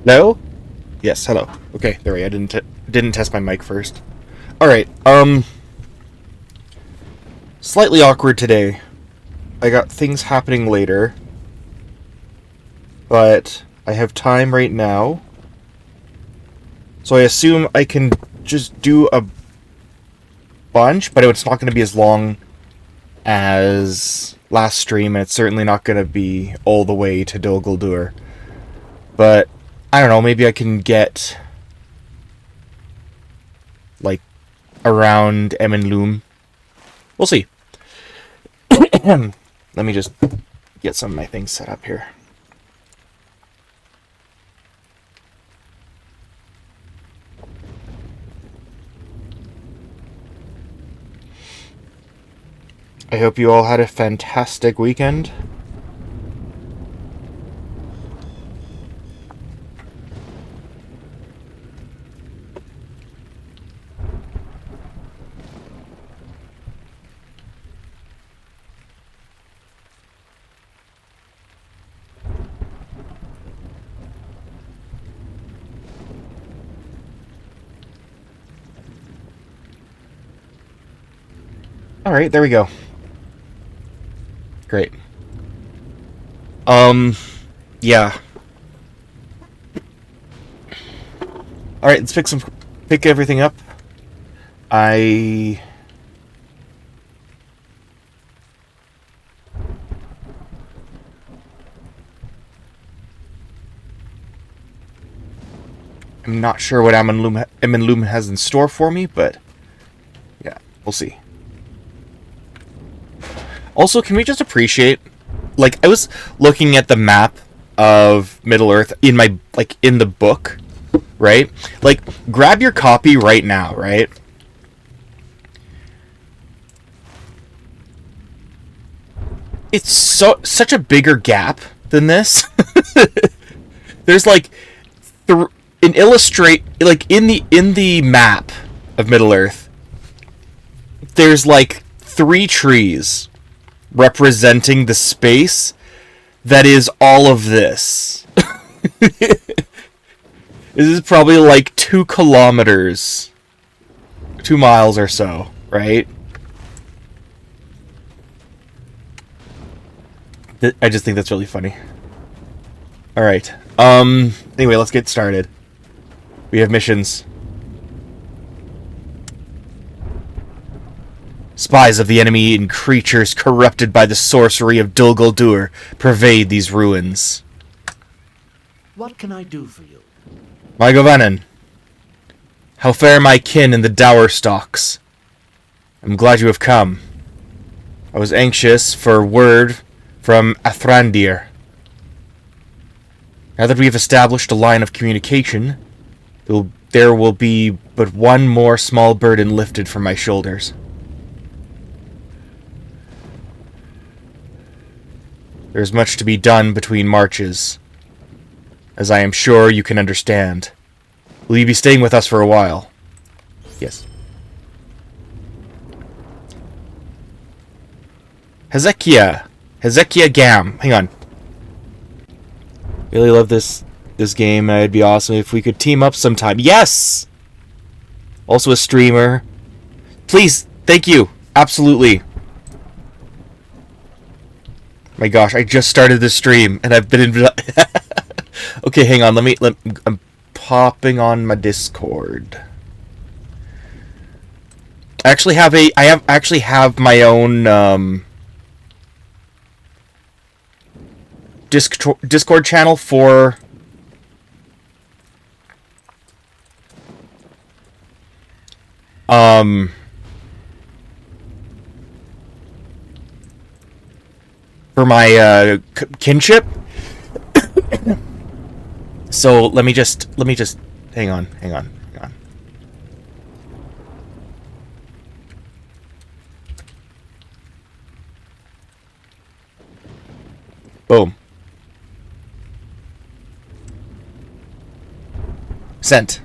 Hello? Yes, hello. Okay, there we go. I didn't test my mic first. Alright, slightly awkward today. I got things happening later. But I have time right now. So I assume I can just do a bunch, but it's not going to be as long as last stream, and it's certainly not going to be all the way to Dol Guldur. But I don't know, maybe I can get like around Eminlum. We'll see. Let me just get some of my things set up here. I hope you all had a fantastic weekend. Alright, there we go. Great. Yeah. Alright, let's pick everything up. I'm not sure what Eminlum has in store for me, but yeah, we'll see. Also, can we just appreciate, like, I was looking at the map of Middle-earth in the book, right? Like, grab your copy right now, right? It's such a bigger gap than this. There's like in the map of Middle-earth, there's like 3 trees representing the space that is all of this. This is probably like 2 kilometers, 2 miles or so, right? I just think that's really funny. Alright. Anyway, let's get started. We have missions. Spies of the enemy and creatures corrupted by the sorcery of Dol Guldur pervade these ruins. What can I do for you? My Govanen, how fare my kin in the dower stalks? I'm glad you have come. I was anxious for word from Athrandir. Now that we have established a line of communication, there will be but one more small burden lifted from my shoulders. There is much to be done between marches, as I am sure you can understand. Will you be staying with us for a while? Yes. Hezekiah Gam. Hang on. Really love this game. It'd be awesome if we could team up sometime. Yes! Also a streamer. Please, thank you. Absolutely. My gosh, I just started this stream and I've been Okay, hang on. I'm popping on my Discord. I actually have my own Discord channel for my kinship. So let me just hang on. Boom. Sent.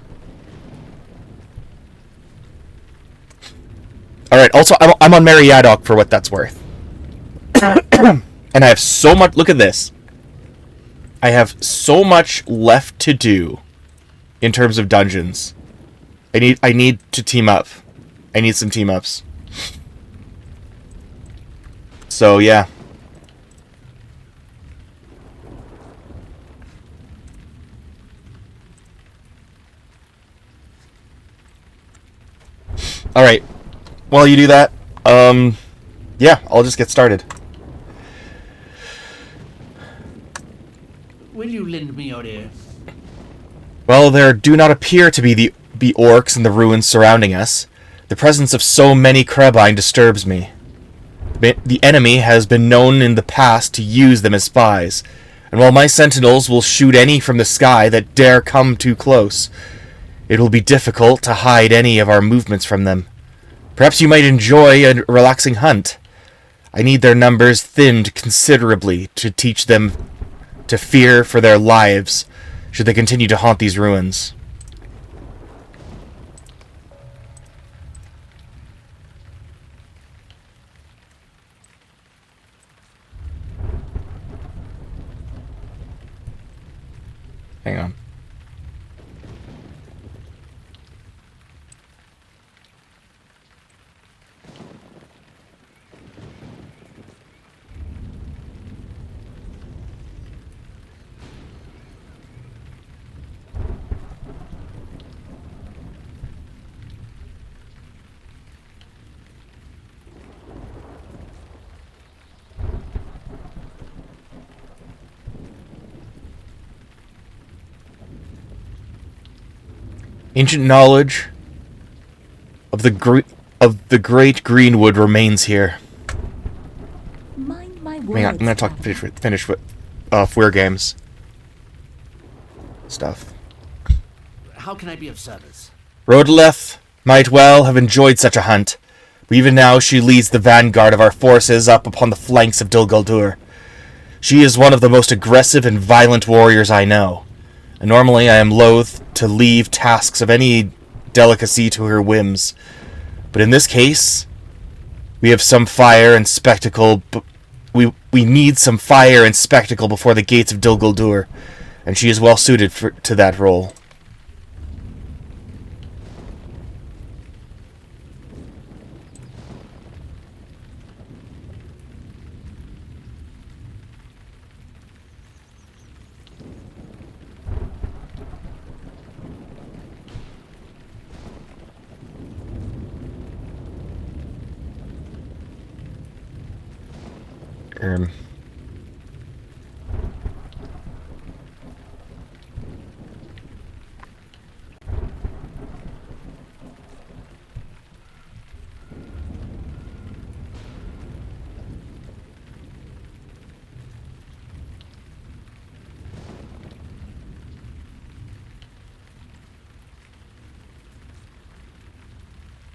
Alright, also, I'm on Mariadoc for what that's worth. And I have so much... Look at this. I have so much left to do in terms of dungeons. I need to team up. I need some team ups. So yeah. Alright. While you do that, yeah, I'll just get started. Will you lend me your ear? Well, there do not appear to be orcs in the ruins surrounding us. The presence of so many Krebine disturbs me. The enemy has been known in the past to use them as spies, and while my sentinels will shoot any from the sky that dare come too close, it will be difficult to hide any of our movements from them. Perhaps you might enjoy a relaxing hunt. I need their numbers thinned considerably to teach them to fear for their lives should they continue to haunt these ruins. Hang on. Ancient knowledge of the great Greenwood remains here. Mind my words. Hang on, I'm gonna finish with Weir Games stuff. How can I be of service? Rodoleth might well have enjoyed such a hunt, but even now she leads the vanguard of our forces up upon the flanks of Dol Guldur. She is one of the most aggressive and violent warriors I know, and normally I am loath to leave tasks of any delicacy to her whims. But in this case, we have some fire and spectacle. We need some fire and spectacle before the gates of Dol Guldur, and she is well suited to that role.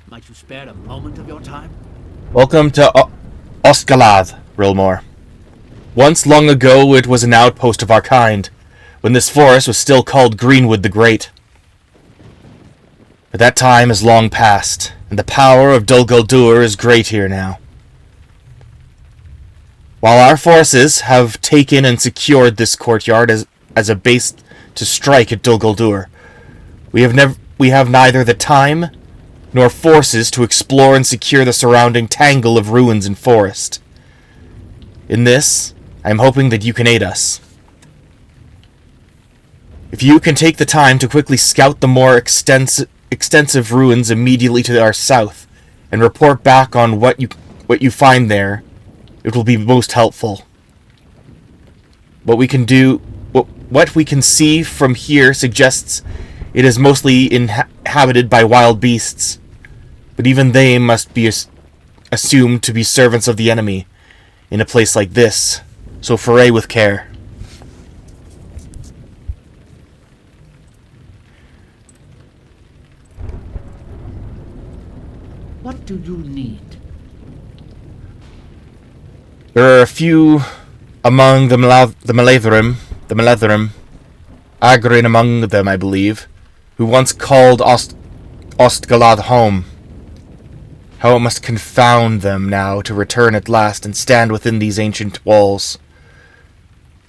Might you spare a moment of your time? Welcome to Osgalath, Rilmore. Once long ago it was an outpost of our kind, when this forest was still called Greenwood the Great. But that time is long past, and the power of Dol Guldur is great here now. While our forces have taken and secured this courtyard as a base to strike at Dol Guldur, we have neither the time nor forces to explore and secure the surrounding tangle of ruins and forest. In this, I am hoping that you can aid us. If you can take the time to quickly scout the more extensive ruins immediately to our south, and report back on what you find there, it will be most helpful. What we can see from here suggests it is mostly inhabited by wild beasts, but even they must be assumed to be servants of the enemy in a place like this, so foray with care. What do you need? There are a few among the Maledhrim, Agrin among them, I believe, who once called Ostgalath home. How it must confound them now to return at last and stand within these ancient walls.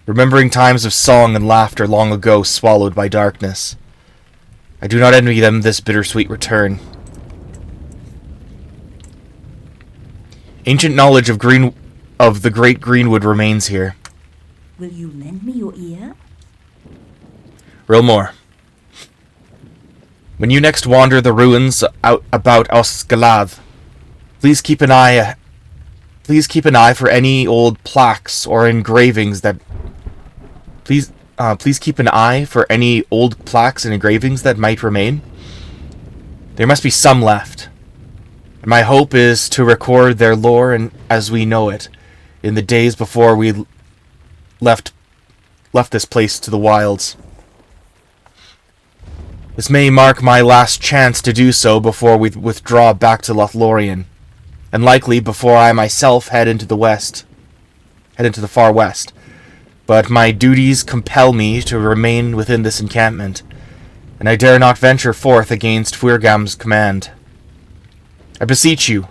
remembering times of song and laughter long ago swallowed by darkness. I do not envy them this bittersweet return. Ancient knowledge of the great Greenwood remains here. Will you lend me your ear? Rilmore, when you next wander the ruins about Osgalath, please keep an eye for any old plaques or engravings that. Please keep an eye for any old plaques and engravings that might remain. There must be some left, and my hope is to record their lore and as we know it, in the days before we left this place to the wilds. This may mark my last chance to do so before we withdraw back to Lothlorien, and likely before I myself head into the far west. But my duties compel me to remain within this encampment, and I dare not venture forth against Fuirgam's command. I beseech you,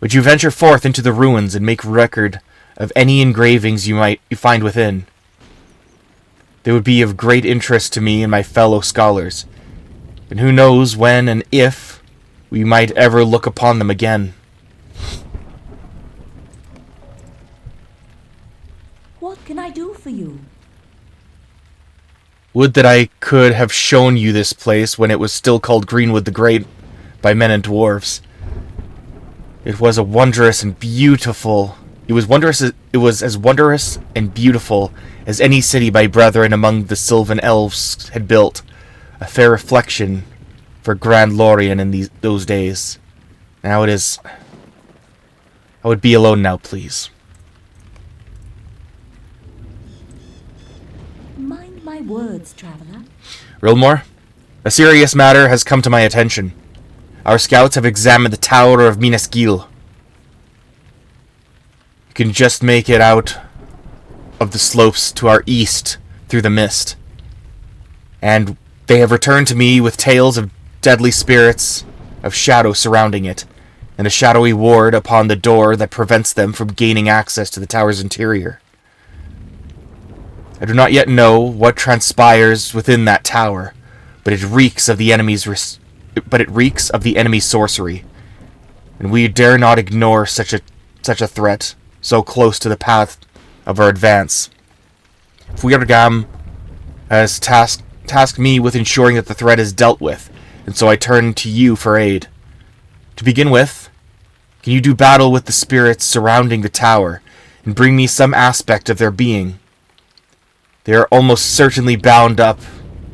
would you venture forth into the ruins and make record of any engravings you find within? They would be of great interest to me and my fellow scholars, and who knows when and if we might ever look upon them again. What can I do for you? Would that I could have shown you this place when it was still called Greenwood the Great by men and dwarves. It was as wondrous and beautiful as any city my brethren among the Sylvan Elves had built, a fair reflection for Grand Lorien in those days. Now it is. I would be alone now, please. Mind my words, traveler. Rilmore, a serious matter has come to my attention. Our scouts have examined the Tower of Minas Gil. You can just make it out of the slopes to our east through the mist. And they have returned to me with tales of deadly spirits of shadow surrounding it, and a shadowy ward upon the door that prevents them from gaining access to the tower's interior. I do not yet know what transpires within that tower, but it reeks of the enemy's sorcery, and we dare not ignore such a threat so close to the path of our advance. Fuirgam has tasked me with ensuring that the threat is dealt with, and so I turn to you for aid. To begin with, can you do battle with the spirits surrounding the tower, and bring me some aspect of their being? They are almost certainly bound up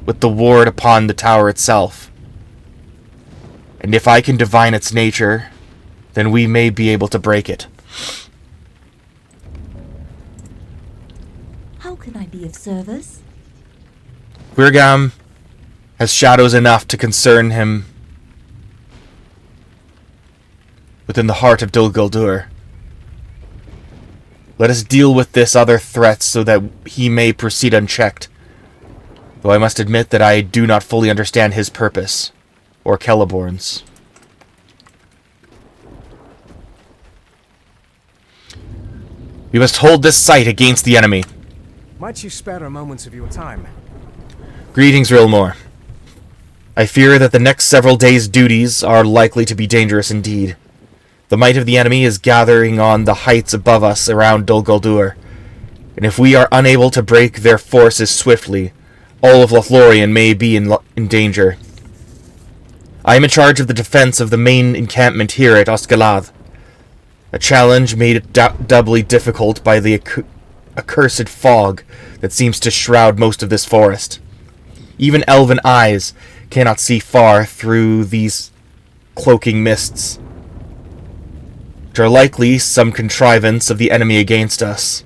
with the ward upon the tower itself. And if I can divine its nature, then we may be able to break it. How can I be of service? Fuirgam has shadows enough to concern him within the heart of Dol Guldur. Let us deal with this other threat so that he may proceed unchecked, though I must admit that I do not fully understand his purpose, or Celeborn's. We must hold this site against the enemy. Might you spare a moment of your time? Greetings, Rilmore. I fear that the next several days' duties are likely to be dangerous indeed. The might of the enemy is gathering on the heights above us around Dol Guldur, and if we are unable to break their forces swiftly, all of Lothlorien may be in danger. I am in charge of the defense of the main encampment here at Osgalath, a challenge made doubly difficult by the accursed fog that seems to shroud most of this forest. Even elven eyes cannot see far through these cloaking mists, which are likely some contrivance of the enemy against us.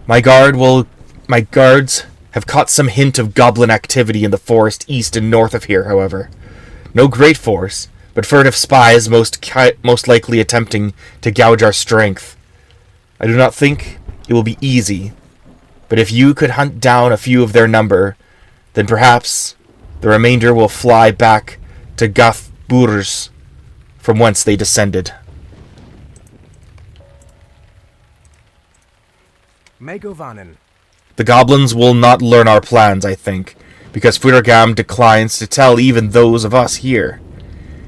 My guards have caught some hint of goblin activity in the forest east and north of here, however. No great force, but furtive spies most likely attempting to gouge our strength. I do not think it will be easy, but if you could hunt down a few of their number, then perhaps the remainder will fly back to Gathburs, from whence they descended. Megovanen. The goblins will not learn our plans, I think, because Futtergam declines to tell even those of us here.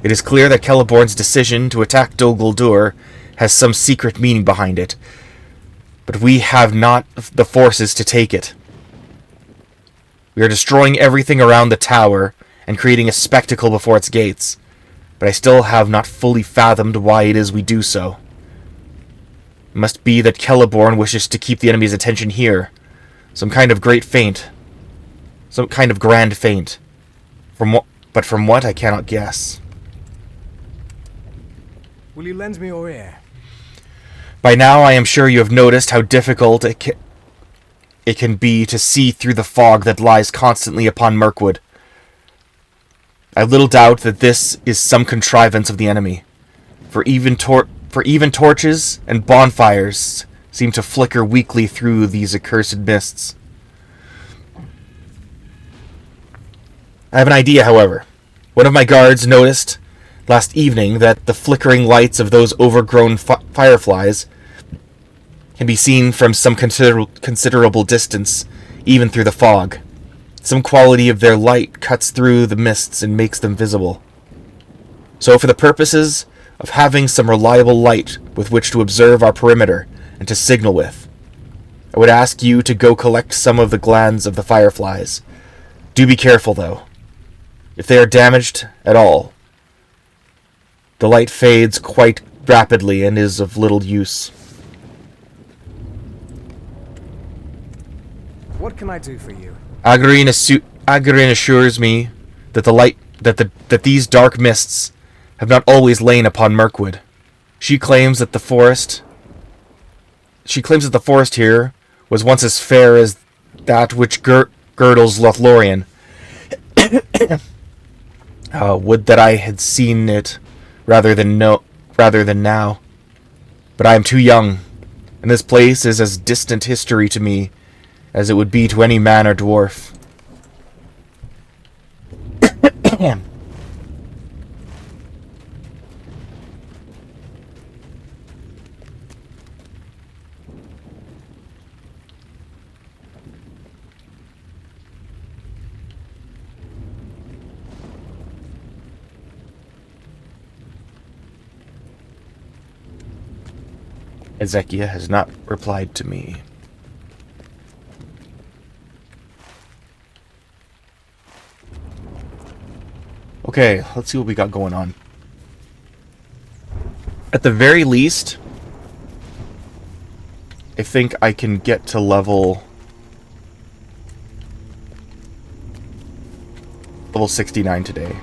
It is clear that Celeborn's decision to attack Dol Guldur has some secret meaning behind it, but we have not the forces to take it. We are destroying everything around the tower and creating a spectacle before its gates, but I still have not fully fathomed why it is we do so. It must be that Celeborn wishes to keep the enemy's attention here. Some kind of great feint. Some kind of grand feint. But from what, I cannot guess. Will you lend me your ear? By now, I am sure you have noticed how difficult it can be to see through the fog that lies constantly upon Mirkwood. I little doubt that this is some contrivance of the enemy, for even torches and bonfires seem to flicker weakly through these accursed mists. I have an idea, however. One of my guards noticed last evening that the flickering lights of those overgrown fireflies can be seen from some considerable distance, even through the fog. Some quality of their light cuts through the mists and makes them visible. So for the purposes of having some reliable light with which to observe our perimeter and to signal with, I would ask you to go collect some of the glands of the fireflies. Do be careful, though. If they are damaged at all, the light fades quite rapidly and is of little use. What can I do for you? Agrine assures me that that these dark mists have not always lain upon Mirkwood. She claims that the forest here was once as fair as that which girdles Lothlorien. Would that I had seen it rather than now. But I am too young, and this place is as distant history to me as it would be to any man or dwarf. Ezekiel has not replied to me. Okay, let's see what we got going on. At the very least, I think I can get to level 69 today.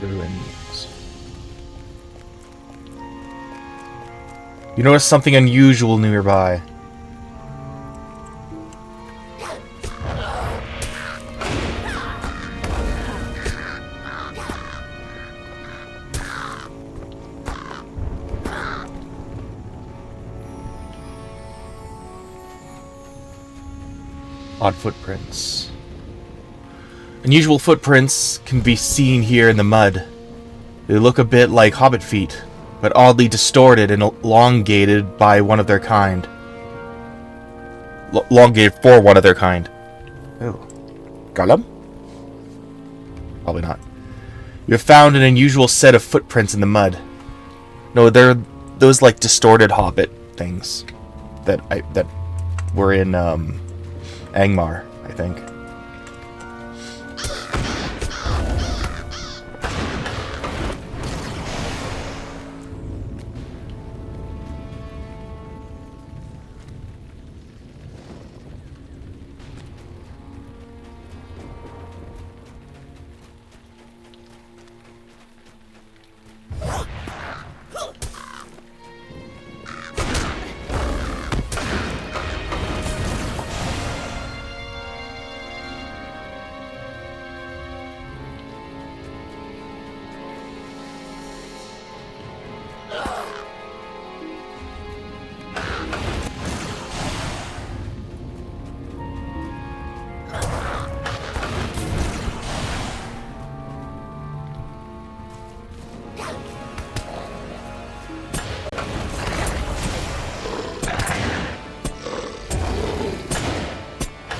Ruins. You notice something unusual nearby. Odd footprints. Unusual footprints can be seen here in the mud. They look a bit like hobbit feet, but oddly distorted and elongated by one of their kind. elongated for one of their kind. Oh. Golem? Probably not. You have found an unusual set of footprints in the mud. No, they're those like distorted hobbit things that were in Angmar, I think.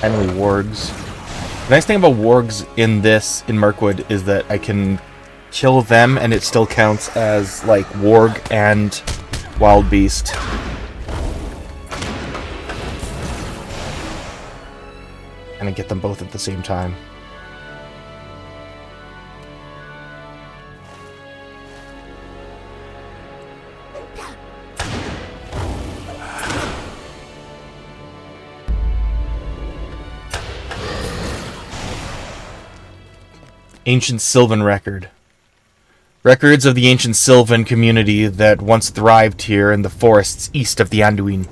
Finally, wargs. The nice thing about wargs in Mirkwood is that I can kill them and it still counts as like warg and wild beast. And I get them both at the same time. Ancient Sylvan record. Records of the ancient Sylvan community that once thrived here in the forests east of the Anduin.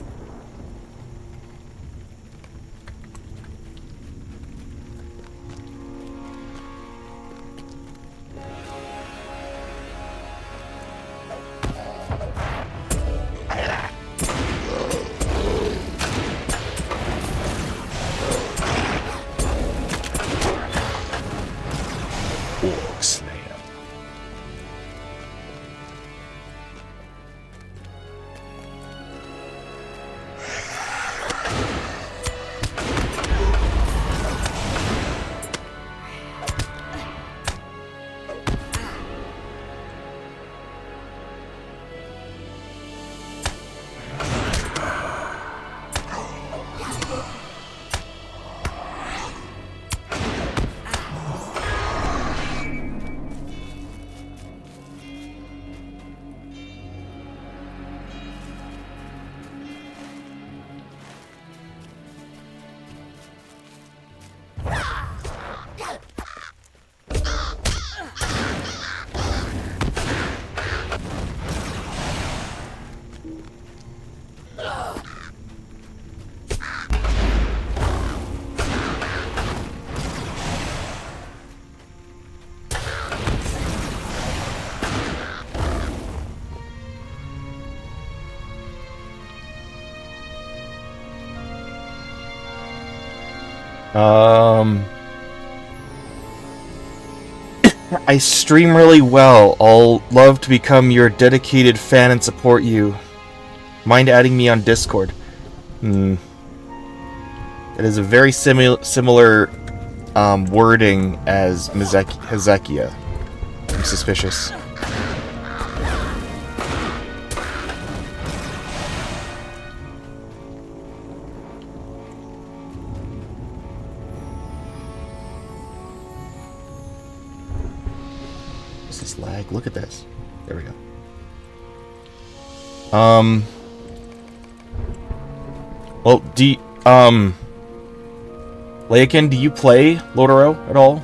I stream really well. I'll love to become your dedicated fan and support you. Mind adding me on Discord? It is a very similar wording as Hezekiah. I'm suspicious. This lag. Look at this. There we go. Well, Laokin, do you play Lotaro at all?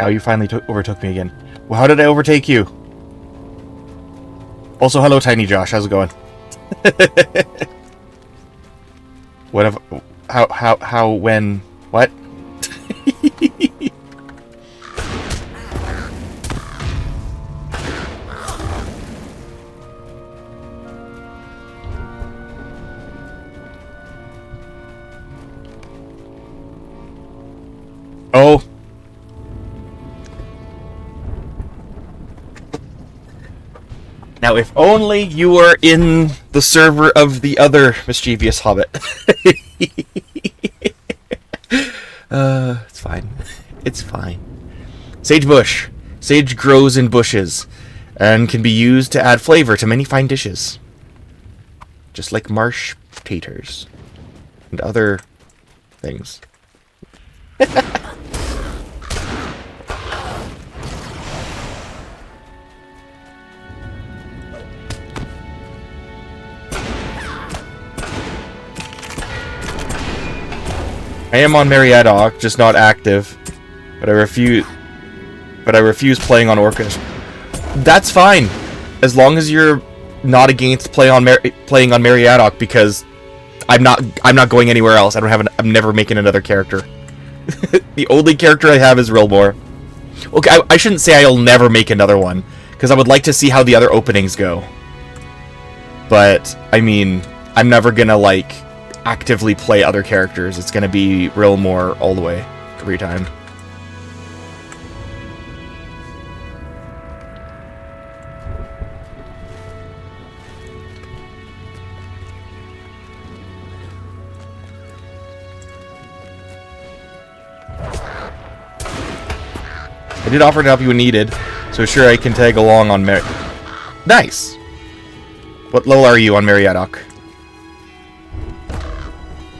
Wow, you finally overtook me again. Well, how did I overtake you? Also, hello, Tiny Josh. How's it going? What if... How, when... What? Oh. Now, if only you were in the server of the other mischievous hobbit. It's fine. It's fine. Sage bush. Sage grows in bushes and can be used to add flavor to many fine dishes. Just like marsh taters and other things. I am on Meriadoc, just not active. But I refuse playing on Orcish. That's fine, as long as you're not against playing on Meriadoc, because I'm not going anywhere else. I'm never making another character. The only character I have is Rilmore. Okay, I shouldn't say I'll never make another one, because I would like to see how the other openings go. But I mean, I'm never gonna like actively play other characters. It's gonna be Rilmore all the way, every time. I did offer to help you when needed, so sure I can tag along on Nice! What level are you on Meriadoc?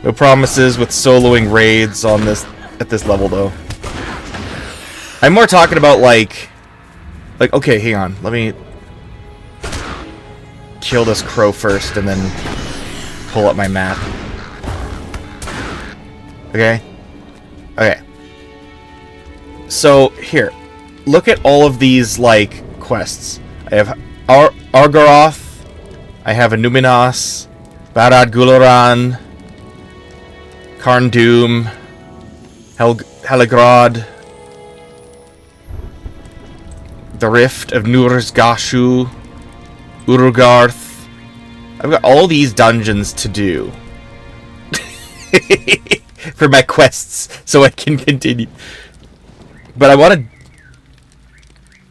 No promises with soloing raids on this at this level though. I'm more talking about like okay, hang on. Let me kill this crow first and then pull up my map. Okay? Okay. So, here. Look at all of these, like, quests. I have Argoroth. I have Numinos. Barad Gularan. Karn Doom. Heligrod. The Rift of Nursgashu. Urugarth. I've got all these dungeons to do. For my quests, so I can continue. But I want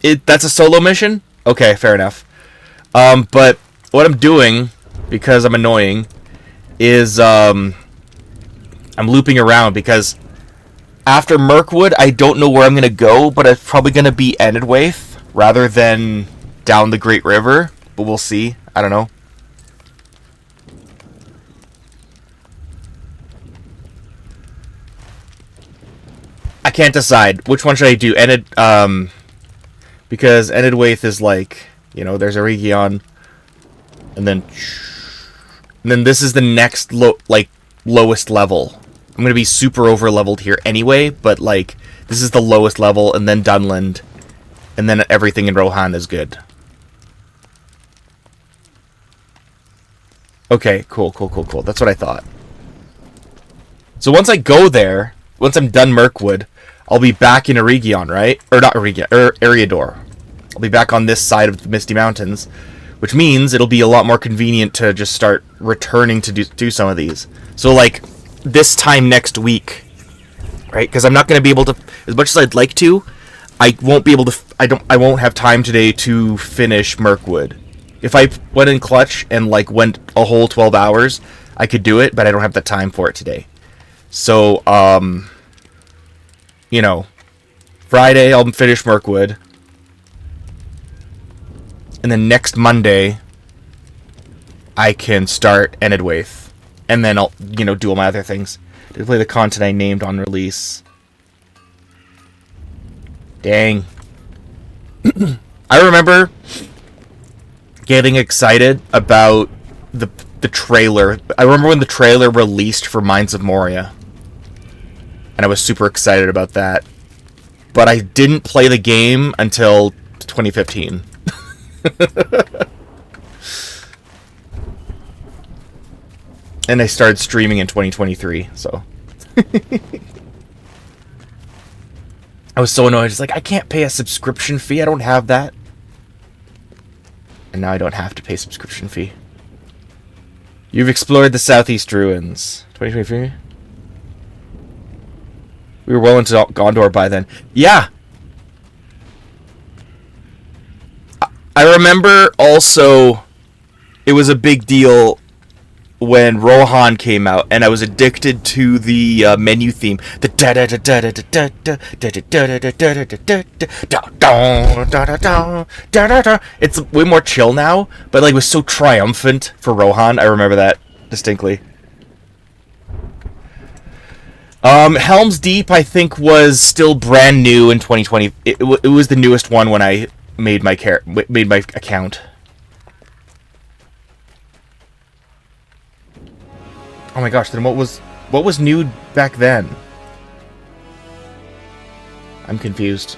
to... That's a solo mission? Okay, fair enough. But what I'm doing, because I'm annoying, is I'm looping around, because after Mirkwood, I don't know where I'm going to go, but it's probably going to be Enedwaith, rather than down the Great River. But we'll see. I don't know. I can't decide. Which one should I do? Because Enedwaith is like, you know, there's a Region, and then this is the next lowest level. I'm gonna be super over leveled here anyway, but like this is the lowest level, and then Dunland, and then everything in Rohan is good. Okay, cool. That's what I thought. So once I go there, once I'm done Mirkwood, I'll be back in Eregion, right? Or not Eregion, Eriador. I'll be back on this side of the Misty Mountains, which means it'll be a lot more convenient to just start returning to do some of these. So, like, this time next week, right? Because I'm not going to be able to, as much as I'd like to, I won't be able to, I won't have time today to finish Mirkwood. If I went in clutch and, like, went a whole 12 hours, I could do it, but I don't have the time for it today. So, you know, Friday I'll finish Mirkwood, and then next Monday I can start Enedwaith, and then I'll, you know, do all my other things. Did play the content I named on release. Dang. I remember getting excited about the trailer. I remember when the trailer released for Mines of Moria, and I was super excited about that. but I didn't play the game until 2015. And I started streaming in 2023, so... I was so annoyed. It's like, I can't pay a subscription fee. I don't have that. And now I don't have to pay a subscription fee. You've explored the Southeast Ruins. 2023? We were well into Gondor by then. Yeah! I remember also... It was a big deal when Rohan came out, and I was addicted to the menu theme. The da da da da da da da da da da da da. It's way more chill now, but like it was so triumphant for Rohan. I remember that distinctly. Helm's Deep, I think, was still brand new in 2020. It was the newest one when I made my account. Oh my gosh, then what was new back then? I'm confused.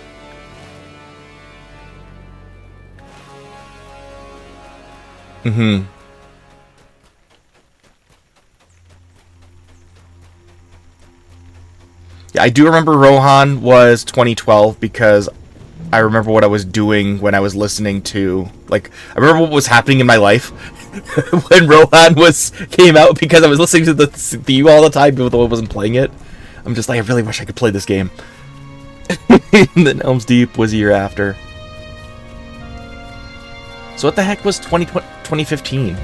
Mm-hmm. Yeah, I do remember Rohan was 2012 because I remember what I was doing when I was listening to, like, I remember what was happening in my life when Rohan came out, because I was listening to the theme all the time, even though I wasn't playing it. I'm just like, I really wish I could play this game. And then Helm's Deep was a year after. So what the heck was 2015?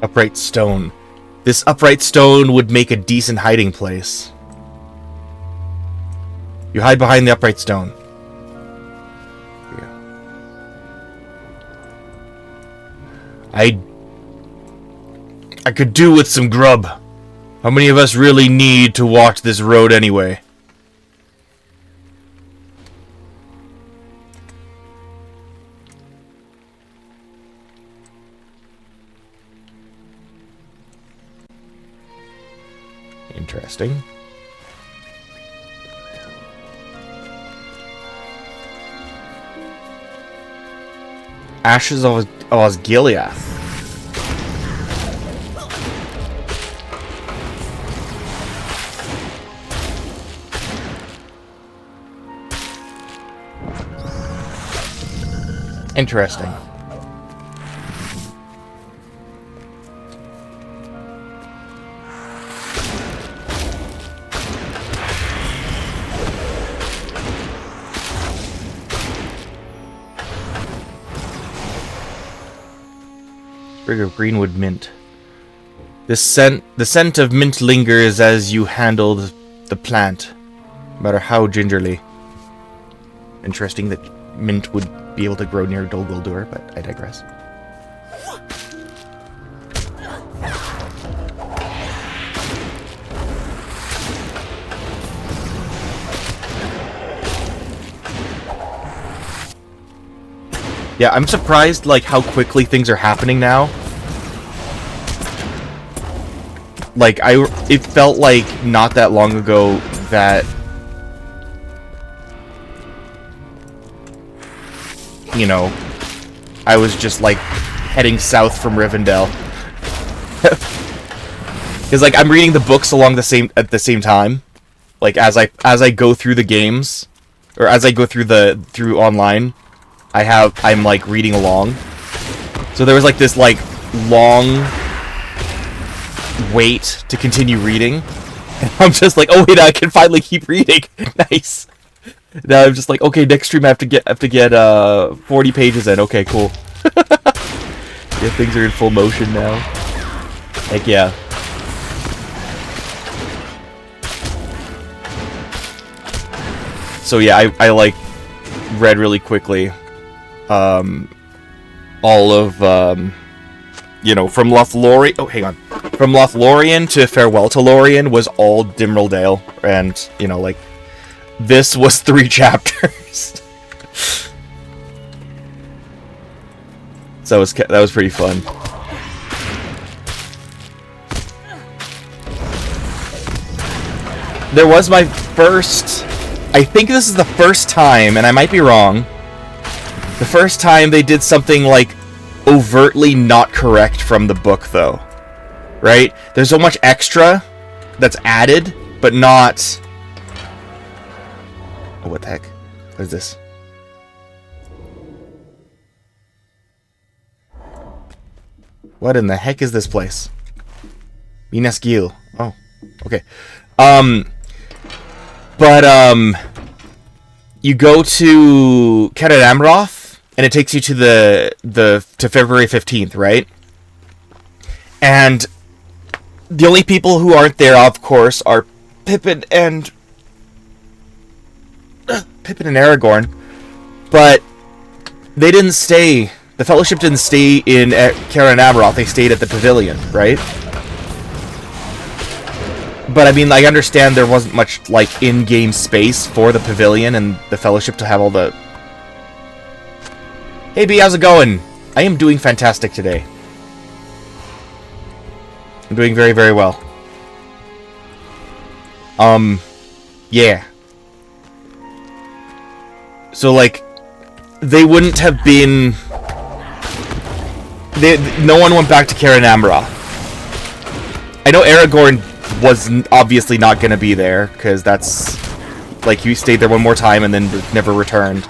Upright stone. This upright stone would make a decent hiding place. You hide behind the upright stone. I could do with some grub. How many of us really need to walk this road anyway? Interesting. Ashes of Osgiliath. Interesting. Sprig of greenwood mint. The scent of mint lingers as you handle the plant, no matter how gingerly. Interesting that mint would be able to grow near Dol Guldur, but I digress. Yeah, I'm surprised, like, how quickly things are happening now. Like, it felt like not that long ago that, you know, I was just, like, heading south from Rivendell. Because, like, I'm reading the books at the same time. Like, as I go through the games, or as I go through online, I'm like reading along. So there was like this like long wait to continue reading. And I'm just like, oh wait, I can finally keep reading. Nice. Now I'm just like, okay, next stream I have to get 40 pages in. Okay, cool. Yeah, things are in full motion now. Heck yeah. So yeah, I like read really quickly. All of you know, from Lothlorien. Oh, hang on. From Lothlorien to Farewell to Lorien was all Dimril Dale, and you know, like this was 3 chapters. So that was pretty fun. There was my first. I think this is the first time, and I might be wrong. The first time they did something like overtly not correct from the book, though. Right? There's so much extra that's added, but not. Oh, what the heck? What is this? What in the heck is this place? Minas Gil. Oh, okay. You go to Kaer Amroth, and it takes you to to February 15th, right? And the only people who aren't there, of course, are Pippin and Aragorn. But they didn't stay. The Fellowship didn't stay in Kaer Amroth. They stayed at the Pavilion, right? But I mean, I understand there wasn't much like in-game space for the Pavilion and the Fellowship to have all the. Hey B, how's it going? I am doing fantastic today. I'm doing very, very well. Yeah. So like, they wouldn't have been. No one went back to Kaer Amroth. I know Aragorn was obviously not going to be there, because that's, like, he stayed there one more time and then never returned.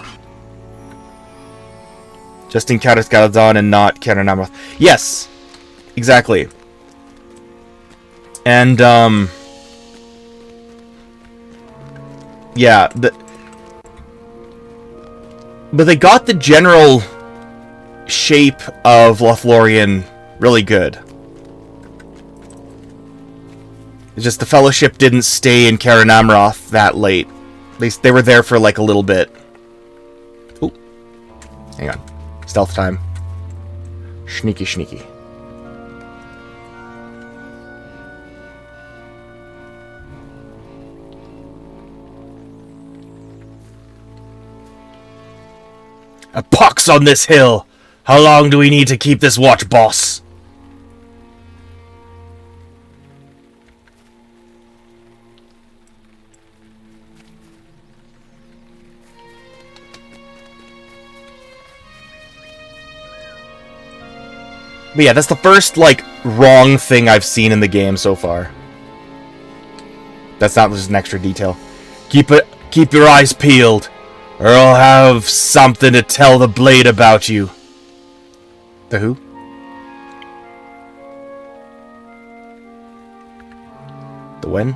Just in Caras Galadon and not Kaer Amroth. Yes! Exactly. And, yeah, but they got the general shape of Lothlorien really good. It's just the Fellowship didn't stay in Kaer Amroth that late. They were there for like a little bit. Ooh. Hang on. Stealth time. Sneaky, sneaky. A pox on this hill! How long do we need to keep this watch, boss? But yeah, that's the first, like, wrong thing I've seen in the game so far. That's not just an extra detail. Keep your eyes peeled, or I'll have something to tell the blade about you. The who? The when?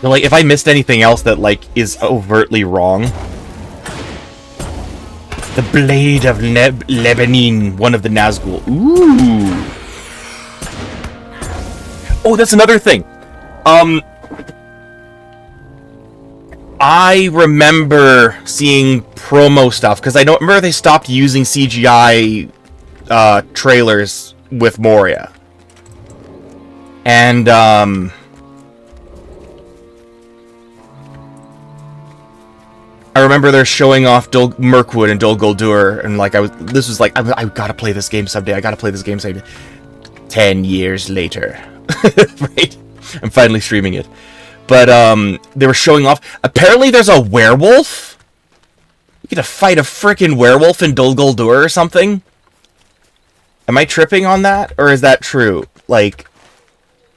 But, like, if I missed anything else that, like, is overtly wrong. The Blade of Lebanon, one of the Nazgul. Ooh. Oh, that's another thing. I remember seeing promo stuff, because I don't remember they stopped using CGI trailers with Moria. And, I remember they're showing off Mirkwood and Dol Guldur, and like I gotta play this game someday. I gotta play this game someday. 10 years later, right? I'm finally streaming it, but they were showing off. Apparently, there's a werewolf. You get to fight a freaking werewolf in Dol Guldur or something. Am I tripping on that, or is that true? Like,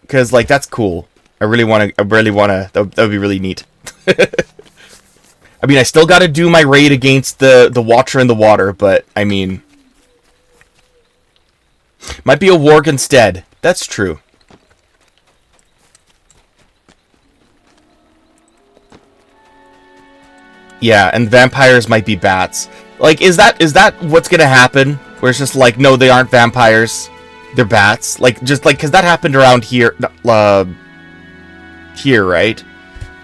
because like that's cool. I really want to. That would be really neat. I mean, I still got to do my raid against the Watcher in the water, but I mean, might be a warg instead. That's true. Yeah, and vampires might be bats. Like, is that what's gonna happen? Where it's just like, no, they aren't vampires, they're bats. Like, just like, because that happened around here, here, right?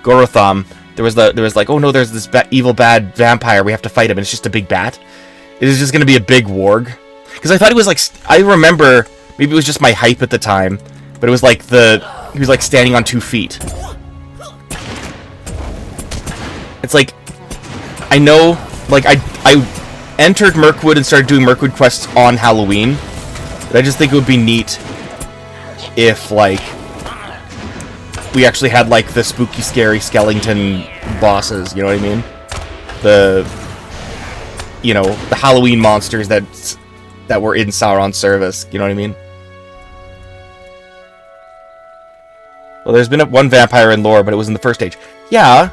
Gorotham. There was like, oh no, there's this evil bad vampire. We have to fight him, and it's just a big bat. It is just gonna be a big warg. Because I thought it was like, I remember, maybe it was just my hype at the time, but it was like he was like standing on 2 feet. It's like, I know, like, I entered Mirkwood and started doing Mirkwood quests on Halloween, but I just think it would be neat if, like, we actually had, like, the spooky, scary skeleton bosses, you know what I mean? You know, the Halloween monsters that were in Sauron's service, you know what I mean? Well, there's been one vampire in lore, but it was in the first age. Yeah,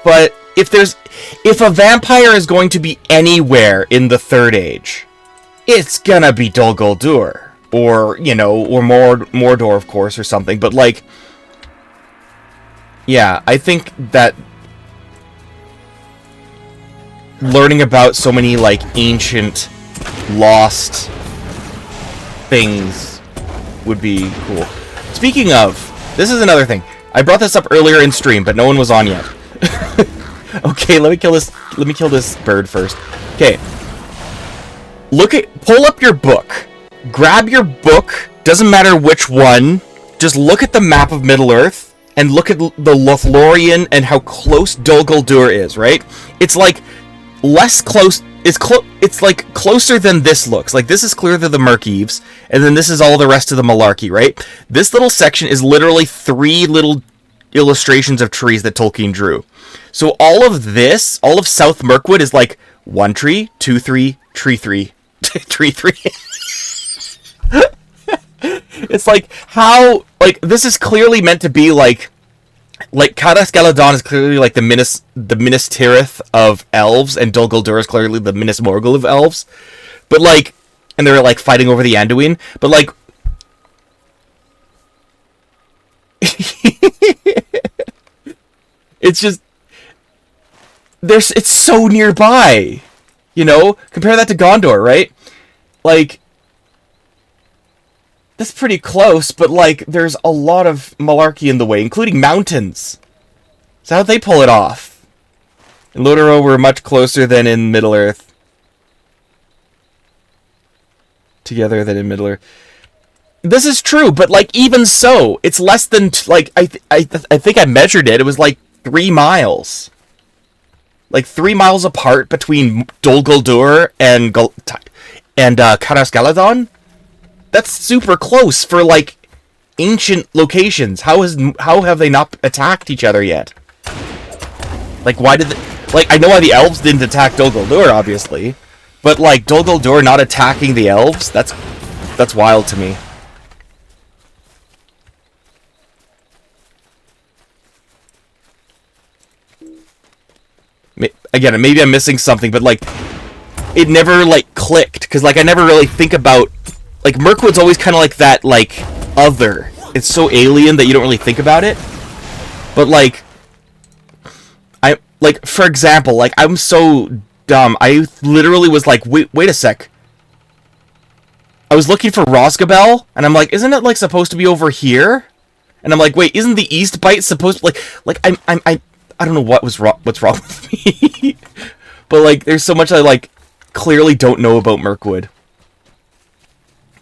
but if a vampire is going to be anywhere in the third age, it's gonna be Dol Guldur, or, you know, or Mordor, of course, or something. But like, yeah, I think that learning about so many like ancient, lost things would be cool. Speaking of, this is another thing. I brought this up earlier in stream, but no one was on yet. Okay, let me kill this bird first. Okay. Pull up your book. Grab your book, doesn't matter which one. Just look at the map of Middle-earth and look at the Lothlorien and how close Dol Guldur is, right? It's like less close. It's like closer than this looks. Like, this is clearly the Murkeeves, and then this is all the rest of the Malarkey, right? This little section is literally 3 little illustrations of trees that Tolkien drew. So all of this, all of South Mirkwood is like 1 tree, 2 tree, tree 3, tree 3. It's like, how, like, this is clearly meant to be like Caras Galadon is clearly like the Minas Tirith of elves, and Dol Guldur is clearly the Minas Morgul of elves. But like, and they're like fighting over the Anduin, but like, it's just, it's so nearby, you know? Compare that to Gondor, right? Like, that's pretty close, but like, there's a lot of malarkey in the way, including mountains. So how'd they pull it off? In Lotaro, we're much closer than in Middle-earth. Together than in Middle-earth. This is true, but like, even so, it's less than, like, I think I measured it. It was like 3 miles. Like 3 miles apart between Dol Guldur and Caras Galadon. That's super close for like ancient locations. How have they not attacked each other yet? Like, why did I know why the elves didn't attack Dol Guldur, obviously, but like Dol Guldur not attacking the elves, that's wild to me. Again, maybe I'm missing something, but like, it never like clicked, because like I never really think about, like, Mirkwood's always kind of like that, like, other. It's so alien that you don't really think about it. But like, for example, like, I'm so dumb. I literally was like, wait a sec. I was looking for Rosgabel, and I'm like, isn't it like supposed to be over here? And I'm like, wait, isn't the East Bite supposed to, like I don't know what's wrong with me. But like, there's so much I like clearly don't know about Mirkwood.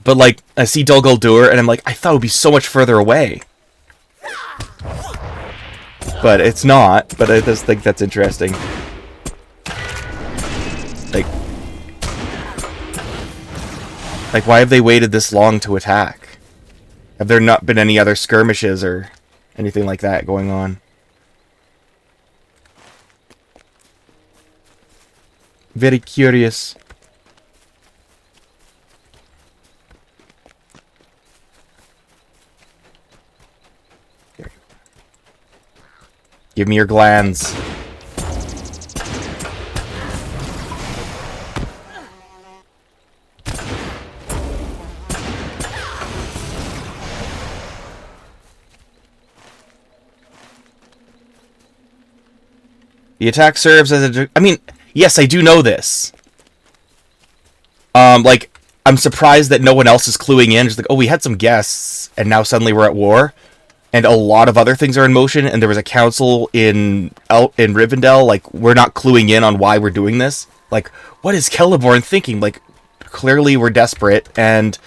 But like, I see Dol Guldur, and I'm like, I thought it would be so much further away. But it's not. But I just think that's interesting. Like, why have they waited this long to attack? Have there not been any other skirmishes or anything like that going on? Very curious. Give me your glands. The attack serves as a... I mean, yes, I do know this. Like, I'm surprised that no one else is cluing in. Just like, oh, we had some guests, and now suddenly we're at war. And a lot of other things are in motion, and there was a council in Rivendell. Like, we're not cluing in on why we're doing this. Like, what is Celeborn thinking? Like, clearly we're desperate, and...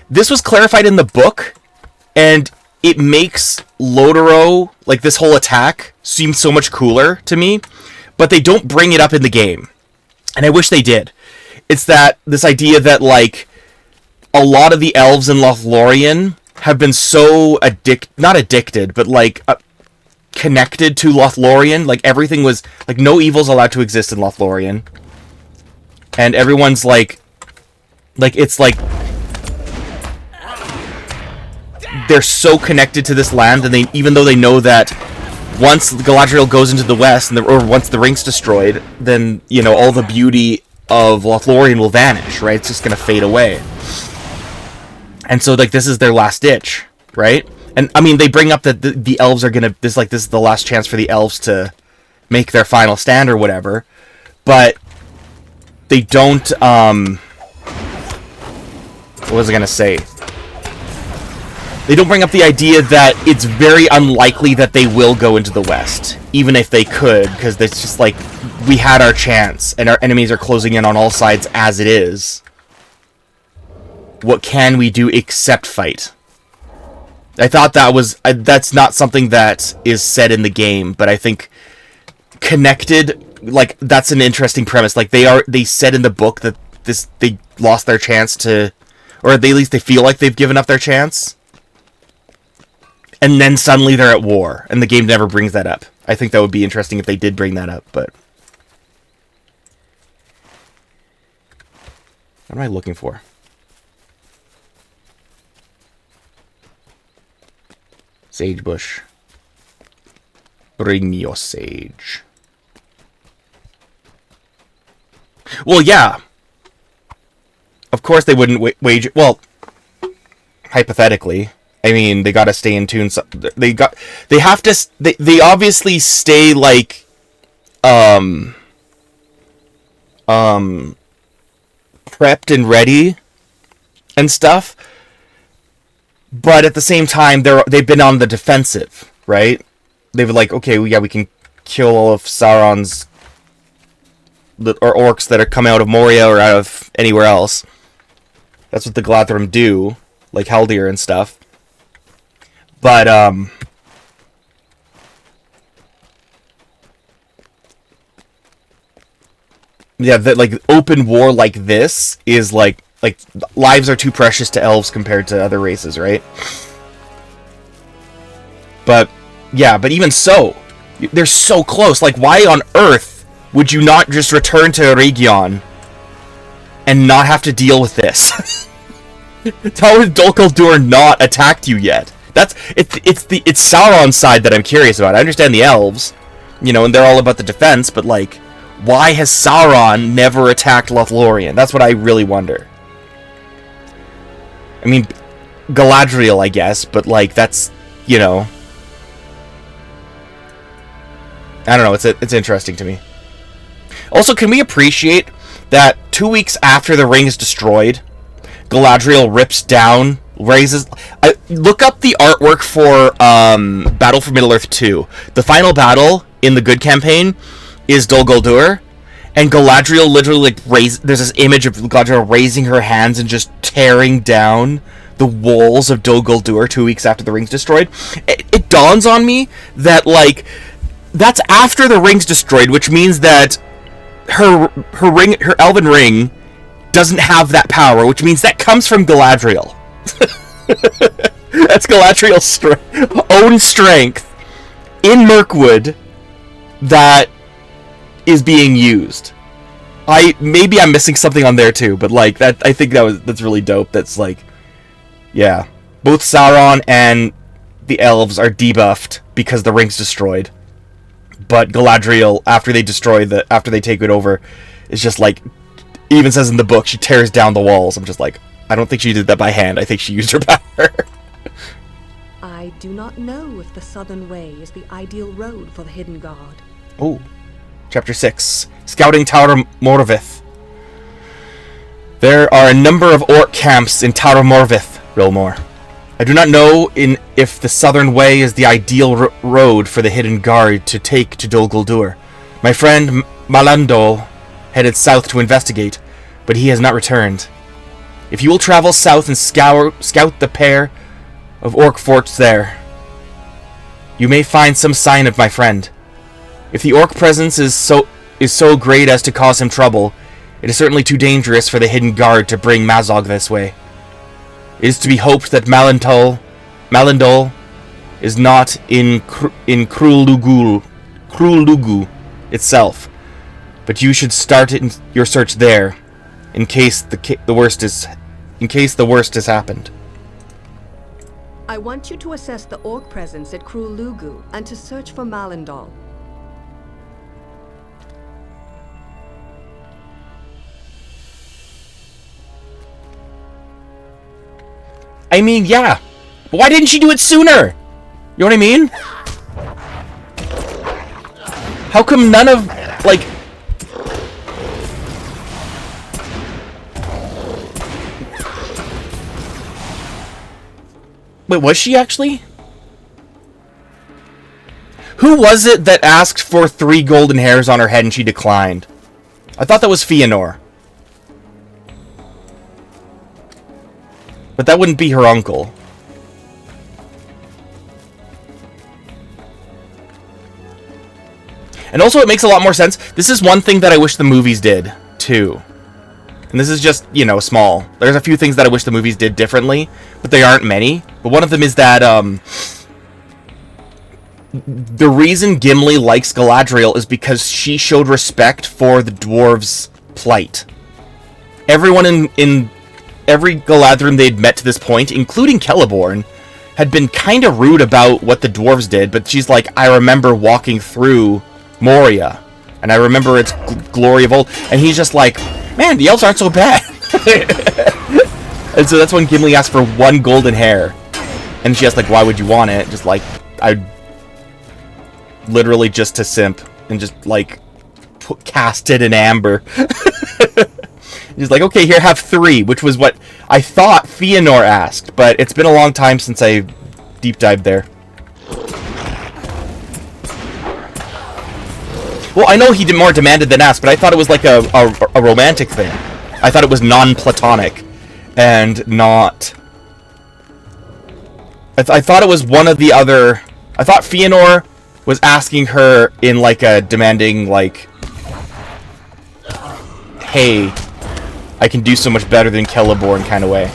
This was clarified in the book, and... It makes Lotaro, like this whole attack, seem so much cooler to me, but they don't bring it up in the game. And I wish they did. It's that, this idea that, like, a lot of the elves in Lothlorien have been so not addicted, but, like, connected to Lothlorien. Like, everything was, like, no evil's allowed to exist in Lothlorien. And everyone's, like, it's, like... They're so connected to this land, and even though they know that once Galadriel goes into the west, or once the ring's destroyed, then, you know, all the beauty of Lothlorien will vanish, right? It's just gonna fade away. And so, like, this is their last ditch, right? And, I mean, they bring up that the elves are gonna... This is the last chance for the elves to make their final stand or whatever. But they don't, what was I gonna say? They don't bring up the idea that it's very unlikely that they will go into the west, even if they could, because it's just like, we had our chance, and our enemies are closing in on all sides as it is. What can we do except fight? I thought that was... that's not something that is said in the game, but I think connected, like, that's an interesting premise. Like, they said in the book that they lost their chance to... Or at least they feel like they've given up their chance. And then suddenly they're at war, and the game never brings that up. I think that would be interesting if they did bring that up, but... What am I looking for? Sagebush. Bring me your sage. Well, yeah. Of course they wouldn't wage... Well, hypothetically... I mean, they gotta stay in tune. They have to. They obviously stay like, prepped and ready, and stuff. But at the same time, they've been on the defensive, right? They've like, okay, yeah, we can kill all of Sauron's or orcs that are coming out of Moria or out of anywhere else. That's what the Gladthrim do, like Haldir and stuff. But, yeah, that, like, open war like this is, like, lives are too precious to elves compared to other races, right? But, yeah, but even so, they're so close. Like, why on earth would you not just return to Region and not have to deal with this? How has Dol Guldur not attacked you yet? It's Sauron's side that I'm curious about. I understand the elves, you know, and they're all about the defense, but, like, why has Sauron never attacked Lothlorien? That's what I really wonder. I mean, Galadriel, I guess, but, like, that's, you know... I don't know, it's interesting to me. Also, can we appreciate that 2 weeks after the ring is destroyed, Galadriel rips down... look up the artwork for Battle for Middle-earth 2. The final battle in the good campaign is Dol Guldur, and Galadriel literally, like, there's this image of Galadriel raising her hands and just tearing down the walls of Dol Guldur 2 weeks after the ring's destroyed. It dawns on me that, like, that's after the ring's destroyed, which means that her elven ring doesn't have that power, which means that comes from Galadriel. That's Galadriel's own strength in Mirkwood that is being used. Maybe I'm missing something on there too, but like that, I think that's really dope. That's like, yeah, both Sauron and the elves are debuffed because the ring's destroyed. But Galadriel, after they take it over, is just like, even says in the book, she tears down the walls. I'm just like, I don't think she did that by hand. I think she used her power. I do not know if the Southern Way is the ideal road for the Hidden Guard. Oh. Chapter 6. Scouting Tower Morvith. There are a number of orc camps in Tower Morvith, Rilmore. I do not know if the Southern Way is the ideal road for the Hidden Guard to take to Dol Guldur. My friend Malandol headed south to investigate, but he has not returned. If you will travel south and scout the pair of orc forts there, you may find some sign of my friend. If the orc presence is so great as to cause him trouble, it is certainly too dangerous for the Hidden Guard to bring Mazog this way. It is to be hoped that Malandol is not in Krulugu itself, but you should start your search there, in case the worst has happened. I want you to assess the orc presence at Krulugu and to search for Malandol. I mean, yeah. But why didn't she do it sooner? You know what I mean? How come none of, like... Wait, was she actually? Who was it that asked for 3 golden hairs on her head and she declined? I thought that was Fëanor. But that wouldn't be her uncle. And also it makes a lot more sense. This is one thing that I wish the movies did, too. And this is just, you know, small. There's a few things that I wish the movies did differently, but they aren't many. But one of them is that, the reason Gimli likes Galadriel is because she showed respect for the dwarves' plight. Everyone in every Galadrim they'd met to this point, including Celeborn, had been kind of rude about what the dwarves did, but she's like, I remember walking through Moria, and I remember its glory of old, and he's just like, man, the elves aren't so bad. And so that's when Gimli asked for 1 golden hair, and she asked, like, why would you want it? Just like, I literally just to simp, and just, like, cast it in amber. He's like, okay, here, have 3, which was what I thought Fëanor asked, but it's been a long time since I deep dived there. Well, I know he did more demanded than asked, but I thought it was like a romantic thing. I thought it was non-platonic, and not... I thought it was one of the other... I thought Fëanor was asking her in, like, a demanding, like... Hey... I can do so much better than Celeborn kind of way.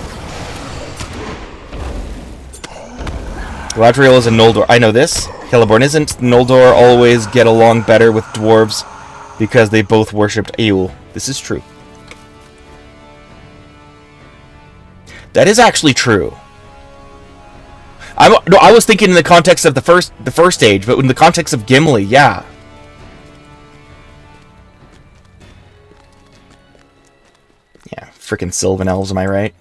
Galadriel is a Noldor. I know this. Celeborn isn't. Noldor always get along better with dwarves because they both worshipped Eowl. This is true. That is actually true. I was thinking in the context of the first age, but in the context of Gimli, yeah. Yeah, frickin' Sylvan Elves, am I right?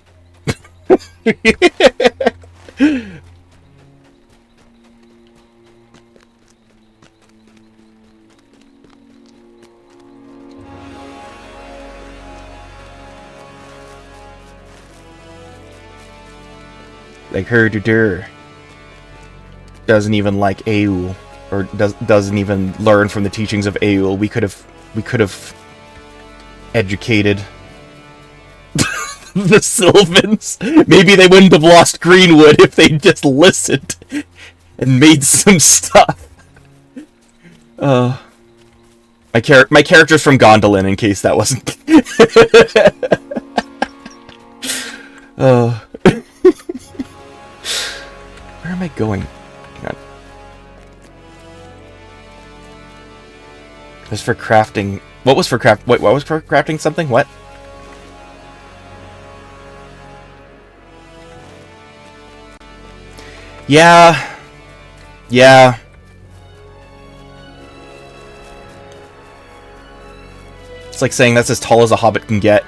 Like her doesn't even like Eowl, or doesn't even learn from the teachings of Eowl. We could have educated the Sylvans. Maybe they wouldn't have lost Greenwood if they just listened and made some stuff. My character's from Gondolin, in case that wasn't. Where am I going? Hang on. This for crafting. What was for craft? Wait, what was for crafting something? What? Yeah. Yeah. It's like saying that's as tall as a hobbit can get.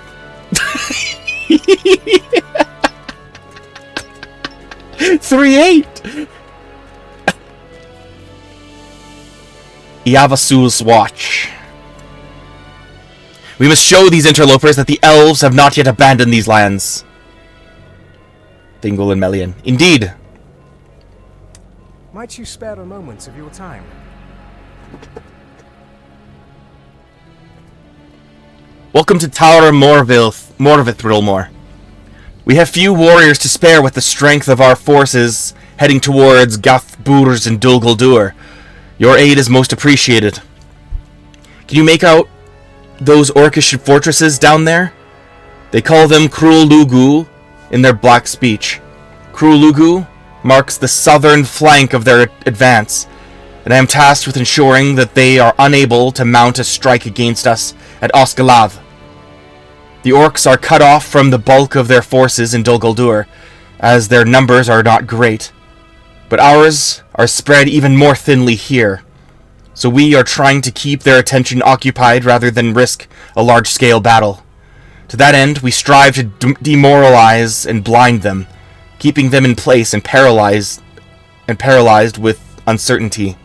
3-8! Yavasul's watch. We must show these interlopers that the elves have not yet abandoned these lands. Thingol and Melian. Indeed. Might you spare a moment of your time? Welcome to Tower Morvith, Rilmore. We have few warriors to spare with the strength of our forces heading towards Gathburs and Dol Guldur. Your aid is most appreciated. Can you make out those orcish fortresses down there? They call them Cruel Lugu in their black speech. Cruel Lugu marks the southern flank of their advance, and I am tasked with ensuring that they are unable to mount a strike against us at Osgalav. The orcs are cut off from the bulk of their forces in Dol Guldur, as their numbers are not great. But ours are spread even more thinly here, so we are trying to keep their attention occupied rather than risk a large-scale battle. To that end, we strive to demoralize and blind them, keeping them in place and paralyzed with uncertainty.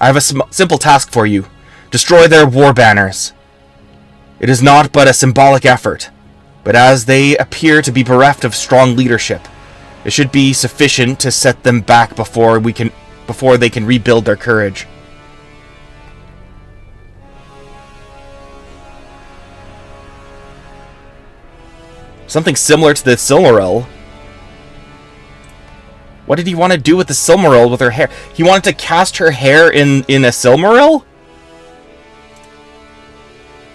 I have a simple task for you. Destroy their war banners. It is not but a symbolic effort, but as they appear to be bereft of strong leadership, it should be sufficient to set them back before they can rebuild their courage. Something similar to the Silmaril. What did he want to do with the Silmaril with her hair? He wanted to cast her hair in a Silmaril?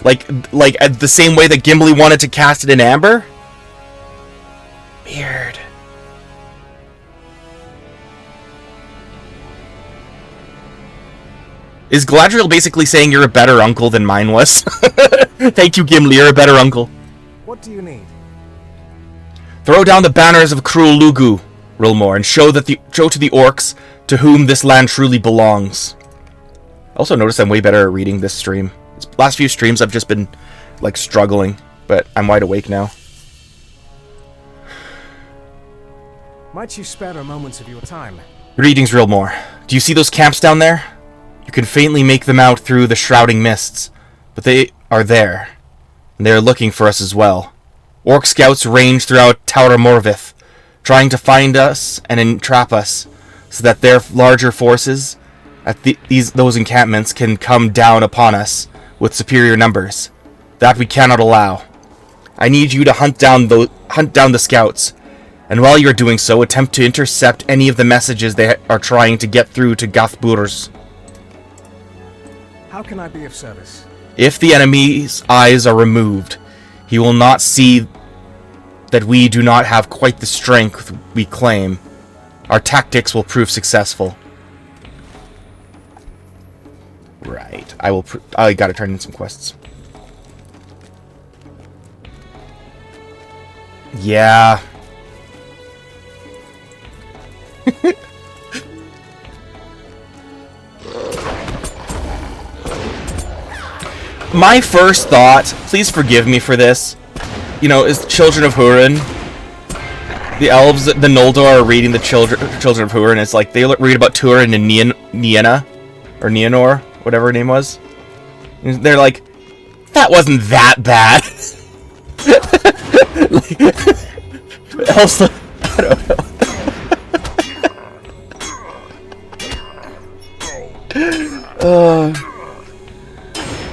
Like the same way that Gimli wanted to cast it in amber? Weird. Is Galadriel basically saying you're a better uncle than mine was? Thank you, Gimli, you're a better uncle. What do you need? Throw down the banners of Cruel Lugu, Rilmore, and show to the orcs to whom this land truly belongs. Also notice I'm way better at reading this stream. Last few streams I've just been, like, struggling, but I'm wide awake now. Might you spare a moment of your time? Greetings, Rilmore. Do you see those camps down there? You can faintly make them out through the shrouding mists, but they are there, and they are looking for us as well. Orc scouts range throughout Tower Morvith, trying to find us and entrap us, so that their larger forces at those encampments can come down upon us with superior numbers. That we cannot allow. I need you to hunt down the scouts, and while you're doing so, attempt to intercept any of the messages they are trying to get through to Gathburs. How can I be of service? If the enemy's eyes are removed, he will not see that we do not have quite the strength we claim. Our tactics will prove successful. Right. I gotta turn in some quests. Yeah. My first thought, please forgive me for this, is Children of Húrin. The elves, the Noldor, are reading the Children of Húrin. It's like they read about Turin and Nienna, or Nienor, whatever her name was. And they're like, that wasn't that bad. Elves, I don't know.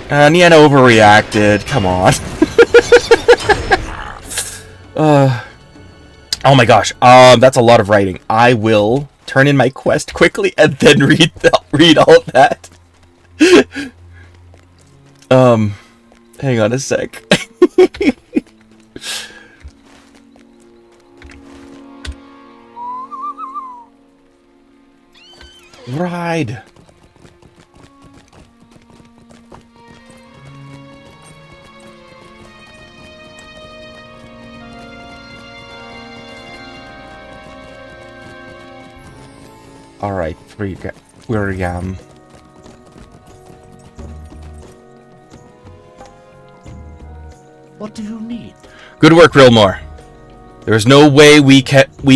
Nienna overreacted. Come on. Oh my gosh. That's a lot of writing. I will turn in my quest quickly and then read all of that. Hang on a sec. Ride. Alright, Fwyrgam. What do you need? Good work, Rilmore. There's no way we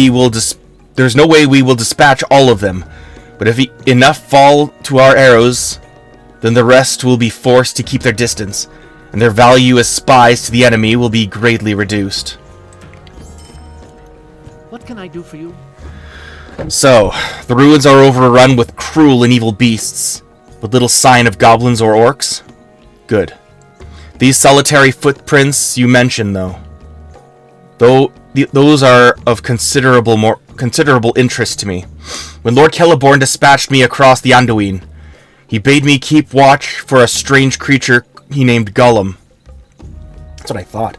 will dispatch all of them. But if enough fall to our arrows, then the rest will be forced to keep their distance, and their value as spies to the enemy will be greatly reduced. What can I do for you? So, the ruins are overrun with cruel and evil beasts, with little sign of goblins or orcs? Good. These solitary footprints you mentioned, though those are of considerable interest to me. When Lord Celeborn dispatched me across the Anduin, he bade me keep watch for a strange creature he named Gollum. That's what I thought.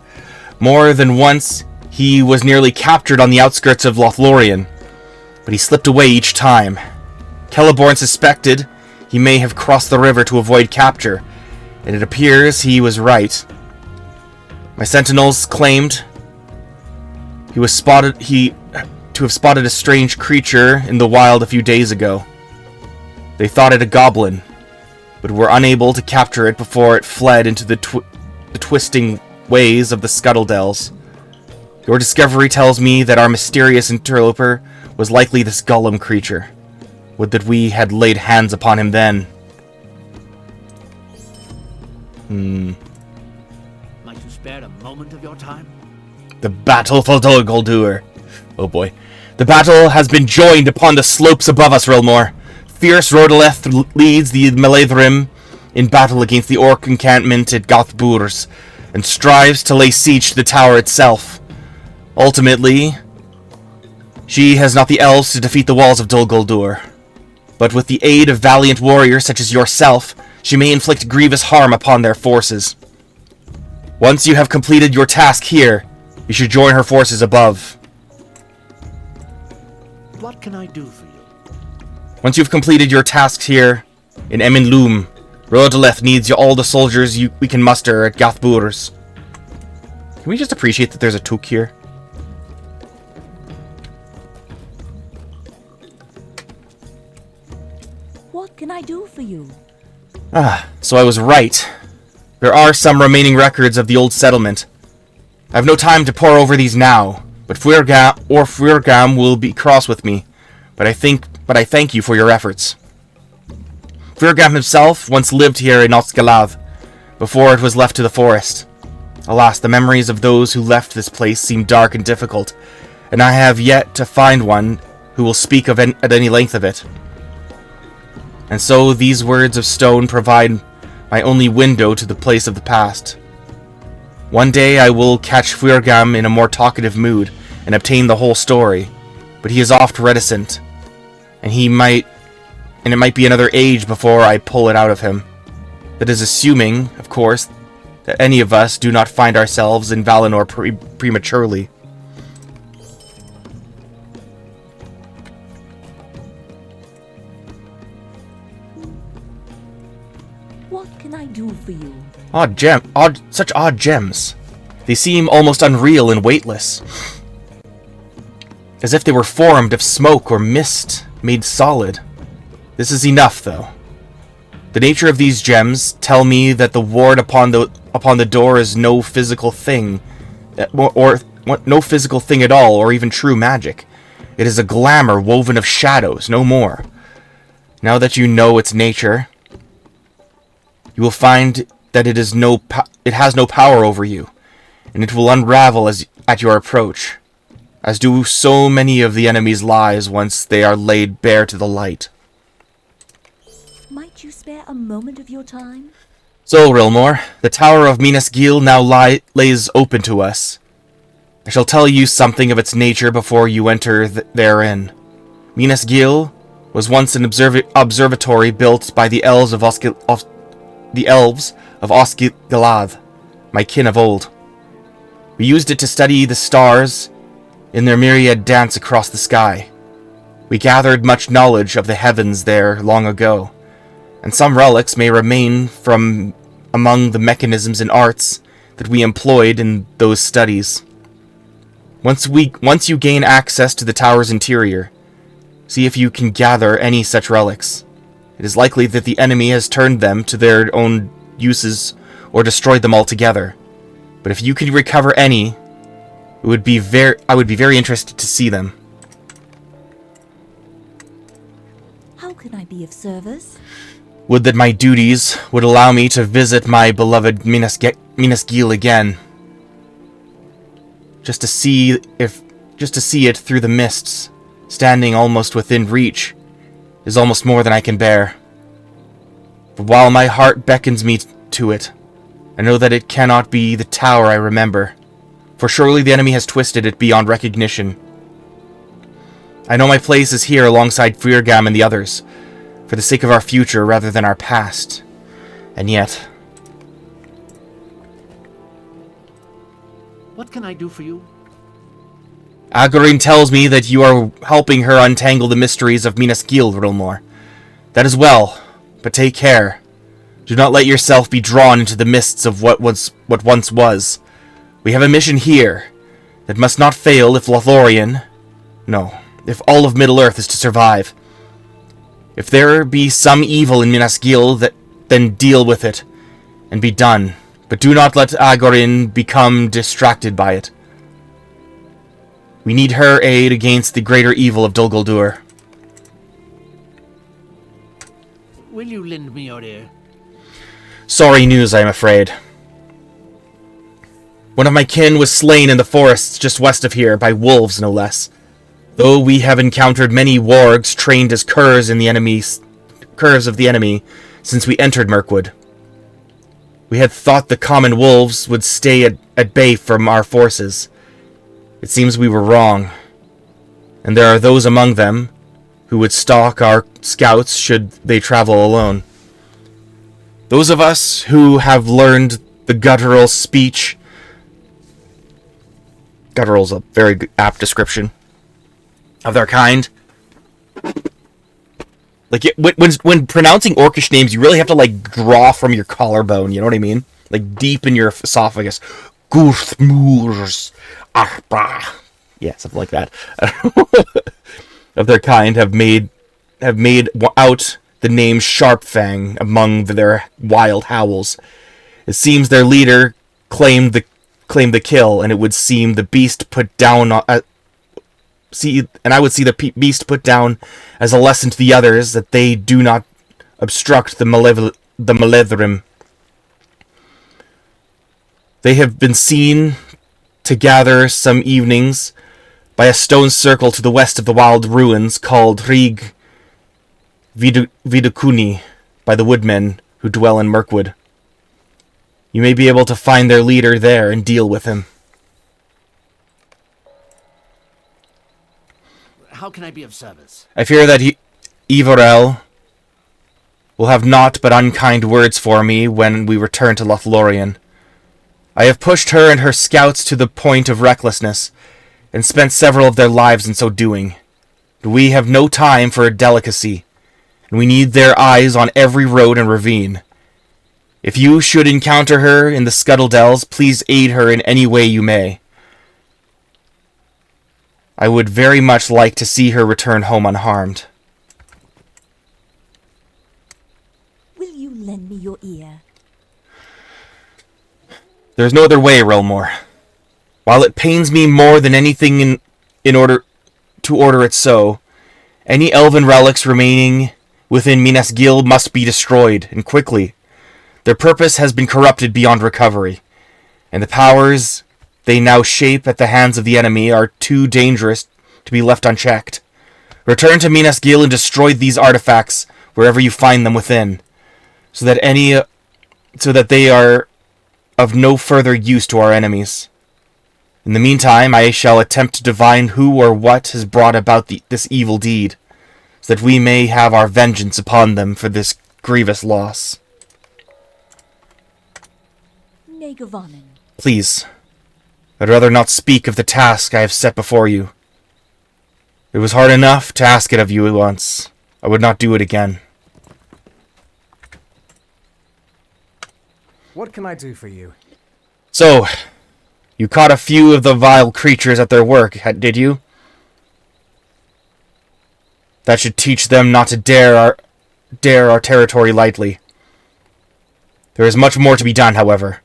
More than once, he was nearly captured on the outskirts of Lothlorien, but he slipped away each time. Celeborn suspected he may have crossed the river to avoid capture, and it appears he was right. My sentinels claimed to have spotted a strange creature in the wild a few days ago. They thought it a goblin, but were unable to capture it before it fled into the twisting ways of the Scuttledells. Your discovery tells me that our mysterious interloper was likely this Gollum creature. Would that we had laid hands upon him then. Might you spare a moment of your time? The battle for Dol Guldur. Oh boy. The battle has been joined upon the slopes above us, Rilmore. Fierce Rodoleth leads the Meladhrim in battle against the orc encampment at Gothburs, and strives to lay siege to the tower itself. Ultimately, she has not the elves to defeat the walls of Dol Guldur, but with the aid of valiant warriors such as yourself, she may inflict grievous harm upon their forces. Once you have completed your task here, you should join her forces above. What can I do for you? Once you've completed your tasks here in Eminlum, Rodoleth needs all the soldiers we can muster at Gothburs. Can we just appreciate that there's a took here? What can I do for you? So I was right. There are some remaining records of the old settlement. I have no time to pore over these now, but Fwyrgam will be cross with me. But I thank you for your efforts. Fwyrgam himself once lived here in Osgalav, before it was left to the forest. Alas, the memories of those who left this place seem dark and difficult, and I have yet to find one who will speak at any length of it. And so these words of stone provide my only window to the place of the past. One day I will catch Fwyrgam in a more talkative mood and obtain the whole story, but he is oft reticent, and it might be another age before I pull it out of him. That is assuming, of course, that any of us do not find ourselves in Valinor prematurely. What can I do for you? Such odd gems. They seem almost unreal and weightless. As if they were formed of smoke or mist, made solid. This is enough, though. The nature of these gems tell me that the ward upon the door is no physical thing, or no physical thing at all, or even true magic. It is a glamour woven of shadows, no more. Now that you know its nature, you will find that it has no power over you, and it will unravel at your approach, as do so many of the enemy's lies once they are laid bare to the light. Might you spare a moment of your time? So, Rilmore, the Tower of Minas Gil now lays open to us. I shall tell you something of its nature before you enter therein. Minas Gil was once an observatory built by the elves of Osgiliath, my kin of old. We used it to study the stars in their myriad dance across the sky. We gathered much knowledge of the heavens there long ago, and some relics may remain from among the mechanisms and arts that we employed in those studies. Once you gain access to the tower's interior, See if you can gather any such relics. It is likely that the enemy has turned them to their own uses or destroyed them altogether. But if you can recover any, I would be very interested to see them. How can I be of service? Would that my duties would allow me to visit my beloved Minas Gil again. Just to see it through the mists, standing almost within reach, is almost more than I can bear. But while my heart beckons me to it, I know that it cannot be the tower I remember, for surely the enemy has twisted it beyond recognition. I know my place is here alongside Firgam and the others, for the sake of our future rather than our past. And yet... What can I do for you? Agorin tells me that you are helping her untangle the mysteries of Minas Gil, Rilmore. That is well, but take care. Do not let yourself be drawn into the mists of what once was. We have a mission here that must not fail if Lothlorien... No, if all of Middle-earth is to survive. If there be some evil in Minas Gil, then deal with it, and be done. But do not let Agorin become distracted by it. We need her aid against the greater evil of Dol Guldur. Will you lend me your ear? Sorry news, I am afraid. One of my kin was slain in the forests just west of here, by wolves no less. Though we have encountered many wargs trained as curs of the enemy since we entered Mirkwood. We had thought the common wolves would stay at bay from our forces. It seems we were wrong, and there are those among them who would stalk our scouts should they travel alone. Those of us who have learned the guttural speech... Guttural's a very apt description of their kind. Like, when pronouncing Orcish names, you really have to, like, draw from your collarbone, you know what I mean? Like, deep in your esophagus. Gurthmurs Arba. Yeah, something like that. Of their kind have made out the name Sharpfang among their wild howls. It seems their leader claimed the kill, and it would seem the beast put down I would see the beast put down as a lesson to the others that they do not obstruct the Maledrim. They have been seen to gather some evenings by a stone circle to the west of the wild ruins called Rig Vidukuni by the woodmen who dwell in Mirkwood. You may be able to find their leader there and deal with him. How can I be of service? I fear that Ivorel will have naught but unkind words for me when we return to Lothlorien. I have pushed her and her scouts to the point of recklessness, and spent several of their lives in so doing. But we have no time for delicacy, and we need their eyes on every road and ravine. If you should encounter her in the Scuttle Dells, please aid her in any way you may. I would very much like to see her return home unharmed. Will you lend me your ear? There's no other way, Relmore. While it pains me more than anything in order to order it so, any elven relics remaining within Minas Gil must be destroyed, and quickly. Their purpose has been corrupted beyond recovery, and the powers they now shape at the hands of the enemy are too dangerous to be left unchecked. Return to Minas Gil and destroy these artifacts wherever you find them within, so that they are of no further use to our enemies. In the meantime, I shall attempt to divine who or what has brought about this evil deed, so that we may have our vengeance upon them for this grievous loss. Negavanen. Please, I'd rather not speak of the task I have set before you. It was hard enough to ask it of you once. I would not do it again. What can I do for you? So, you caught a few of the vile creatures at their work, did you? That should teach them not to dare our territory lightly. There is much more to be done, however,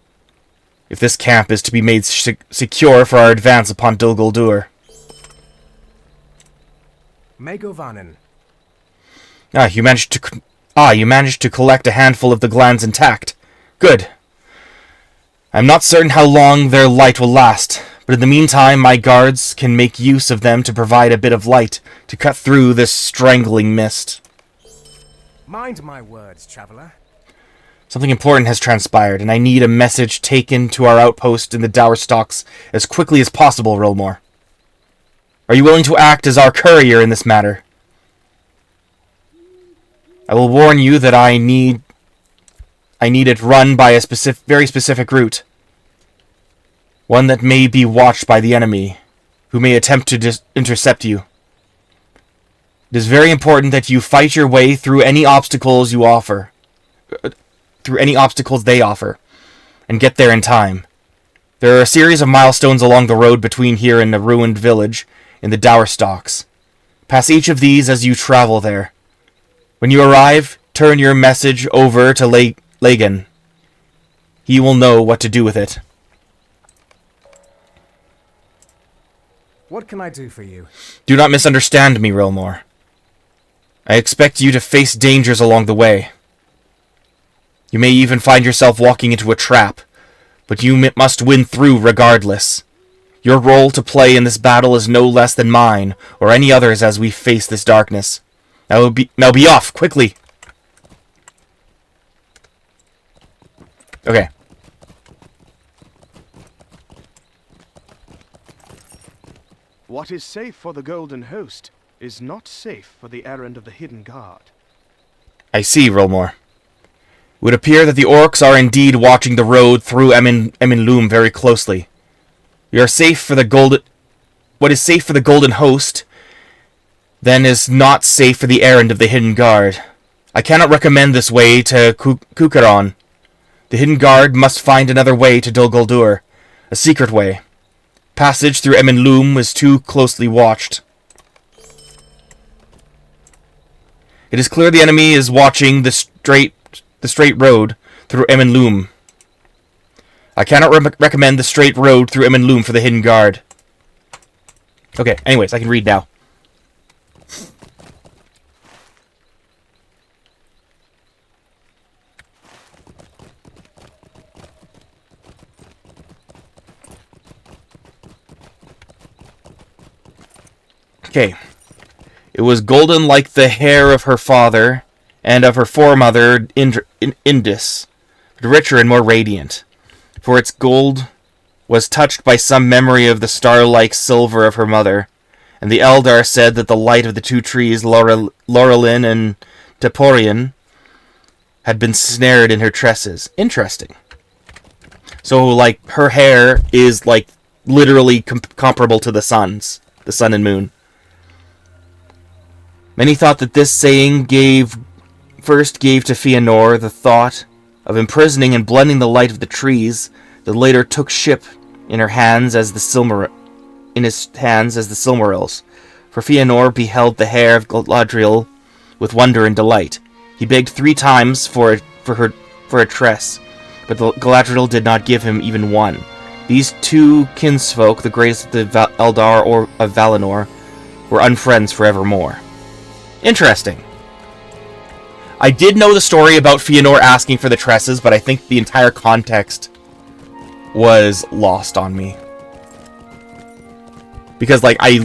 if this camp is to be made secure for our advance upon Dol Guldur. Megovanen. You managed to collect a handful of the glands intact. Good. I'm not certain how long their light will last, but in the meantime, my guards can make use of them to provide a bit of light to cut through this strangling mist. Mind my words, traveler. Something important has transpired, and I need a message taken to our outpost in the Dower Stocks as quickly as possible, Rilmore. Are you willing to act as our courier in this matter? I will warn you that I need it run by a very specific route. One that may be watched by the enemy, who may attempt to intercept you. It is very important that you fight your way through any obstacles they offer, and get there in time. There are a series of milestones along the road between here and the ruined village in the Dower Stocks. Pass each of these as you travel there. When you arrive, turn your message over to Lagan. He will know what to do with it. What can I do for you? Do not misunderstand me, Rilmore. I expect you to face dangers along the way. You may even find yourself walking into a trap, but you must win through regardless. Your role to play in this battle is no less than mine, or any others as we face this darkness. Now be off, quickly! Okay. What is safe for the Golden Host is not safe for the errand of the Hidden Guard. I see, Rilmore. It would appear that the orcs are indeed watching the road through Eminloom very closely. We are safe for the Golden... What is safe for the Golden Host, then is not safe for the errand of the Hidden Guard. I cannot recommend this way to Kukaron. The Hidden Guard must find another way to Dol Guldur, a secret way. Passage through Eminloom was too closely watched. It is clear the enemy is watching the straight road through Eminloom. I cannot recommend the straight road through Eminloom for the Hidden Guard. Okay, anyways, I can read now. Okay. It was golden like the hair of her father and of her foremother Indus, but richer and more radiant, for its gold was touched by some memory of the star-like silver of her mother, and the Eldar said that the light of the two trees, Laurelin and Teporian, had been snared in her tresses. Interesting. So, like, her hair is, like, literally comparable to the sun and moon. Many thought that this saying first gave to Fëanor the thought of imprisoning and blending the light of the trees, that later took ship in his hands as the Silmarils. For Fëanor beheld the hair of Galadriel with wonder and delight. He begged 3 times for a tress, but Galadriel did not give him even one. These two kinsfolk, the greatest of the Eldar or of Valinor, were unfriends forevermore. Interesting. I did know the story about Fëanor asking for the tresses, but I think the entire context was lost on me. Because, like, I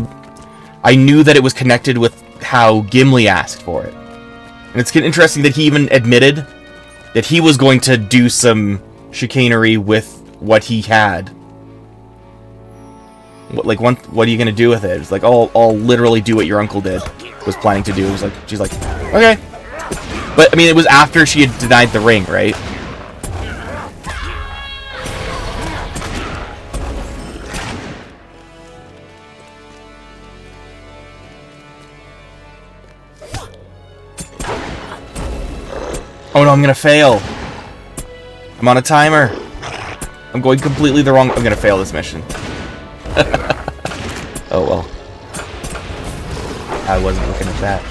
knew that it was connected with how Gimli asked for it. And it's interesting that he even admitted that he was going to do some chicanery with what he had. What are you going to do with it? It's like, I'll literally do what your uncle was planning to do. It was like, she's like, okay. But, I mean, it was after she had denied the ring, right? Oh no, I'm gonna fail. I'm on a timer. I'm going completely the wrong... I'm gonna fail this mission. Oh well. I wasn't looking at that.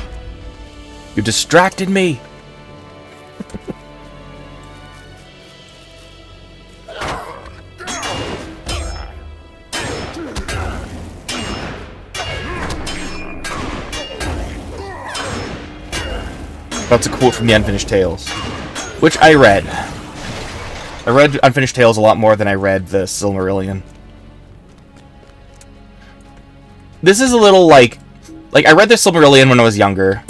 You distracted me. That's a quote from the Unfinished Tales, which I read. I read Unfinished Tales a lot more than I read the Silmarillion. This is a little like I read the Silmarillion when I was younger,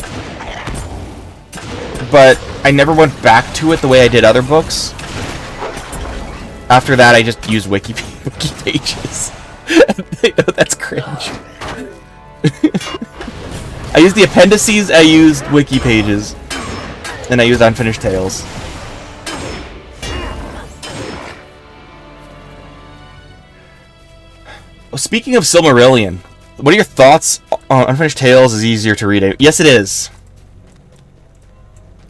but I never went back to it the way I did other books. After that, I just used wiki pages. That's cringe. I used the appendices, I used wiki pages, and I used Unfinished Tales. Well, speaking of Silmarillion, what are your thoughts on Unfinished Tales? Is easier to read. Yes, it is.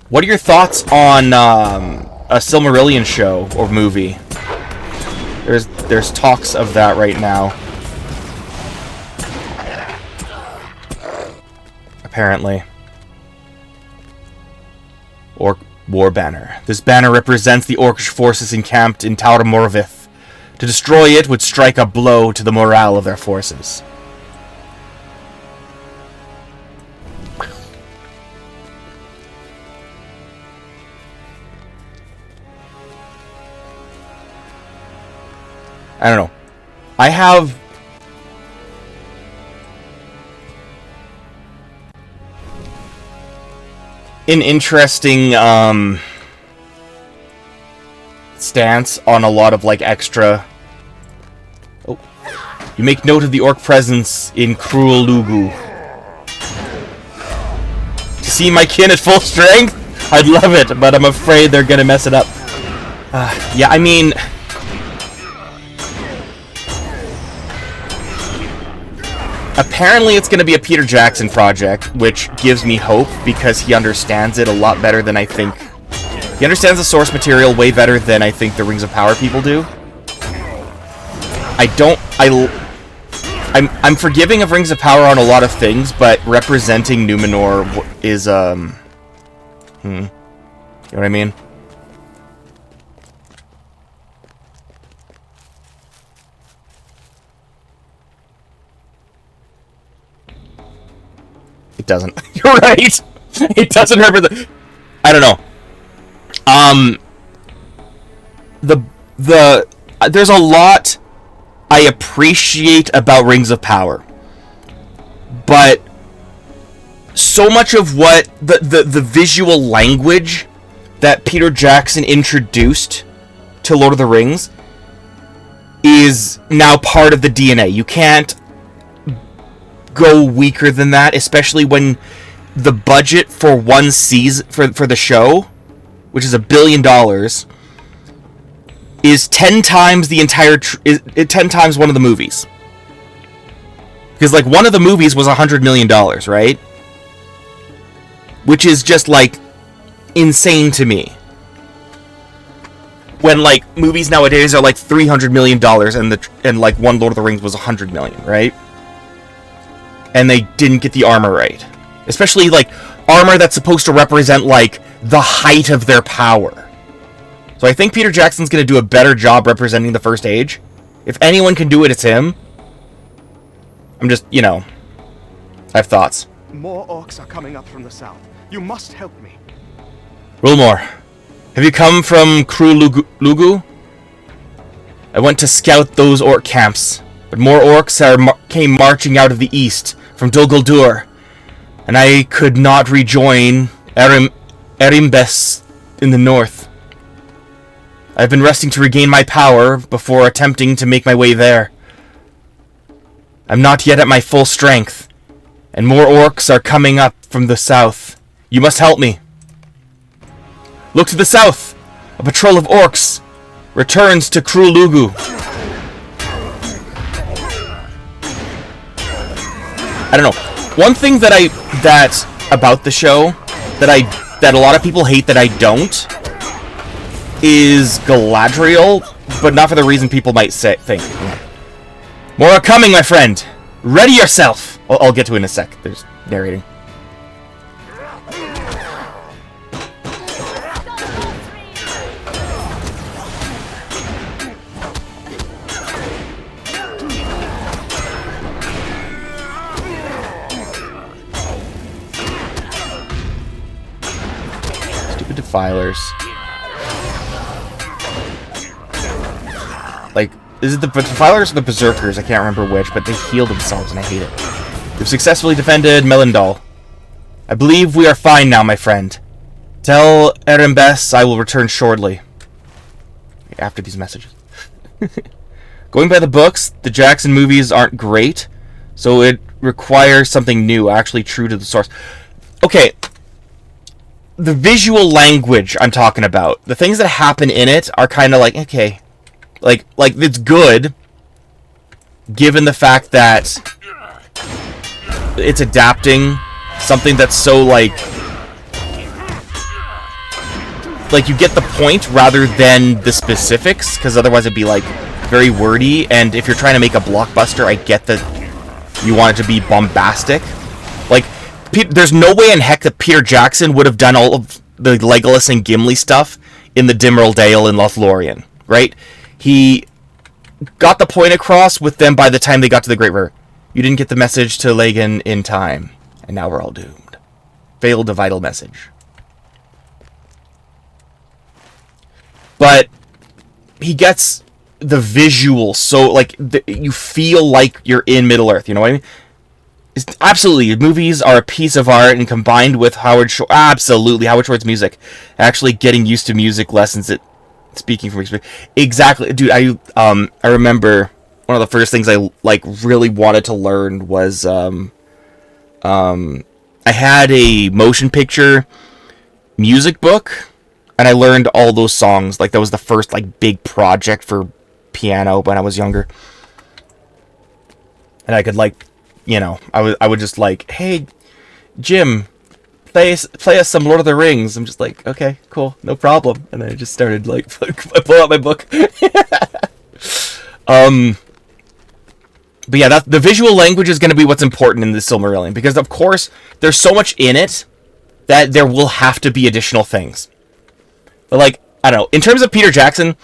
What are your thoughts on a Silmarillion show or movie? There's talks of that right now. Apparently. Orc War Banner. This banner represents the Orcish forces encamped in Tower Morvith. To destroy it would strike a blow to the morale of their forces. I don't know. I have an interesting stance on a lot of like extra. Oh, you make note of the orc presence in Cruel Lugu. To see my kin at full strength, I'd love it, but I'm afraid they're gonna mess it up. Yeah, I mean, apparently it's going to be a Peter Jackson project, which gives me hope because he understands it a lot better than I think. He understands the source material way better than I think the Rings of Power people do. I'm forgiving of Rings of Power on a lot of things, but representing Numenor is, you know what I mean? It doesn't. You're right. It doesn't represent. I don't know. There's a lot I appreciate about Rings of Power, but so much of what the visual language that Peter Jackson introduced to Lord of the Rings is now part of the DNA. You can't go weaker than that, especially when the budget for one season for the show, which is $1 billion, is 10 times the entire 10 times one of the movies. Because like one of the movies was $100 million, right? Which is just like insane to me. When like movies nowadays are like $300 million and like one Lord of the Rings was $100 million, right? And they didn't get the armor right. Especially, like, armor that's supposed to represent, like, the height of their power. So I think Peter Jackson's going to do a better job representing the First Age. If anyone can do it, it's him. I'm just, you know, I have thoughts. More orcs are coming up from the south. You must help me. Rulmore, have you come from Cruel Lugu? I went to scout those orc camps, but more orcs came marching out of the east from Dol Guldur, and I could not rejoin Erimbes in the north. I've been resting to regain my power before attempting to make my way there. I'm not yet at my full strength, and more orcs are coming up from the south. You must help me. Look to the south. A patrol of orcs returns to Cruel Lugu. I don't know. One thing that about the show that a lot of people hate that I don't is Galadriel, but not for the reason people might think. More are coming, my friend. Ready yourself. I'll get to it in a sec. There's narrating. defilers. Like, is it the defilers or the berserkers? I can't remember which, but they heal themselves and I hate it. You've successfully defended Melindal. I believe we are fine now, my friend. Tell Erembes I will return shortly. After these messages. Going by the books, the Jackson movies aren't great, so it requires something new, actually true to the source. Okay, the visual language I'm talking about, the things that happen in it are kind of like, okay, like it's good, given the fact that it's adapting something that's so like you get the point rather than the specifics, because otherwise it'd be like very wordy, and if you're trying to make a blockbuster, I get that you want it to be bombastic. Like, there's no way in heck that Peter Jackson would have done all of the Legolas and Gimli stuff in the Dimmerl Dale in Lothlorien, right? He got the point across with them by the time they got to the Great River. You didn't get the message to Lagan in time, and now we're all doomed. Failed the vital message. But he gets the visual, so like you feel like you're in Middle Earth. You know what I mean? Absolutely, movies are a piece of art, and combined with Howard Shore's music, actually getting used to music lessons. Speaking from experience, exactly, dude. I remember one of the first things I like really wanted to learn was I had a motion picture music book. And I learned all those songs. Like, that was the first, like, big project for piano when I was younger. And I could, like, you know, I would just, like, hey, Jim, play us some Lord of the Rings. I'm just like, okay, cool, no problem. And then I just started, like, I pull out my book. But yeah, the visual language is going to be what's important in the Silmarillion. Because, of course, there's so much in it that there will have to be additional things. But, like, I don't know. In terms of Peter Jackson,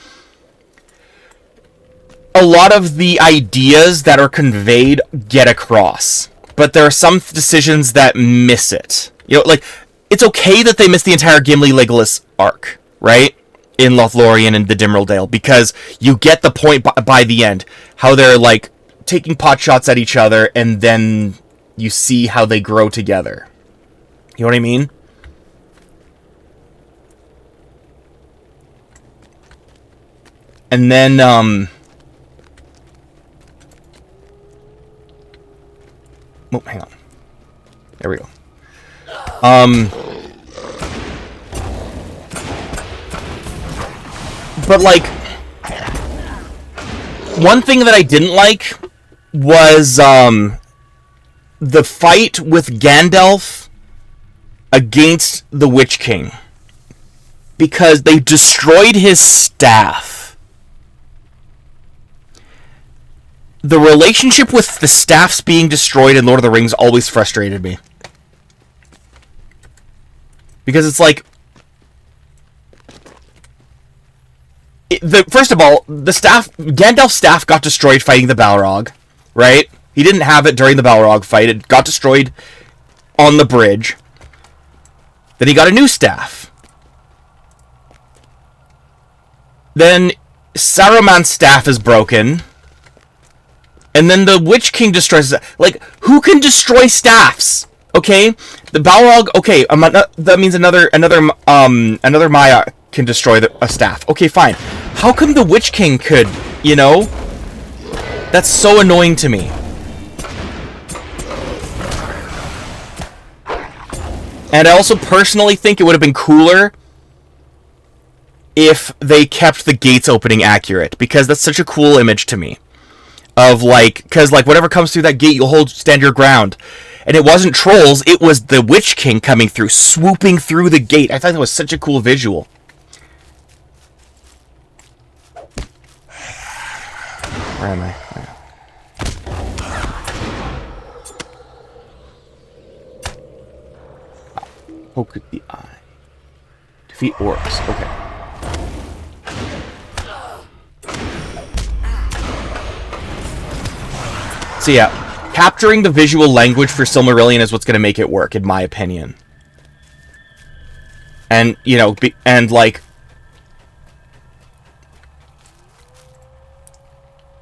a lot of the ideas that are conveyed get across. But there are some decisions that miss it. You know, like, it's okay that they miss the entire Gimli-Legolas arc, right? In Lothlorien and the Dimmerl Dale. Because you get the point by the end. How they're, like, taking pot shots at each other, and then you see how they grow together. You know what I mean? And then, oh, hang on. There we go. But, like, one thing that I didn't like was, the fight with Gandalf against the Witch King. Because they destroyed his staff. The relationship with the staffs being destroyed in Lord of the Rings always frustrated me. Because it's like... first of all, Gandalf's staff got destroyed fighting the Balrog, right? He didn't have it during the Balrog fight. It got destroyed on the bridge. Then he got a new staff. Then Saruman's staff is broken. And then the Witch King destroys it. Like, who can destroy staffs? Okay, the Balrog. Okay, that means another Maya can destroy a staff. Okay, fine. How come the Witch King could? You know, that's so annoying to me. And I also personally think it would have been cooler if they kept the gates opening accurate, because that's such a cool image to me. Of, like, because, like, whatever comes through that gate, you'll stand your ground. And it wasn't trolls, it was the Witch King coming through, swooping through the gate. I thought that was such a cool visual. Where am I? Poke at the eye. Defeat orcs. Okay. So yeah, capturing the visual language for Silmarillion is what's going to make it work, in my opinion. And, you know, and, like,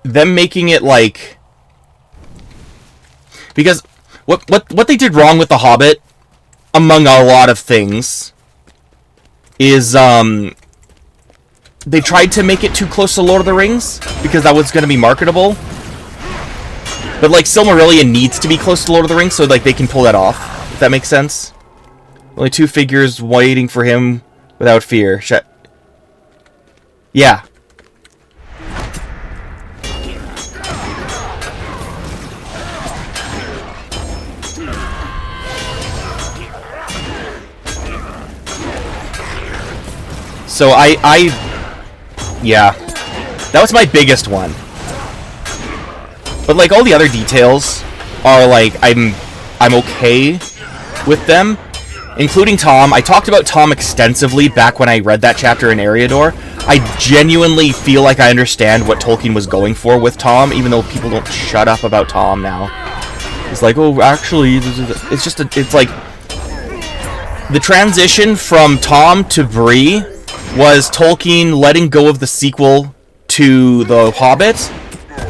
them making it, like... Because what they did wrong with The Hobbit, among a lot of things, is, they tried to make it too close to Lord of the Rings, because that was going to be marketable. But, like, Silmarillion needs to be close to Lord of the Rings, so, like, they can pull that off, if that makes sense. Only two figures waiting for him without fear. Yeah. So yeah, that was my biggest one. But like all the other details are like I'm okay with them, including Tom. I talked about Tom extensively back when I read that chapter in Eriador. I genuinely feel like I understand what Tolkien was going for with Tom, even though people don't shut up about Tom now. It's like, oh, actually, it's just it's like the transition from Tom to Bree was Tolkien letting go of the sequel to The Hobbit,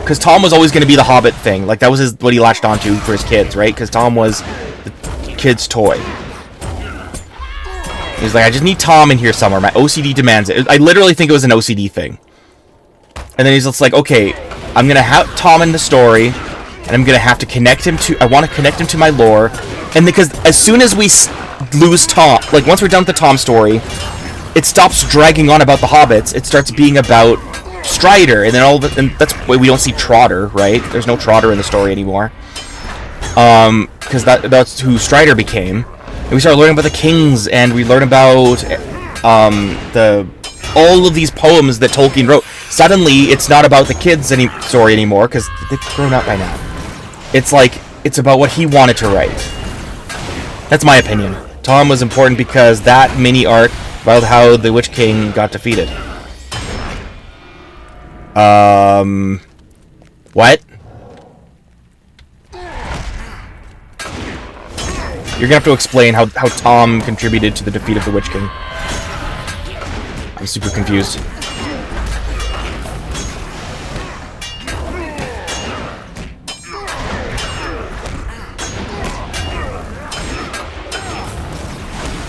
because Tom was always going to be the Hobbit thing. Like, that was what he latched onto for his kids, right? Because Tom was the kid's toy. He's like, I just need Tom in here somewhere. My OCD demands it. I literally think it was an OCD thing. And then he's just like, okay, I'm going to have Tom in the story, and I'm going to have to connect him to... I want to connect him to my lore. And because as soon as we lose Tom... Like, once we're done with the Tom story... It stops dragging on about the hobbits. It starts being about Strider, and then and that's why we don't see Trotter, right? There's no Trotter in the story anymore, because that's who Strider became. And we start learning about the kings, and we learn about all of these poems that Tolkien wrote. Suddenly, it's not about the kids' story anymore, because they've grown up by now. It's like it's about what he wanted to write. That's my opinion. Tom was important because that mini arc about how the Witch King got defeated. What? You're gonna have to explain how Tom contributed to the defeat of the Witch King. I'm super confused.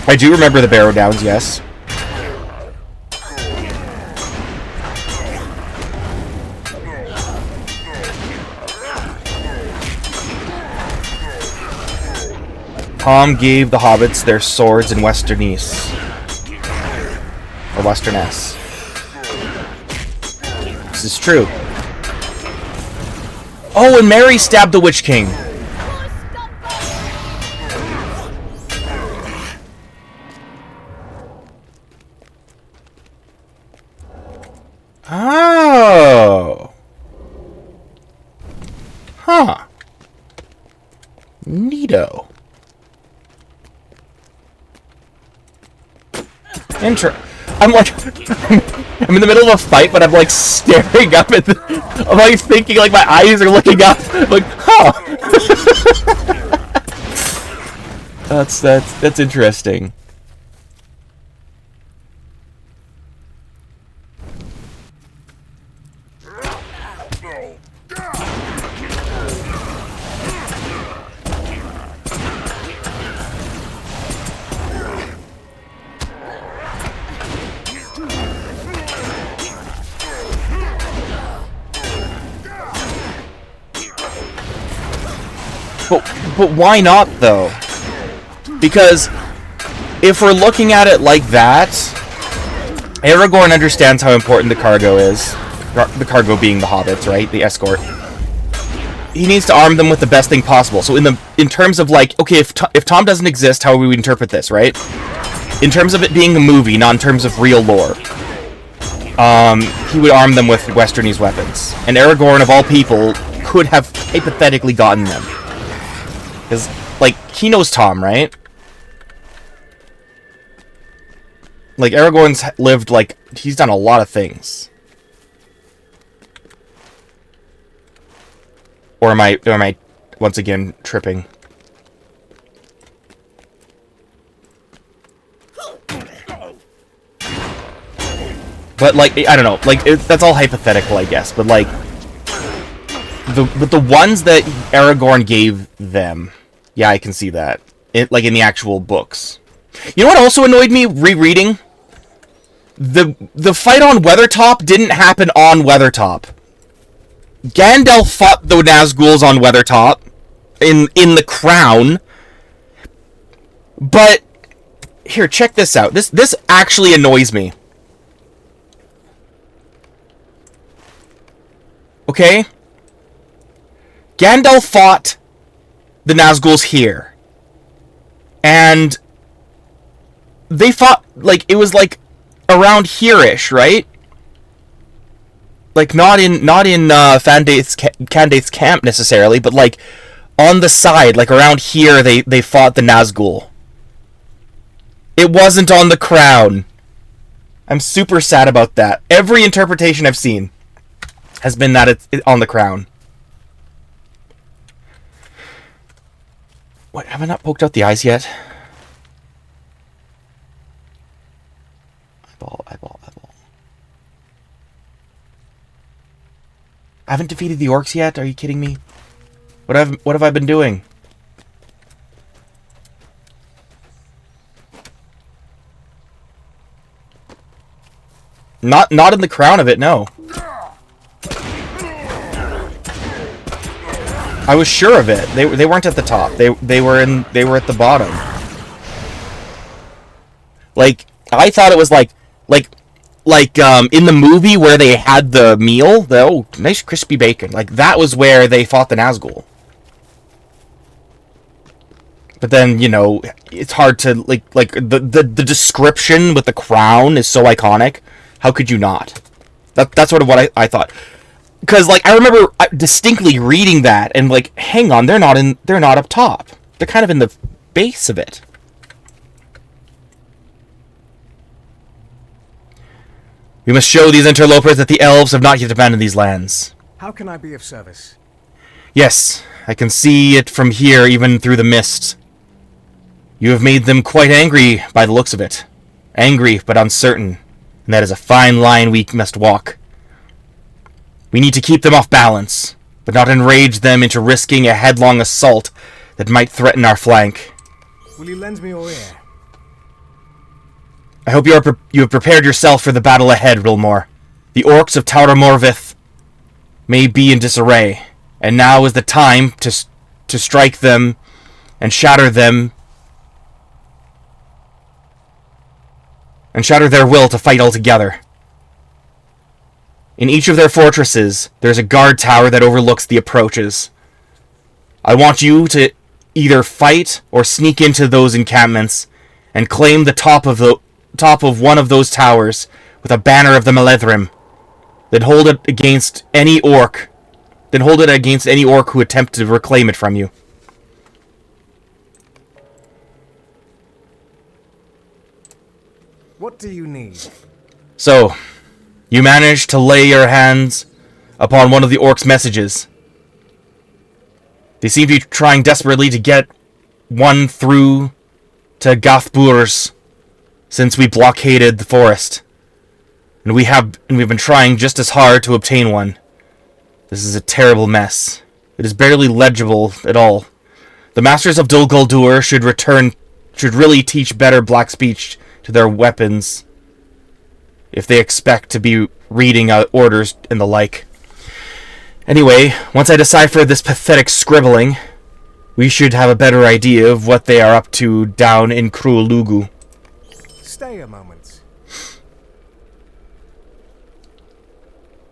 I do remember the Barrow Downs, yes. Tom gave the hobbits their swords in Westernese. Or Westerness. This is true. Oh, and Merry stabbed the Witch King. Oh. Huh. Neato. I'm like, I'm in the middle of a fight, but I'm like staring up at the, I'm like thinking, like my eyes are looking up, I'm like, huh. That's interesting. But why not, though? Because if we're looking at it like that, Aragorn understands how important the cargo is. The cargo being the hobbits, right? The escort. He needs to arm them with the best thing possible. So in terms of like, okay, if Tom doesn't exist, how would we interpret this, right? In terms of it being a movie, not in terms of real lore. He would arm them with Westernese weapons. And Aragorn, of all people, could have hypothetically gotten them. Because, like, he knows Tom, right? Like, Aragorn's lived, like, he's done a lot of things. Or am I once again tripping? But, like, I don't know. Like, that's all hypothetical, I guess. But, like, the ones that Aragorn gave them, yeah, I can see that. Like, in the actual books. You know what also annoyed me rereading? The fight on Weathertop didn't happen on Weathertop. Gandalf fought the Nazguls on Weathertop in the Crown. But here, check this out. This actually annoys me. Okay? Gandalf fought the Nazguls here. And they fought, like, it was like around here-ish, right? Like, not in Candaith's camp necessarily, but like on the side, like around here, they fought the Nazgul. It wasn't on the Crown. I'm super sad about that. Every interpretation I've seen has been that it's on the Crown. What, have I not poked out the eyes yet? Eyeball. I haven't defeated the orcs yet? Are you kidding me? What have I been doing? Not in the crown of it, no. I was sure of it. They weren't at the top. They were at the bottom. Like, I thought it was like in the movie where they had the meal, nice crispy bacon. Like, that was where they fought the Nazgul. But then, you know, it's hard to like the description with the crown is so iconic. How could you not? That's sort of what I thought. Because, like, I remember distinctly reading that and, like, hang on, they're not up top. They're kind of in the base of it. We must show these interlopers that the elves have not yet abandoned these lands. How can I be of service? Yes, I can see it from here, even through the mist. You have made them quite angry by the looks of it. Angry, but uncertain. And that is a fine line we must walk. We need to keep them off balance, but not enrage them into risking a headlong assault that might threaten our flank. Will you lend me your ear? I hope you have prepared yourself for the battle ahead, Rilmore. The orcs of Tautor Morvith may be in disarray, and now is the time to strike them and shatter them and shatter their will to fight altogether. In each of their fortresses, there's a guard tower that overlooks the approaches. I want you to either fight or sneak into those encampments and claim the top of one of those towers with a banner of the Melethrim. Then hold it against any orc. Who attempt to reclaim it from you. What do you need? So, you managed to lay your hands upon one of the orcs' messages. They seem to be trying desperately to get one through to Gathburs since we blockaded the forest. And we've been trying just as hard to obtain one. This is a terrible mess. It is barely legible at all. The masters of Dol Guldur should really teach better black speech to their weapons if they expect to be reading orders and the like. Anyway, once I decipher this pathetic scribbling, we should have a better idea of what they are up to down in Crul Lugu. Stay a moment.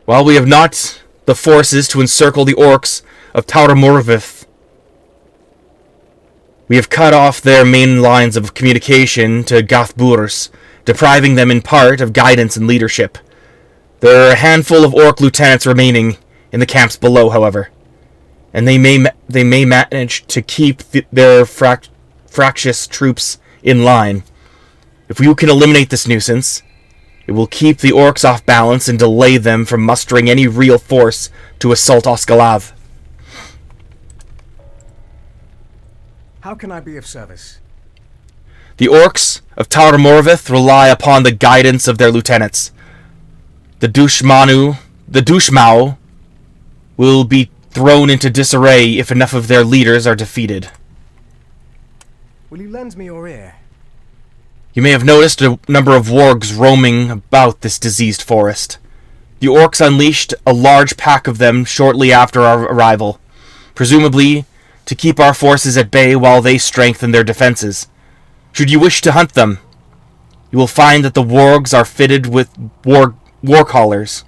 While we have not the forces to encircle the orcs of Tautor Morvith, we have cut off their main lines of communication to Gathburs, depriving them in part of guidance and leadership. There are a handful of orc lieutenants remaining in the camps below, however, and they may manage to keep their fractious troops in line. If you can eliminate this nuisance, it will keep the orcs off balance and delay them from mustering any real force to assault Osgalav. How can I be of service? The orcs of Tautor Morvith rely upon the guidance of their lieutenants. The Dushmao, will be thrown into disarray if enough of their leaders are defeated. Will you lend me your ear? You may have noticed a number of wargs roaming about this diseased forest. The orcs unleashed a large pack of them shortly after our arrival, presumably to keep our forces at bay while they strengthen their defenses. Should you wish to hunt them, you will find that the wargs are fitted with war collars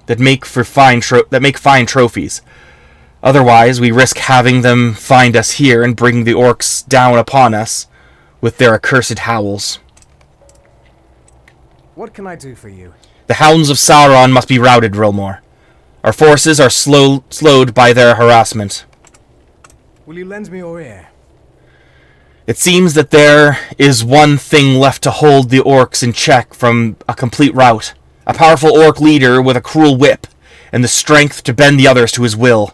that make fine trophies. Otherwise, we risk having them find us here and bring the orcs down upon us with their accursed howls. What can I do for you? The hounds of Sauron must be routed, Rilmore. Our forces are slowed by their harassment. Will you lend me your ear? It seems that there is one thing left to hold the orcs in check from a complete rout. A powerful orc leader with a cruel whip and the strength to bend the others to his will.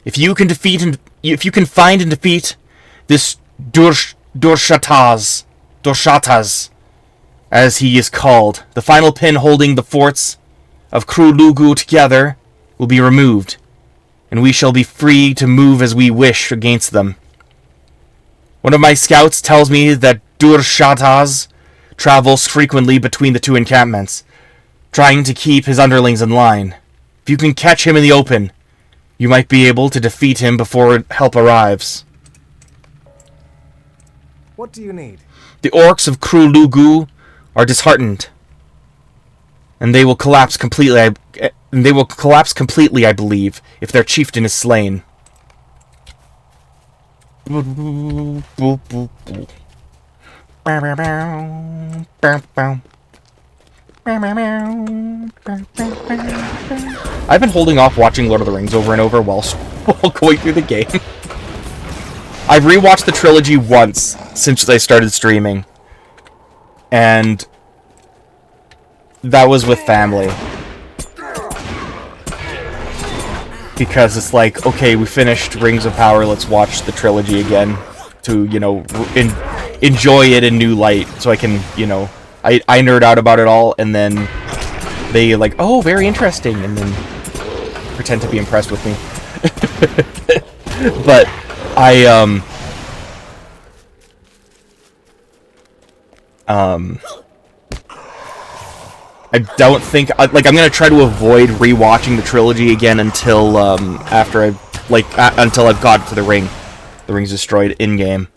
If you can find and defeat this Durshatas, as he is called, the final pin holding the forts of Crú Lúgu together will be removed, and we shall be free to move as we wish against them. One of my scouts tells me that Durshatas travels frequently between the two encampments, trying to keep his underlings in line. If you can catch him in the open, you might be able to defeat him before help arrives. What do you need? The orcs of Crú Lúgu are disheartened, and they will collapse completely. I believe, if their chieftain is slain. I've been holding off watching Lord of the Rings over and over while going through the game. I've rewatched the trilogy once since I started streaming, and that was with family. Because it's like, okay, we finished Rings of Power, let's watch the trilogy again to, enjoy it in new light, so I can, I nerd out about it all, and then they like, oh, very interesting, and then pretend to be impressed with me. But I don't think I'm gonna try to avoid rewatching the trilogy again until after until I've got to the Ring's Destroyed in game.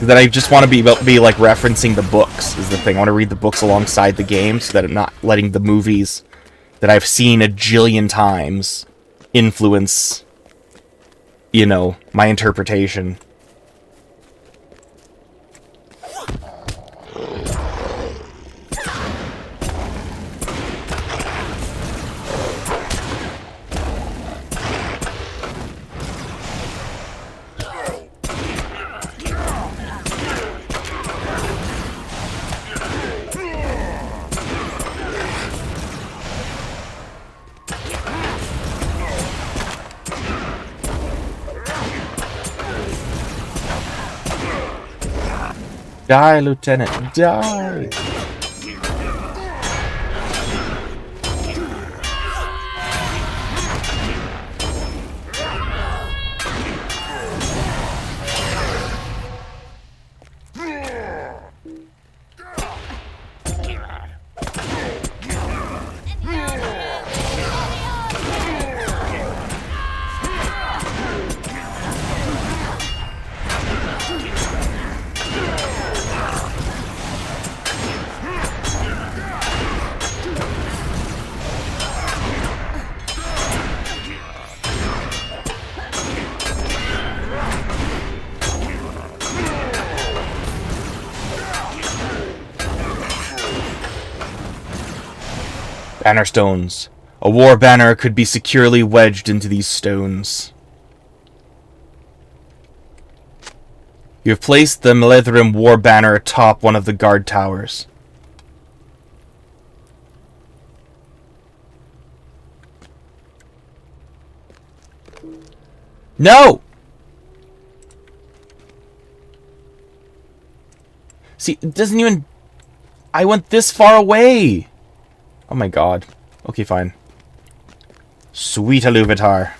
That I just want to be like referencing the books is the thing. I want to read the books alongside the game so that I'm not letting the movies that I've seen a jillion times influence, my interpretation. Die, Lieutenant, die! Banner stones. A war banner could be securely wedged into these stones. You have placed the Melethrim war banner atop one of the guard towers. No! See, it doesn't even... I went this far away! Oh my god. Okay, fine. Sweet Iluvatar.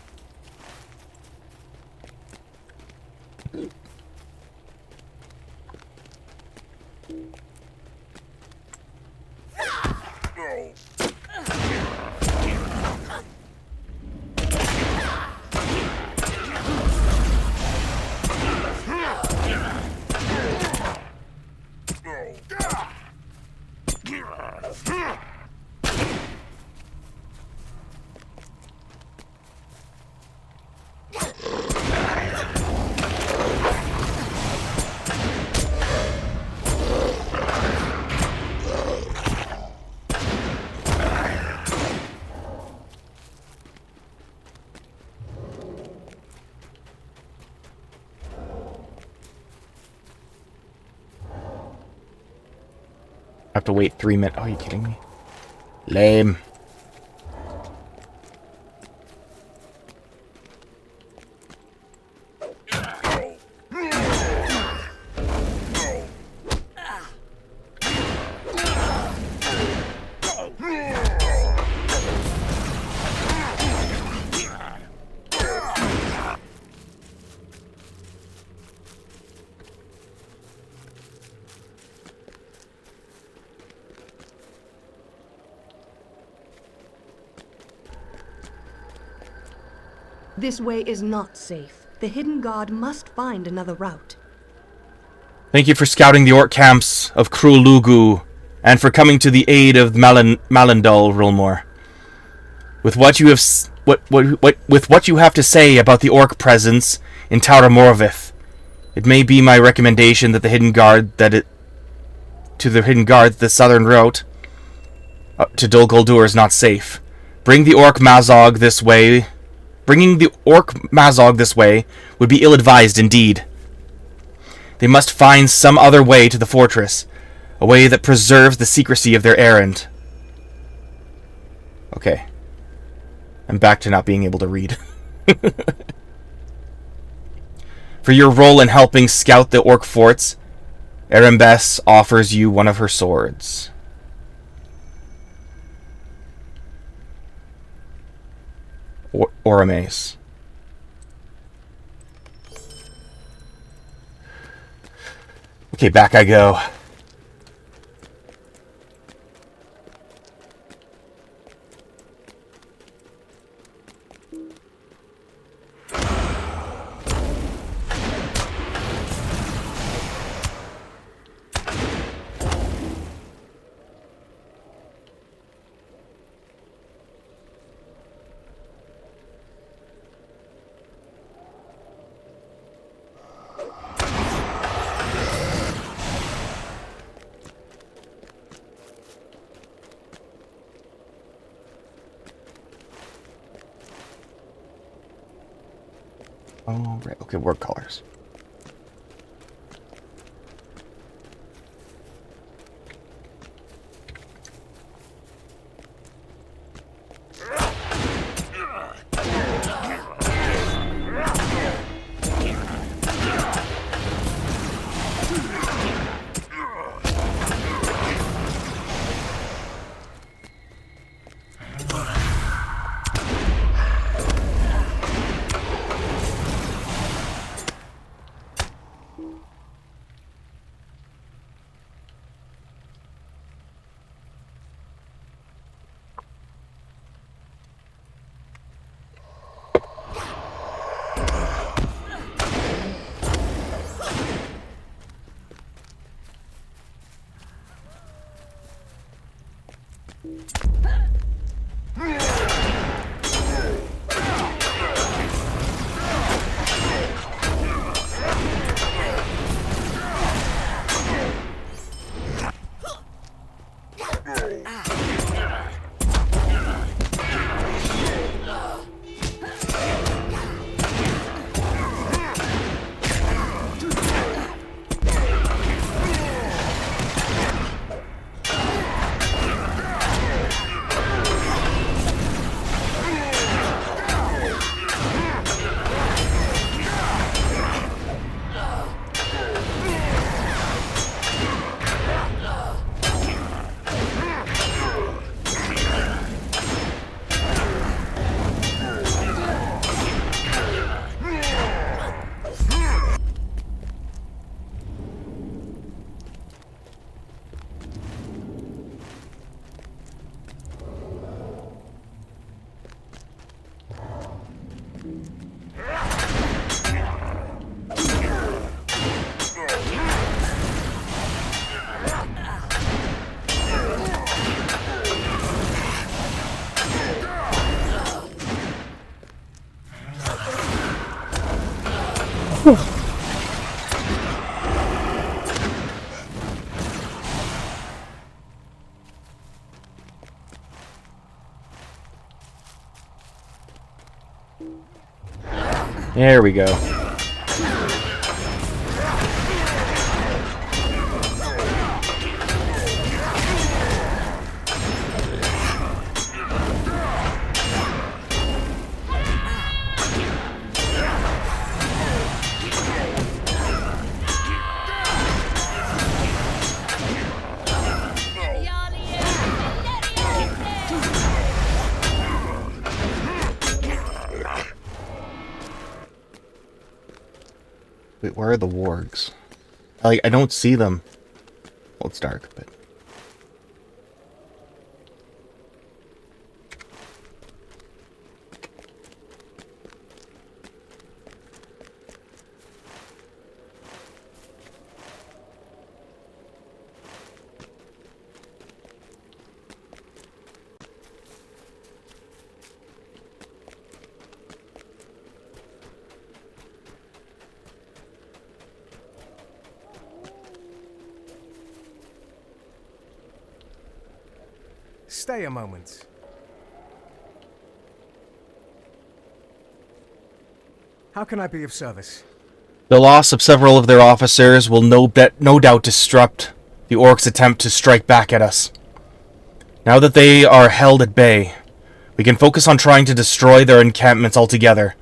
I have to wait 3 minutes. Oh, are you kidding me? Lame. This way is not safe. The hidden guard must find another route. Thank you for scouting the orc camps of Krul Lugu, and for coming to the aid of Malindal, Rilmore. With what you have with what you have to say about the orc presence in Tower Morvith, it may be my recommendation that the hidden guard the southern route to Dol Guldur is not safe. Bringing the orc Mazog this way would be ill-advised indeed. They must find some other way to the fortress, a way that preserves the secrecy of their errand. Okay. I'm back to not being able to read. For your role in helping scout the orc forts, Erembes offers you one of her swords. Or a mace. Okay, back I go. Oh, right. Okay, word colors. There we go. Wait, where are the wargs? I don't see them. Well, it's dark, but... Stay a moment. How can I be of service? The loss of several of their officers will no doubt disrupt the orcs' attempt to strike back at us. Now that they are held at bay, we can focus on trying to destroy their encampments altogether.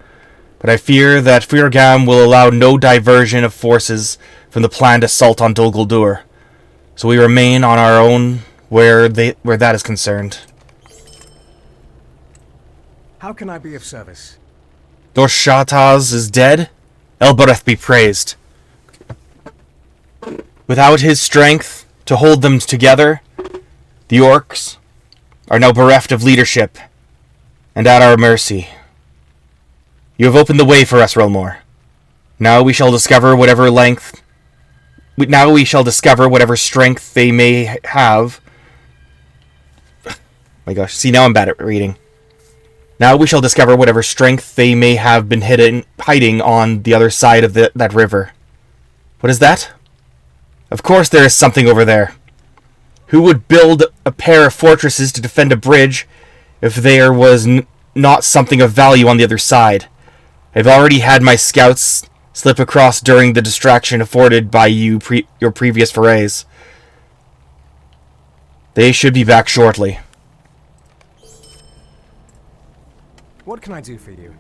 But I fear that Firgam will allow no diversion of forces from the planned assault on Dol Guldur. So we remain on our own where that is concerned. How can I be of service? Dorshataz is dead. Elbereth be praised. Without his strength to hold them together, the orcs are now bereft of leadership and at our mercy. You have opened the way for us, Relmore. Now we shall discover whatever strength they may have. My gosh, see, now I'm bad at reading. Now we shall discover whatever strength they may have been hiding on the other side of that river. What is that? Of course there is something over there. Who would build a pair of fortresses to defend a bridge if there was not something of value on the other side? I've already had my scouts slip across during the distraction afforded by your previous forays. They should be back shortly. What can I do for you?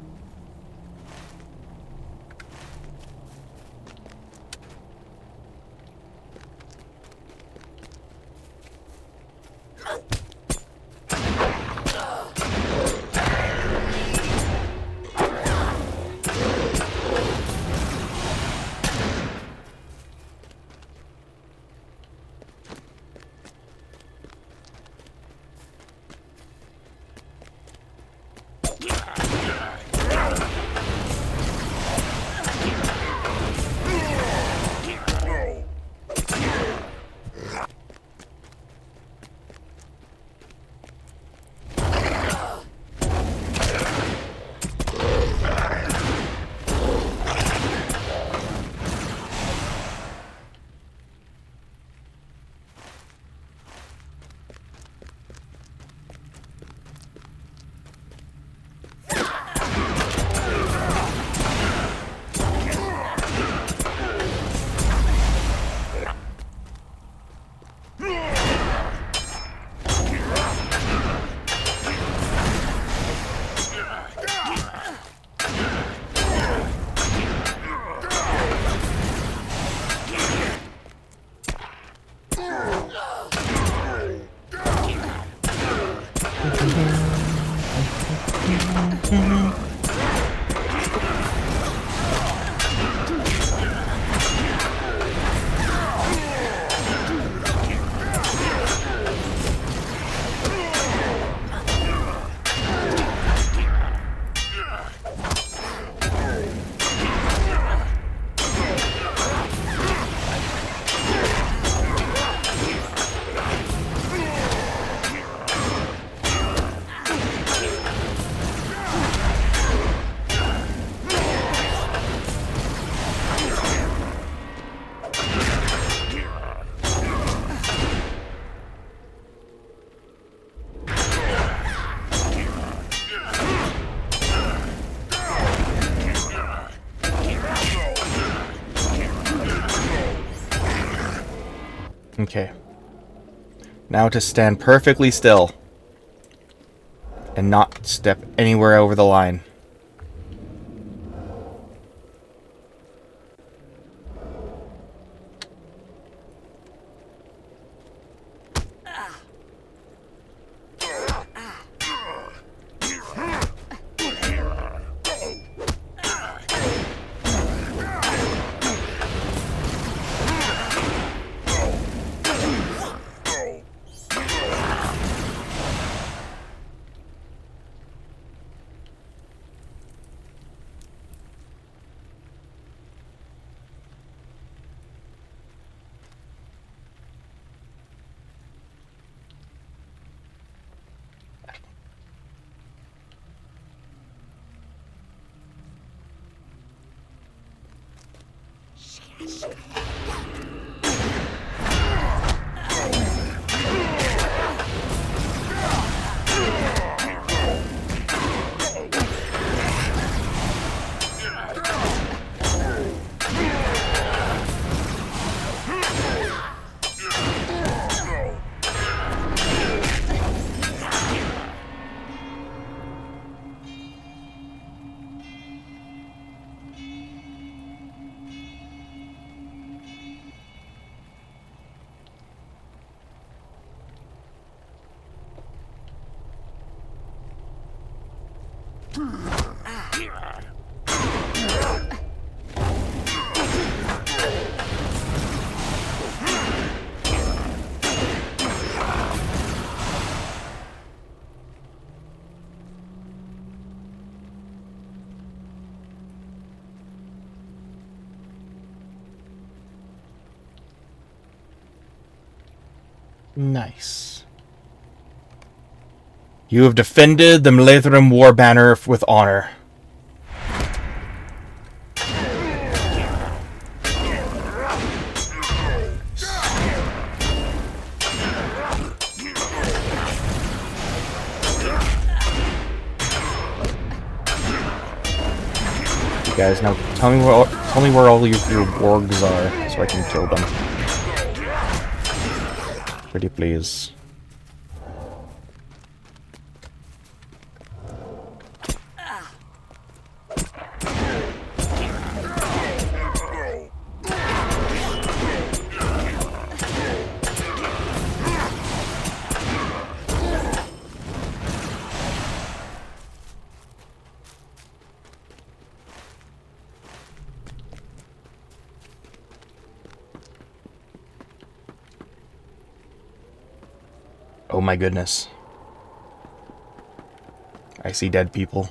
Okay. Now to stand perfectly still. And not step anywhere over the line. Nice. You have defended the Mlathrim war banner with honor. You guys, now tell me where all your wargs are so I can kill them. Pretty please. Oh my goodness. I see dead people.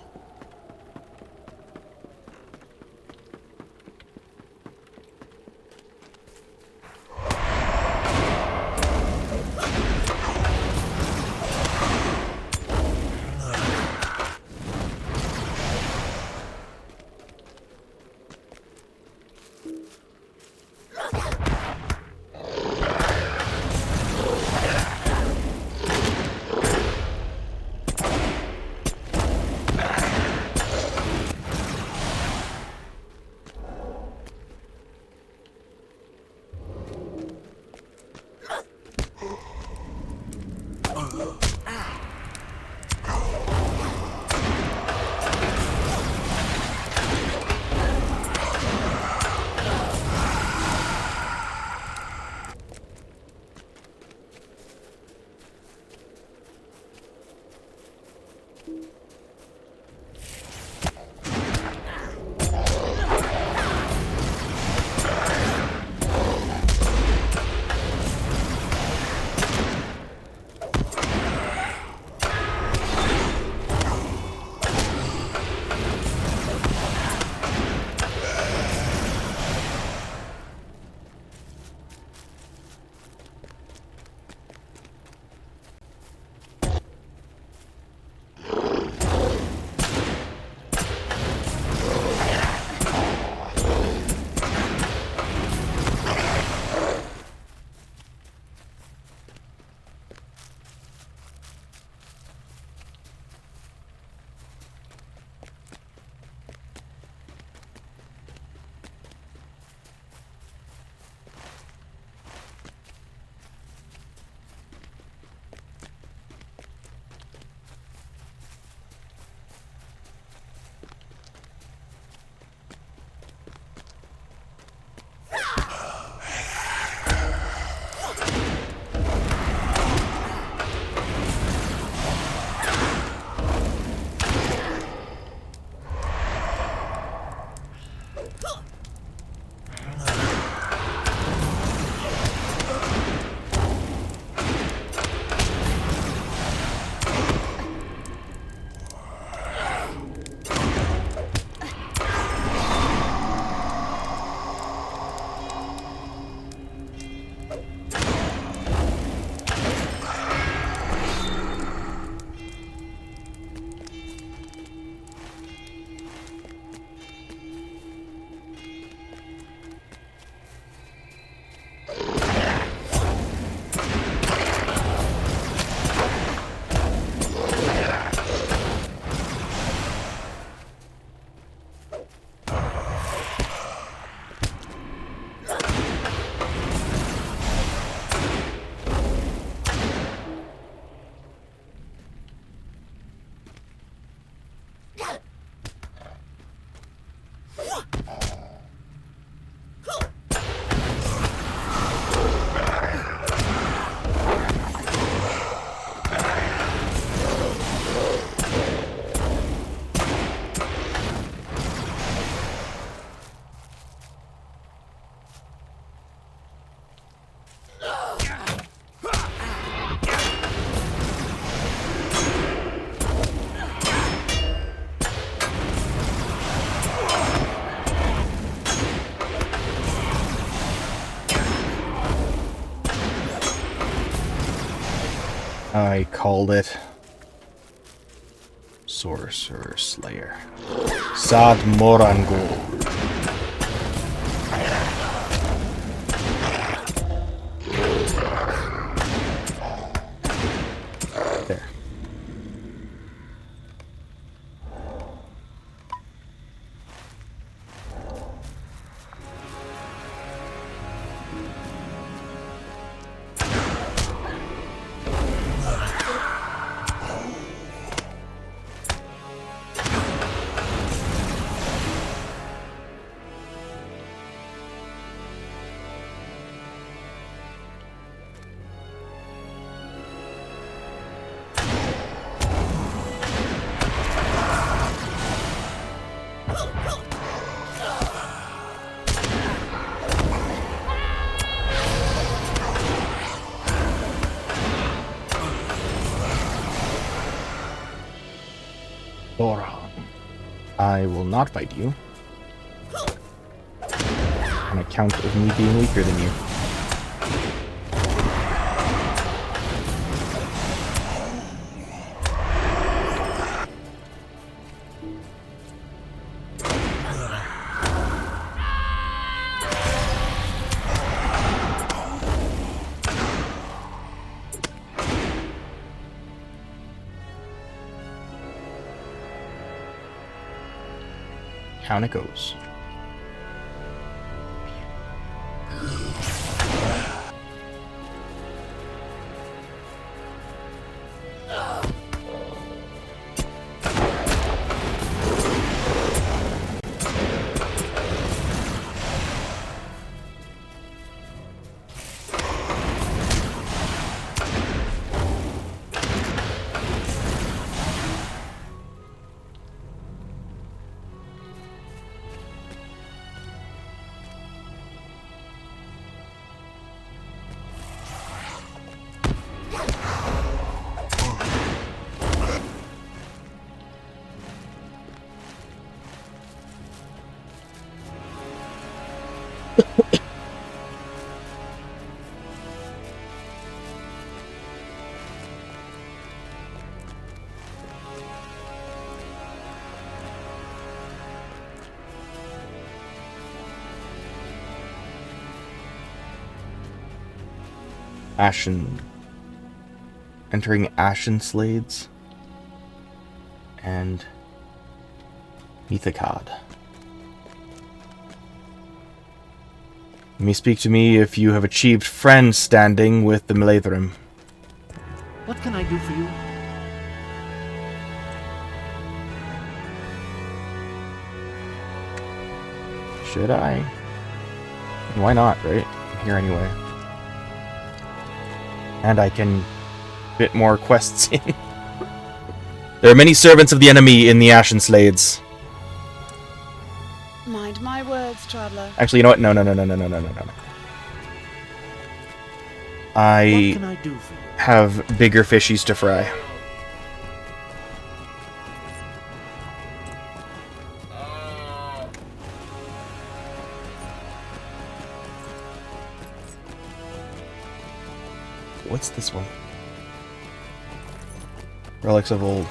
I called it. Sorcerer Slayer. Sad Morangul. There. Dora. I will not fight you. On account of me being weaker than you. Down it goes. Ashen. Entering Ashen Slades. And Mithakad. You may speak to me if you have achieved friend standing with the Melathrim. What can I do for you? Should I? Why not, right? I'm here anyway. And I can fit more quests in. There are many servants of the enemy in the Ashen Slades. Mind my words, traveler. Actually, you know what? No. What I can I do for you? have bigger fishies to fry. What's this one? Relics of Old.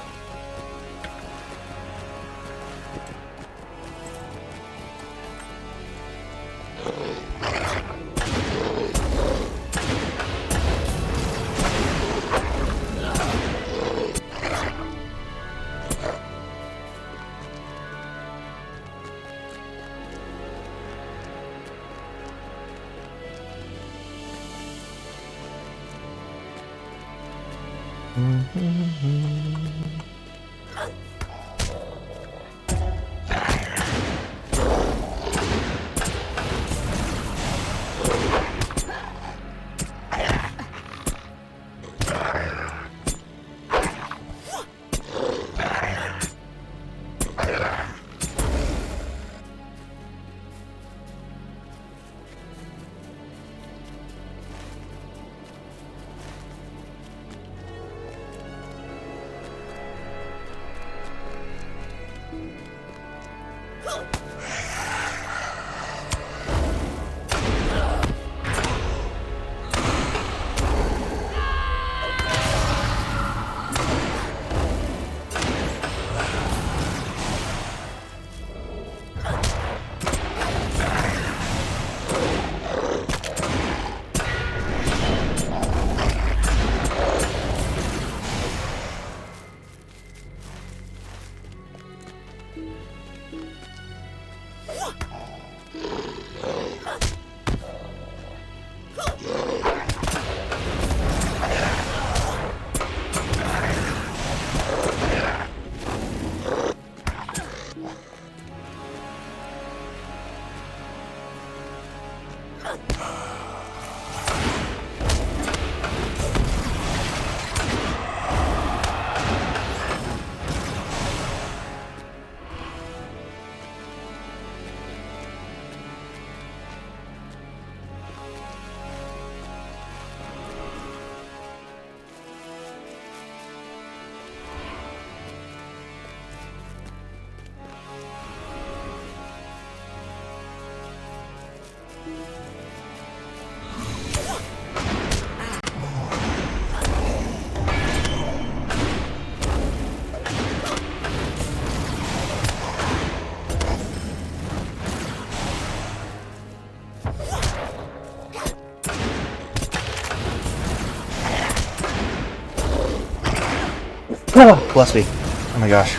Oh, bless me. Oh my gosh.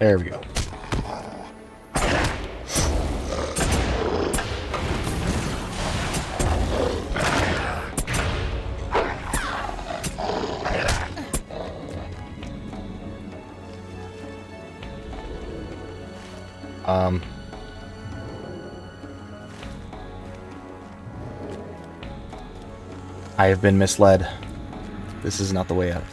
There we go. I have been misled. This is not the way out.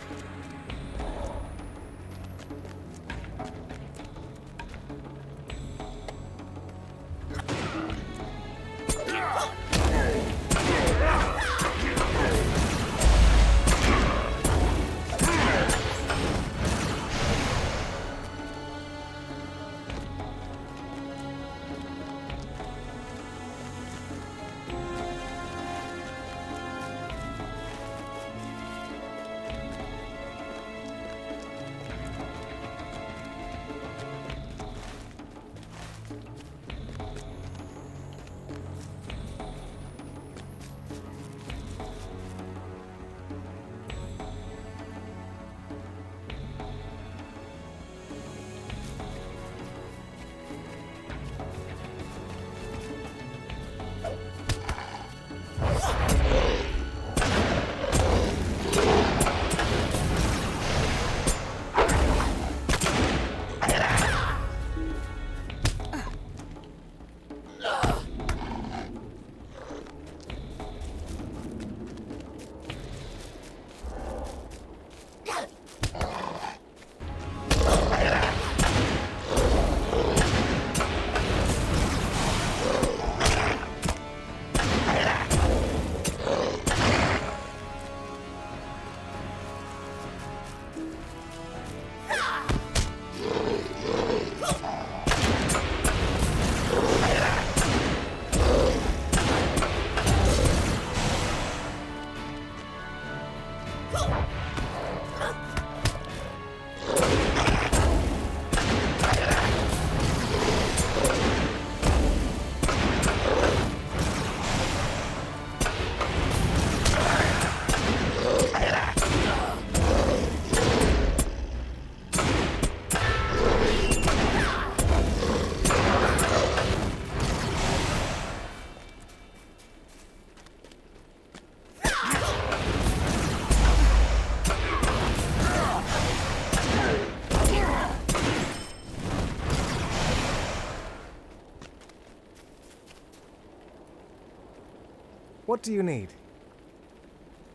What do you need?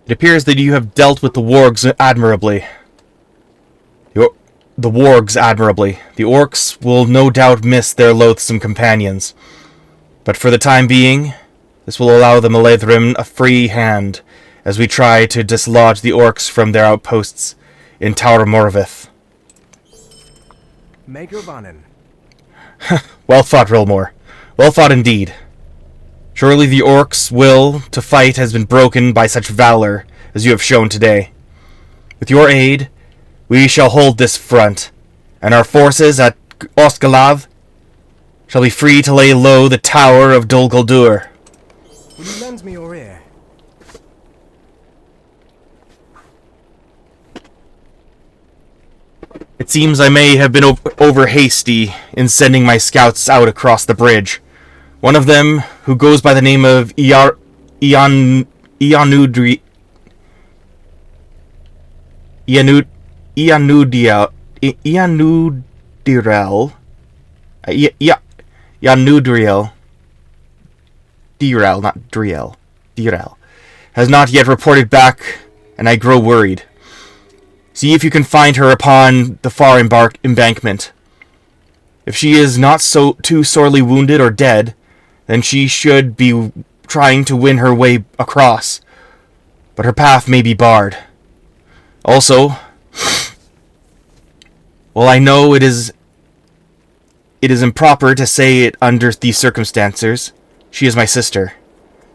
It appears that you have dealt with the wargs admirably. The wargs admirably. The orcs will no doubt miss their loathsome companions. But for the time being, this will allow the Malaythrim a free hand as we try to dislodge the orcs from their outposts in Tower Morvith. Maker Vanin. Well fought, Rilmore. Well fought indeed. Surely the orcs' will to fight has been broken by such valor as you have shown today. With your aid, we shall hold this front, and our forces at Ostgalav shall be free to lay low the tower of Dol Guldur. Will you lend me your ear? It seems I may have been over hasty in sending my scouts out across the bridge. One of them, who goes by the name of Ianudriel, has not yet reported back, and I grow worried. See if you can find her upon the far embankment. If she is not too sorely wounded or dead, then she should be trying to win her way across, but her path may be barred. Also, while I know it is improper to say it under these circumstances, she is my sister,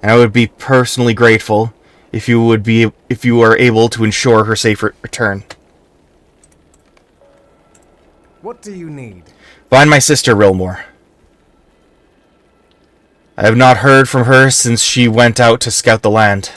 and I would be personally grateful if you are able to ensure her safe return. What do you need? Find my sister, Rilmore. I have not heard from her since she went out to scout the land.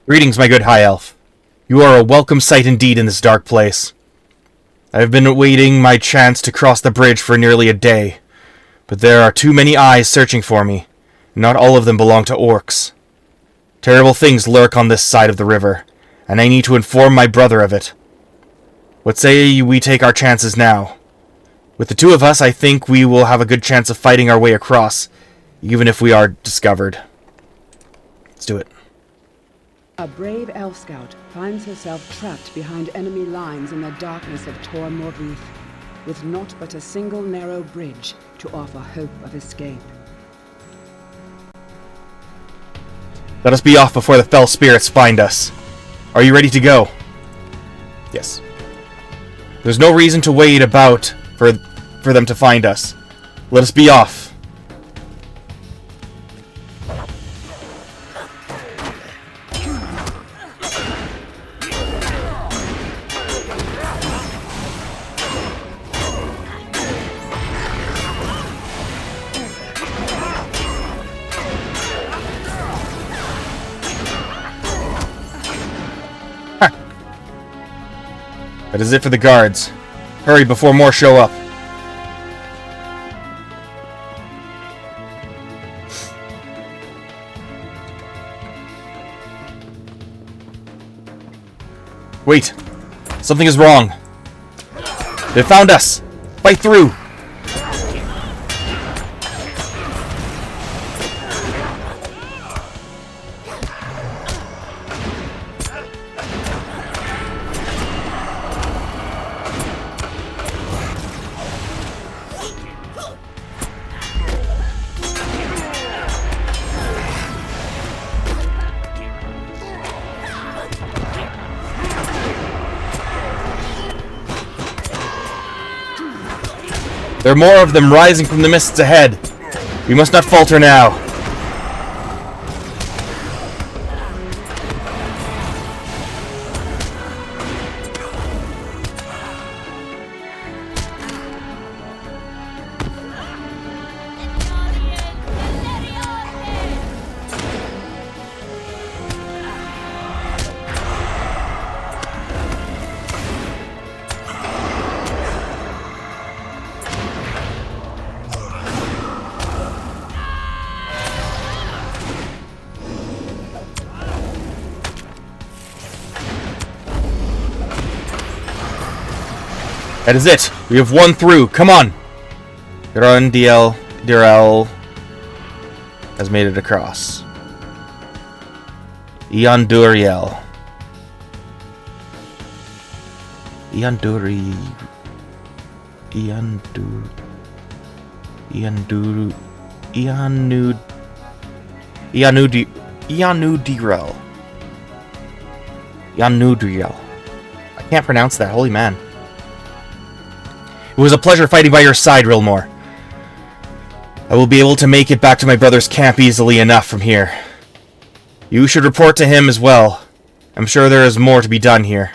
Greetings, my good high elf. You are a welcome sight indeed in this dark place. I have been awaiting my chance to cross the bridge for nearly a day, but there are too many eyes searching for me, and not all of them belong to orcs. Terrible things lurk on this side of the river, and I need to inform my brother of it. What say we take our chances now? With the two of us, I think we will have a good chance of fighting our way across, even if we are discovered. Let's do it. A brave elf scout finds herself trapped behind enemy lines in the darkness of Tor Morguth, with naught but a single narrow bridge to offer hope of escape. Let us be off before the fell spirits find us. Are you ready to go? Yes. There's no reason to wait about for them to find us. Let us be off. That is it for the guards. Hurry before more show up. Wait. Something is wrong. They found us. Fight through. There are more of them rising from the mists ahead. We must not falter now. That is it. We have won through. Come on. Direl has made it across. Ianduriel. Ianudriel. I can't pronounce that. Holy man. It was a pleasure fighting by your side, Rilmore. I will be able to make it back to my brother's camp easily enough from here. You should report to him as well. I'm sure there is more to be done here.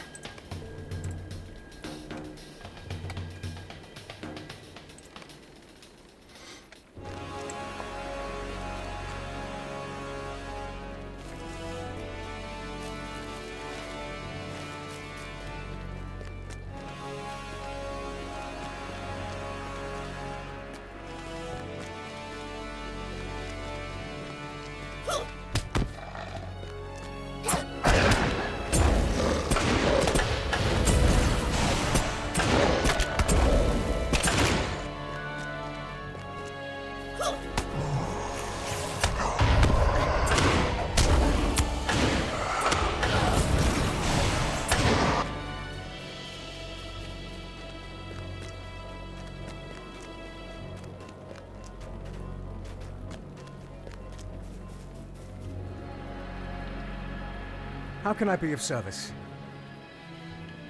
How can I be of service?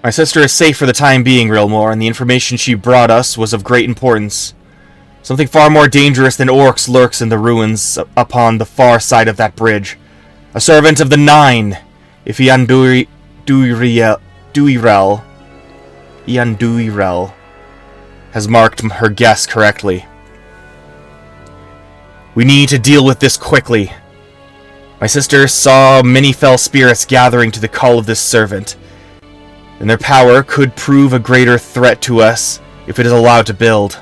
My sister is safe for the time being, Rilmore, and the information she brought us was of great importance. Something far more dangerous than orcs lurks in the ruins upon the far side of that bridge. A servant of the Nine, if Ianduirel has marked her guess correctly. We need to deal with this quickly. My sister saw many fell spirits gathering to the call of this servant, and their power could prove a greater threat to us if it is allowed to build.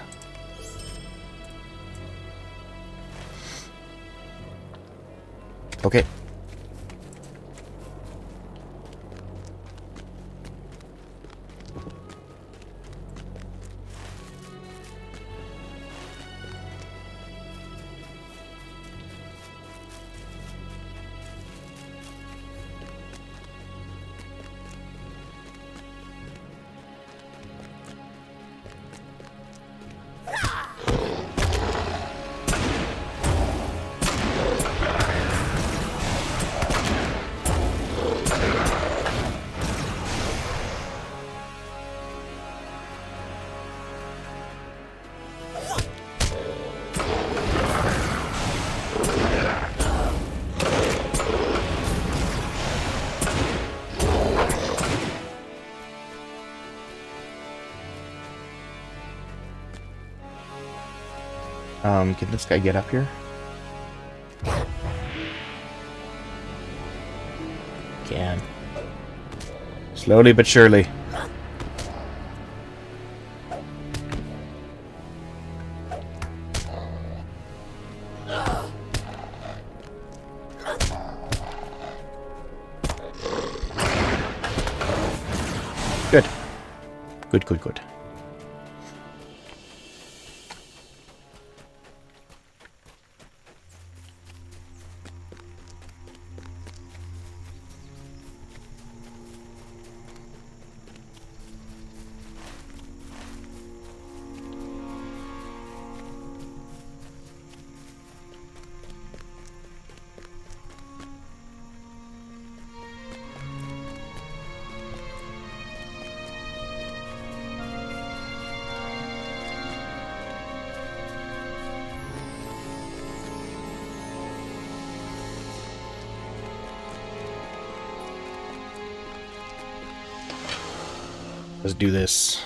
Okay. Can this guy get up here? Can. Slowly but surely. Good, good, good. Let's do this.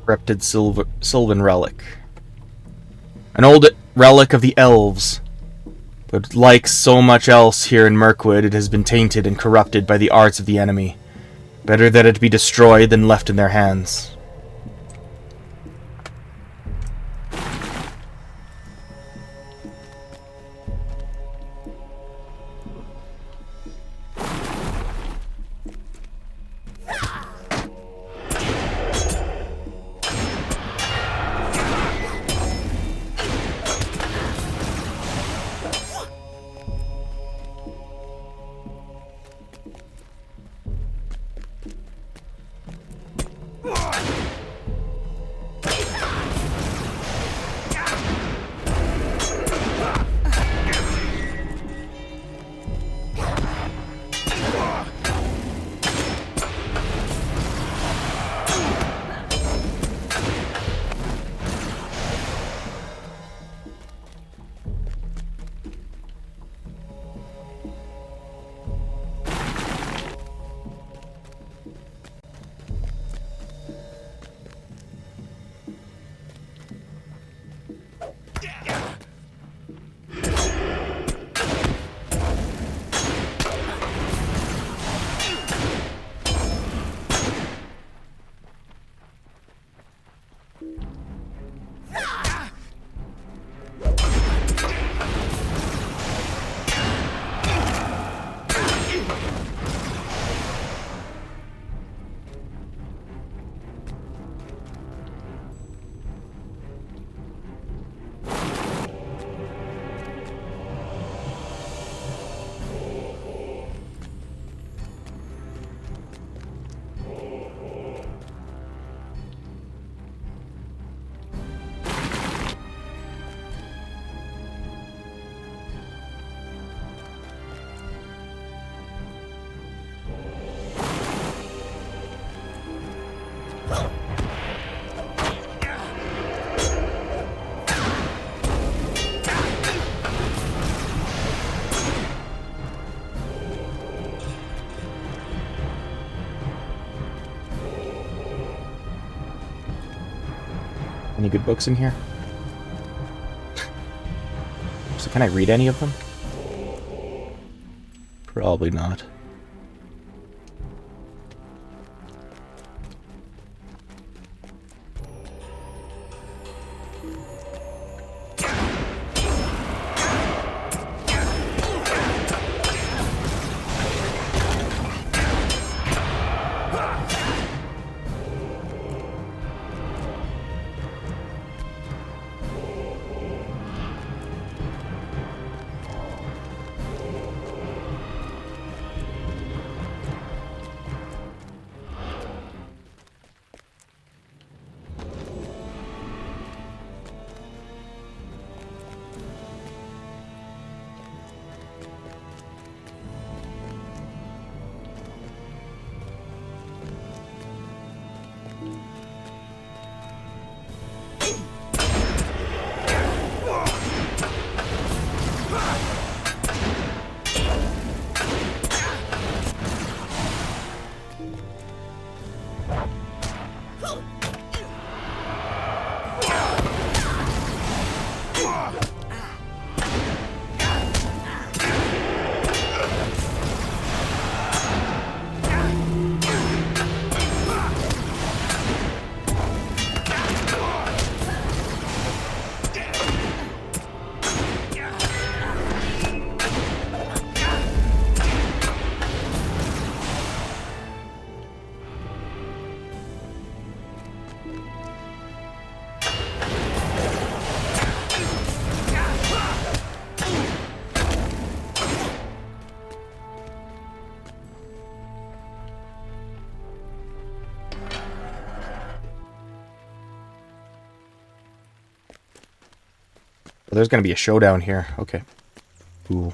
Corrupted Sylvan relic. An old relic of the elves. But like so much else here in Mirkwood, it has been tainted and corrupted by the arts of the enemy. Better that it be destroyed than left in their hands. Any good books in here? So can I read any of them? Probably not. there's gonna be a showdown here. Okay. Cool.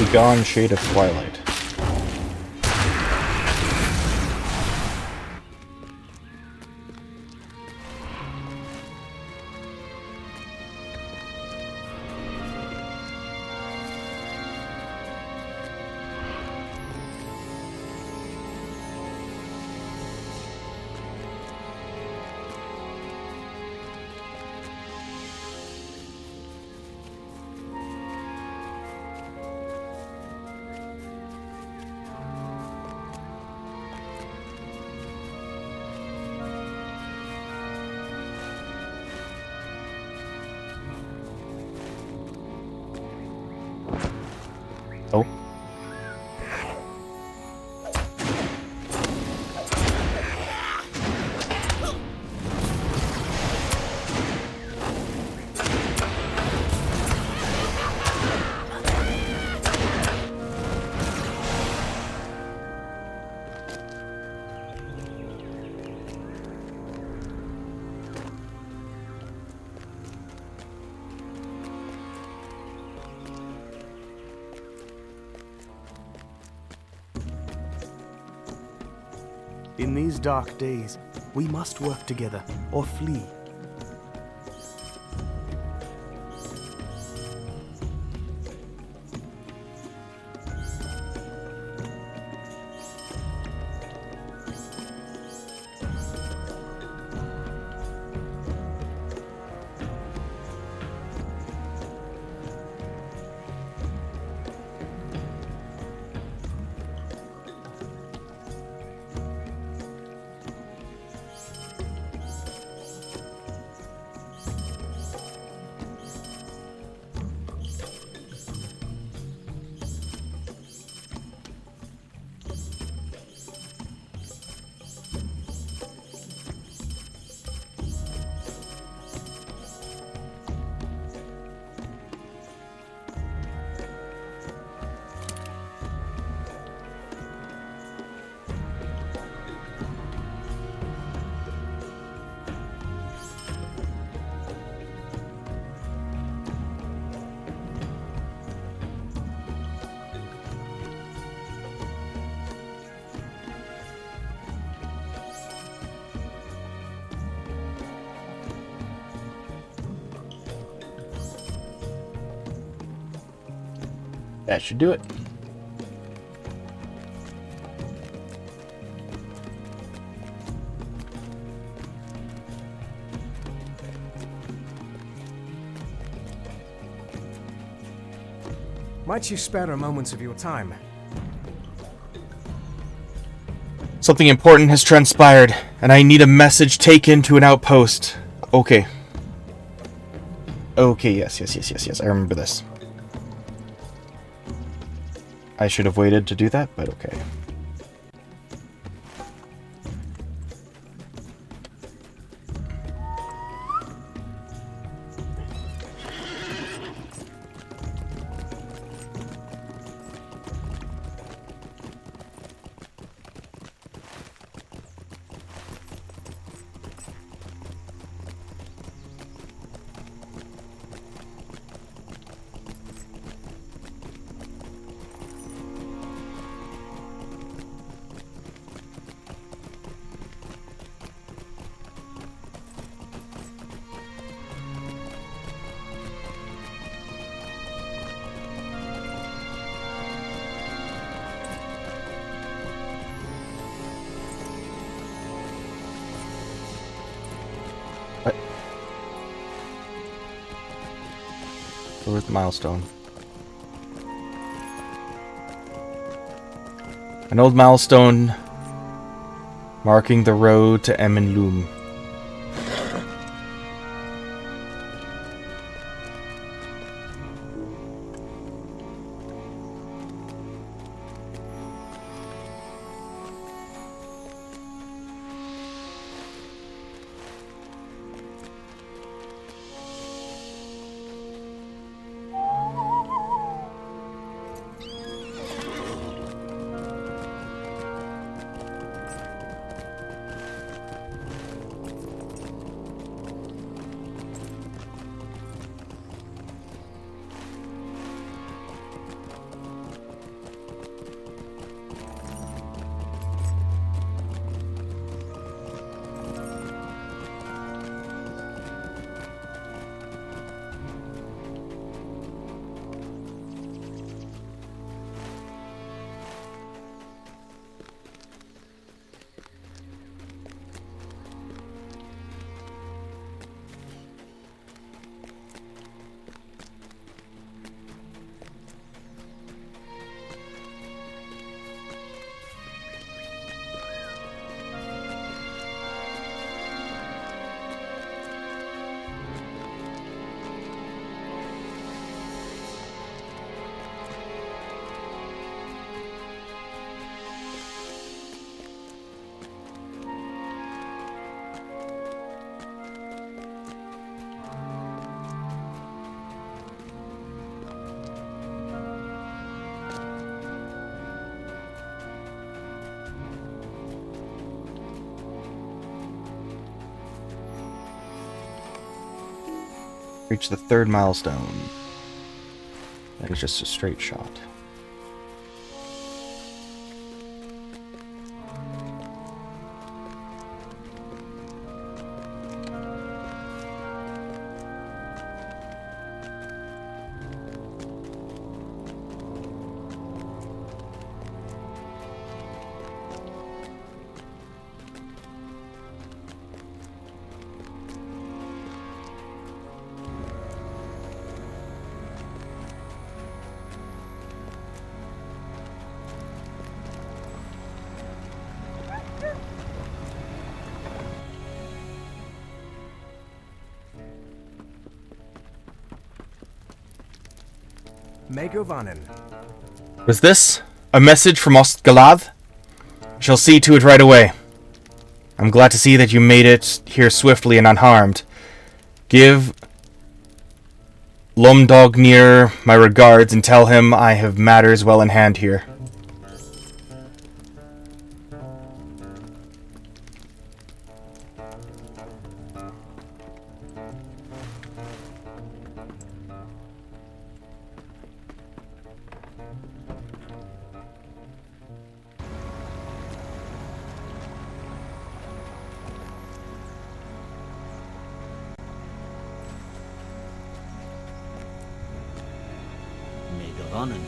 Begone, shade of twilight. Oh. In these dark days, we must work together or flee. That should do it. Might you spare a moment of your time? Something important has transpired, and I need a message taken to an outpost. Okay. Okay, yes. I remember this. I should have waited to do that, but okay. Where's the milestone? An old milestone marking the road to Eminloom. Reach the third milestone. That is just a straight shot. Megovanen. Was this a message from Ostgalath? Shall see to it right away. I'm glad to see that you made it here swiftly and unharmed. Give Lomdognir my regards and tell him I have matters well in hand here. Megavonen.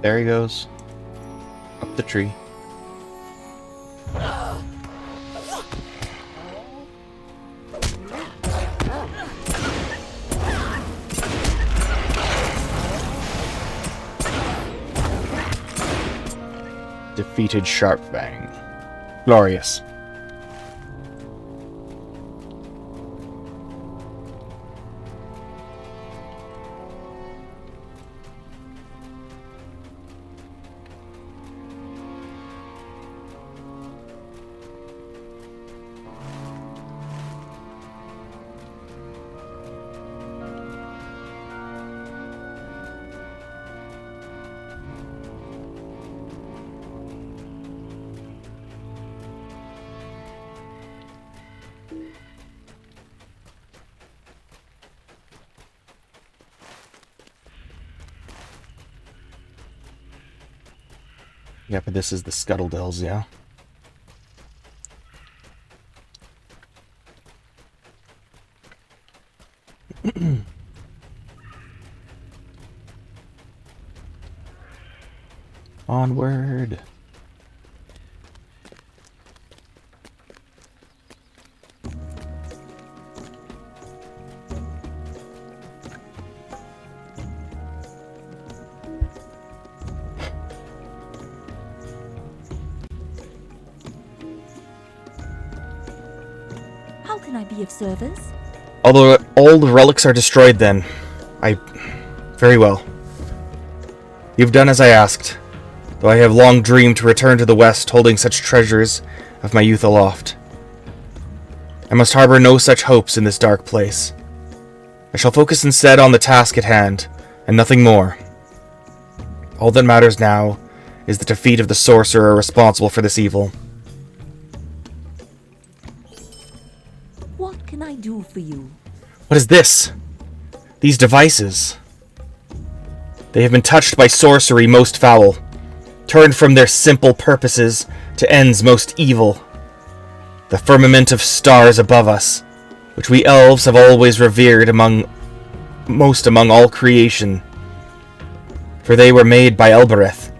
There he goes. Up the tree. Defeated Sharpfang. Glorious. Yeah, but this is the Scuttle Dells, yeah. Onward. How can I be of service? Although all the relics are destroyed then. Very well. You've done as I asked, though I have long dreamed to return to the West holding such treasures of my youth aloft. I must harbor no such hopes in this dark place. I shall focus instead on the task at hand, and nothing more. All that matters now is the defeat of the sorcerer responsible for this evil. What can I do for you? What is this? These devices. They have been touched by sorcery most foul, turned from their simple purposes to ends most evil. The firmament of stars above us, which we elves have always revered among all creation. For they were made by Elbereth,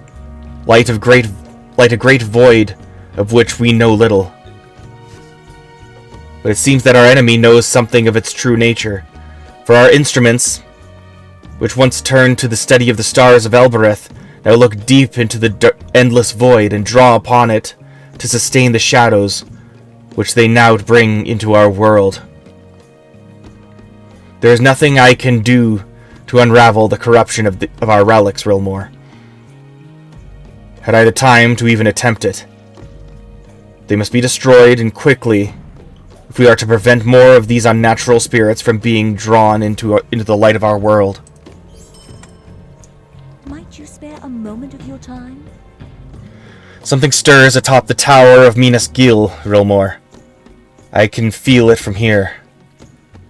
light a great void of which we know little. But it seems that our enemy knows something of its true nature, for our instruments, which once turned to the study of the stars of Elbereth, now look deep into the endless void and draw upon it to sustain the shadows which they now bring into our world. There is nothing I can do to unravel the corruption of our relics, Rilmore. Had I the time to even attempt it. They must be destroyed, and quickly, if we are to prevent more of these unnatural spirits from being drawn into the light of our world. Might you spare a moment of your time? Something stirs atop the tower of Minas Gil, Rilmore. I can feel it from here.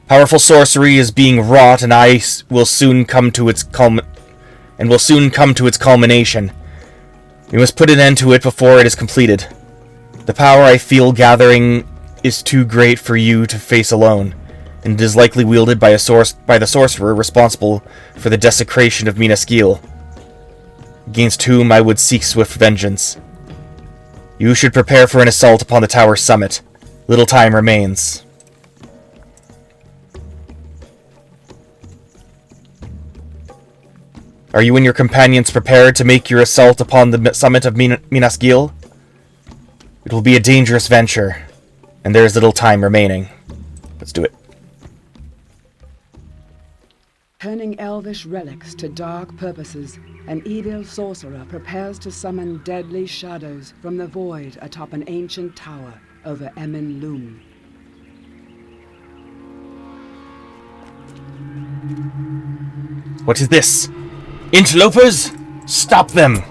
Powerful sorcery is being wrought, and will soon come to its culmination. We must put an end to it before it is completed. The power I feel gathering is too great for you to face alone, and it is likely wielded by the sorcerer responsible for the desecration of Minas Gil, against whom I would seek swift vengeance. You should prepare for an assault upon the tower's summit. Little time remains. Are you and your companions prepared to make your assault upon the summit of Minas Gil? It will be a dangerous venture, and there is little time remaining. Let's do it. Turning elvish relics to dark purposes, an evil sorcerer prepares to summon deadly shadows from the void atop an ancient tower over Emin Loom. What is this? Interlopers? Stop them!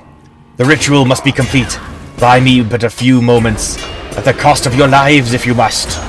The ritual must be complete. Buy me but a few moments, at the cost of your lives if you must.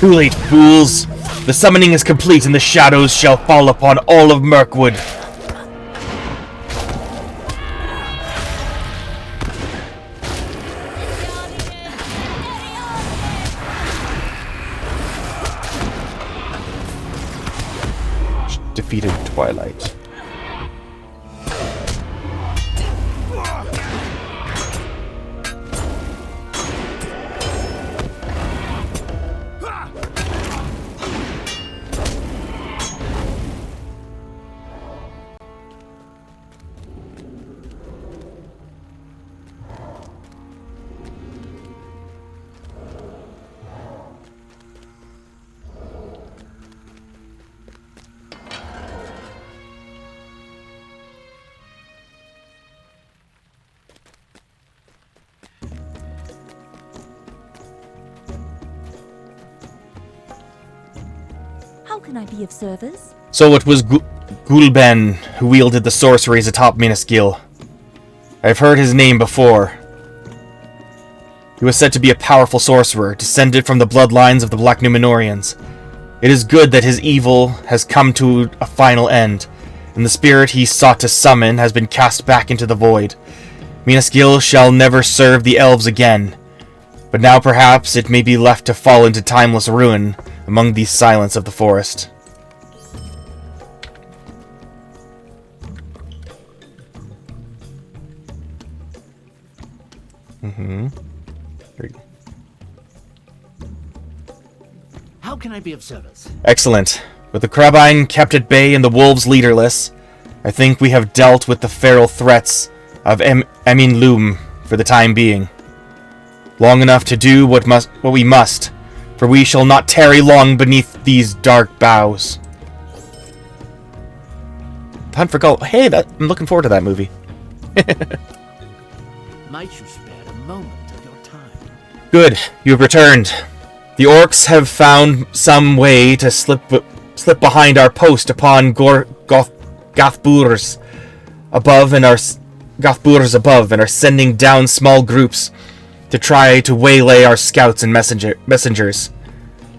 Too late, fools! The summoning is complete and the shadows shall fall upon all of Mirkwood. Defeated Twilight. How can I be of service? So it was Gulben who wielded the sorceries atop Minas Gil. I've heard his name before. He was said to be a powerful sorcerer, descended from the bloodlines of the Black Numenorians. It is good that his evil has come to a final end, and the spirit he sought to summon has been cast back into the void. Minas Gil shall never serve the elves again, but now perhaps it may be left to fall into timeless ruin among the silence of the forest. How can I be of service? Excellent. With the Crabine kept at bay and the wolves leaderless, I think we have dealt with the feral threats of Emin Loom for the time being. Long enough to do what we must, for we shall not tarry long beneath these dark boughs. Hunt for Gold. Hey, I'm looking forward to that movie. Might you spare a moment of your time? Good, you have returned. The orcs have found some way to slip behind our post upon Gothburs above and are sending down small groups to try to waylay our scouts and messengers.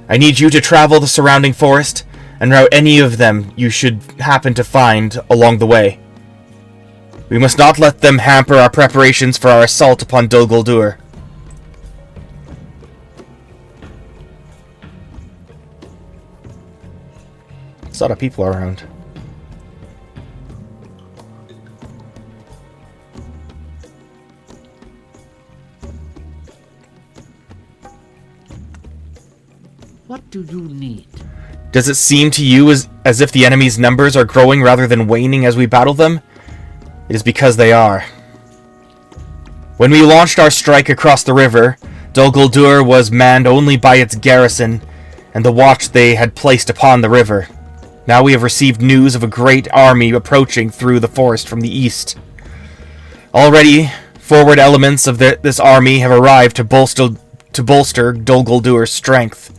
I need you to travel the surrounding forest and rout any of them you should happen to find along the way. We must not let them hamper our preparations for our assault upon Dol Guldur. There's a lot of people around. What do you need? Does it seem to you as if the enemy's numbers are growing rather than waning as we battle them? It is because they are. When we launched our strike across the river, Dol Guldur was manned only by its garrison and the watch they had placed upon the river. Now we have received news of a great army approaching through the forest from the east. Already, forward elements of this army have arrived to bolster Dol Guldur's strength.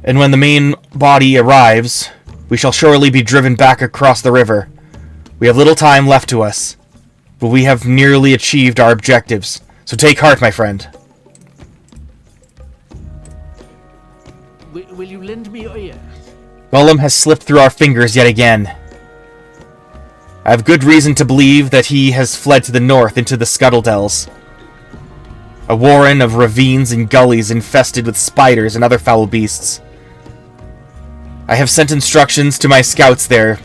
And when the main body arrives, we shall surely be driven back across the river. We have little time left to us, but we have nearly achieved our objectives. So take heart, my friend. Will you lend me your ear? Gollum has slipped through our fingers yet again. I have good reason to believe that he has fled to the north into the Scuttledells, a warren of ravines and gullies infested with spiders and other foul beasts. I have sent instructions to my scouts there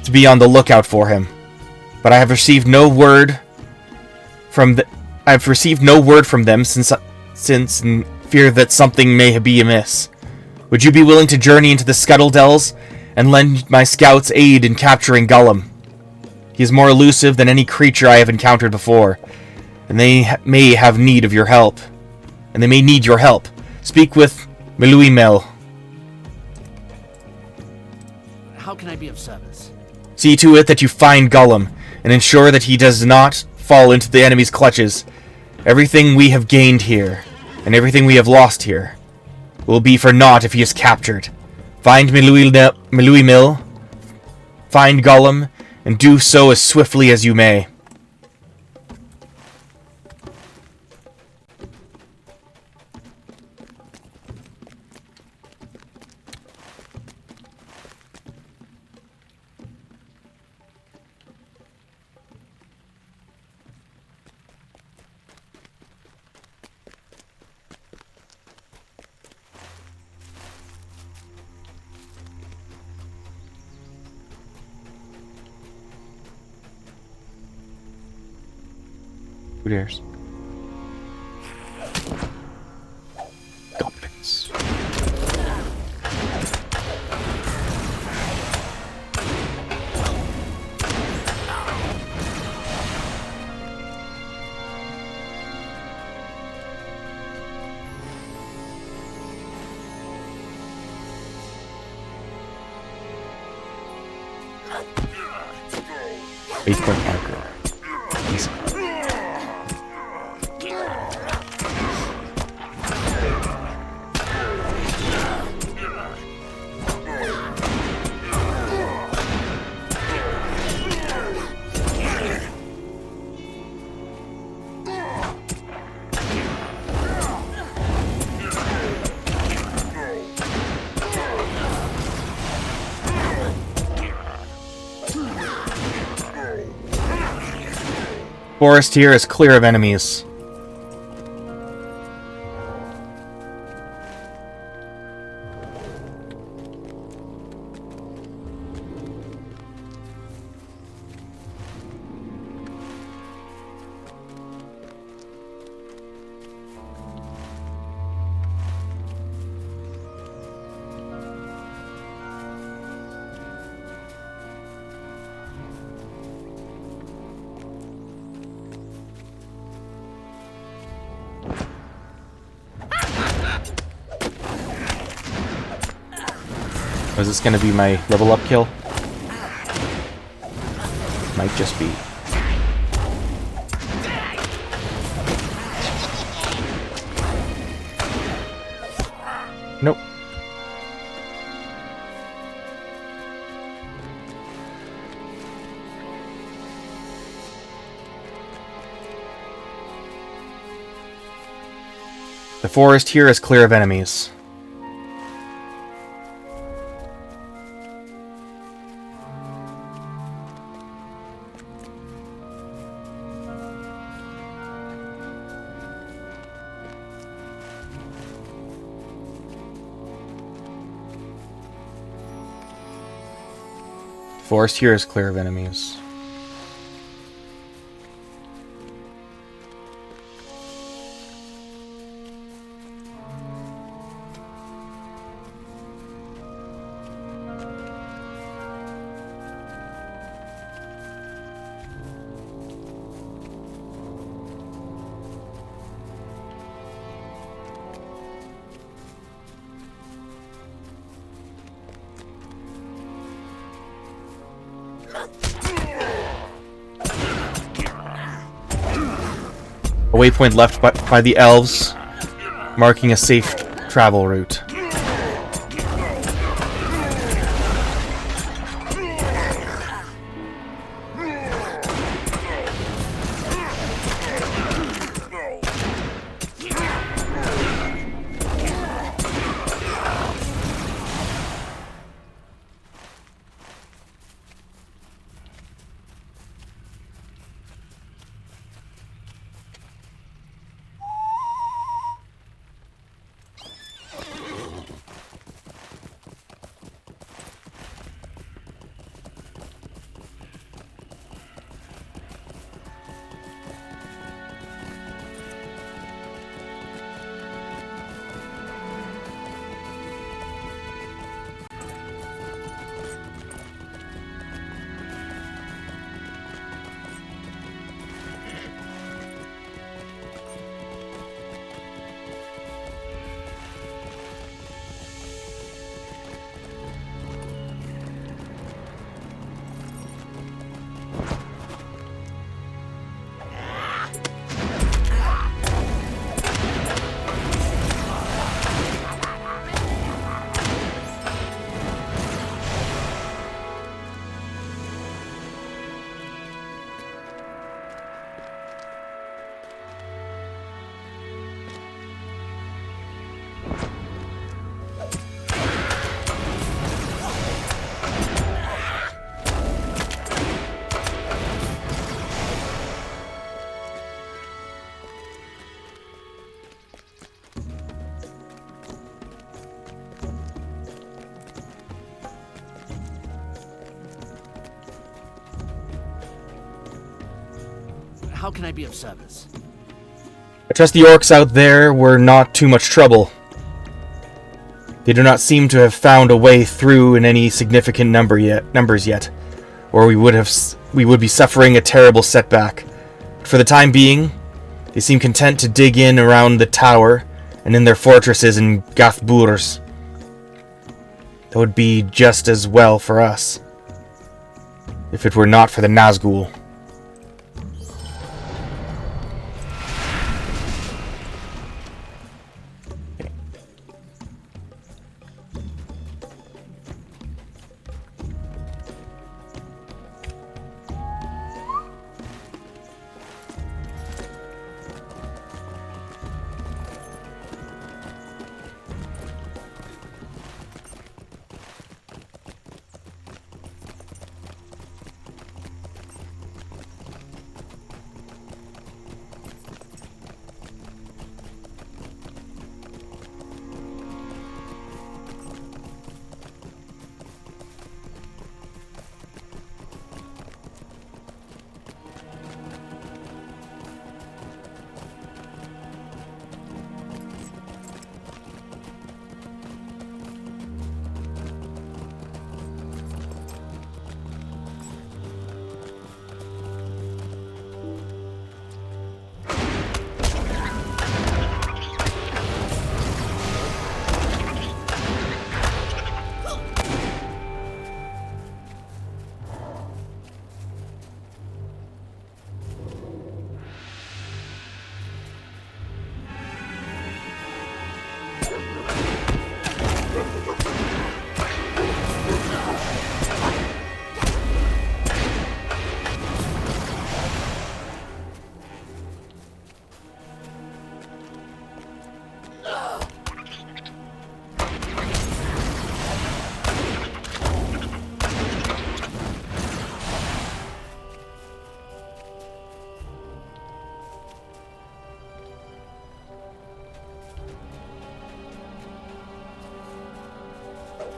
to be on the lookout for him, but I have received no word from them since in fear that something may be amiss. Would you be willing to journey into the Scuttledells and lend my scouts aid in capturing Gollum? He is more elusive than any creature I have encountered before, and they may have need of your help. And they may need your help. Speak with Meluimel. How can I be of service? See to it that you find Gollum, and ensure that he does not fall into the enemy's clutches. Everything we have gained here, and everything we have lost here, will be for naught if he is captured. Find Meluimel, find Gollum, and do so as swiftly as you may. Who dares? Goblins. Eight-point marker. Easy. Forest here is clear of enemies. Is this gonna be my level up kill? Might just be. Nope. The forest here is clear of enemies. Forest here is clear of enemies. A waypoint left by the elves, marking a safe travel route. How can I be of service? trust the orcs out there were not too much trouble. They do not seem to have found a way through in any significant numbers yet, or we would be suffering a terrible setback. For the time being, they seem content to dig in around the tower and in their fortresses in Gathburs. That would be just as well for us, if it were not for the Nazgul.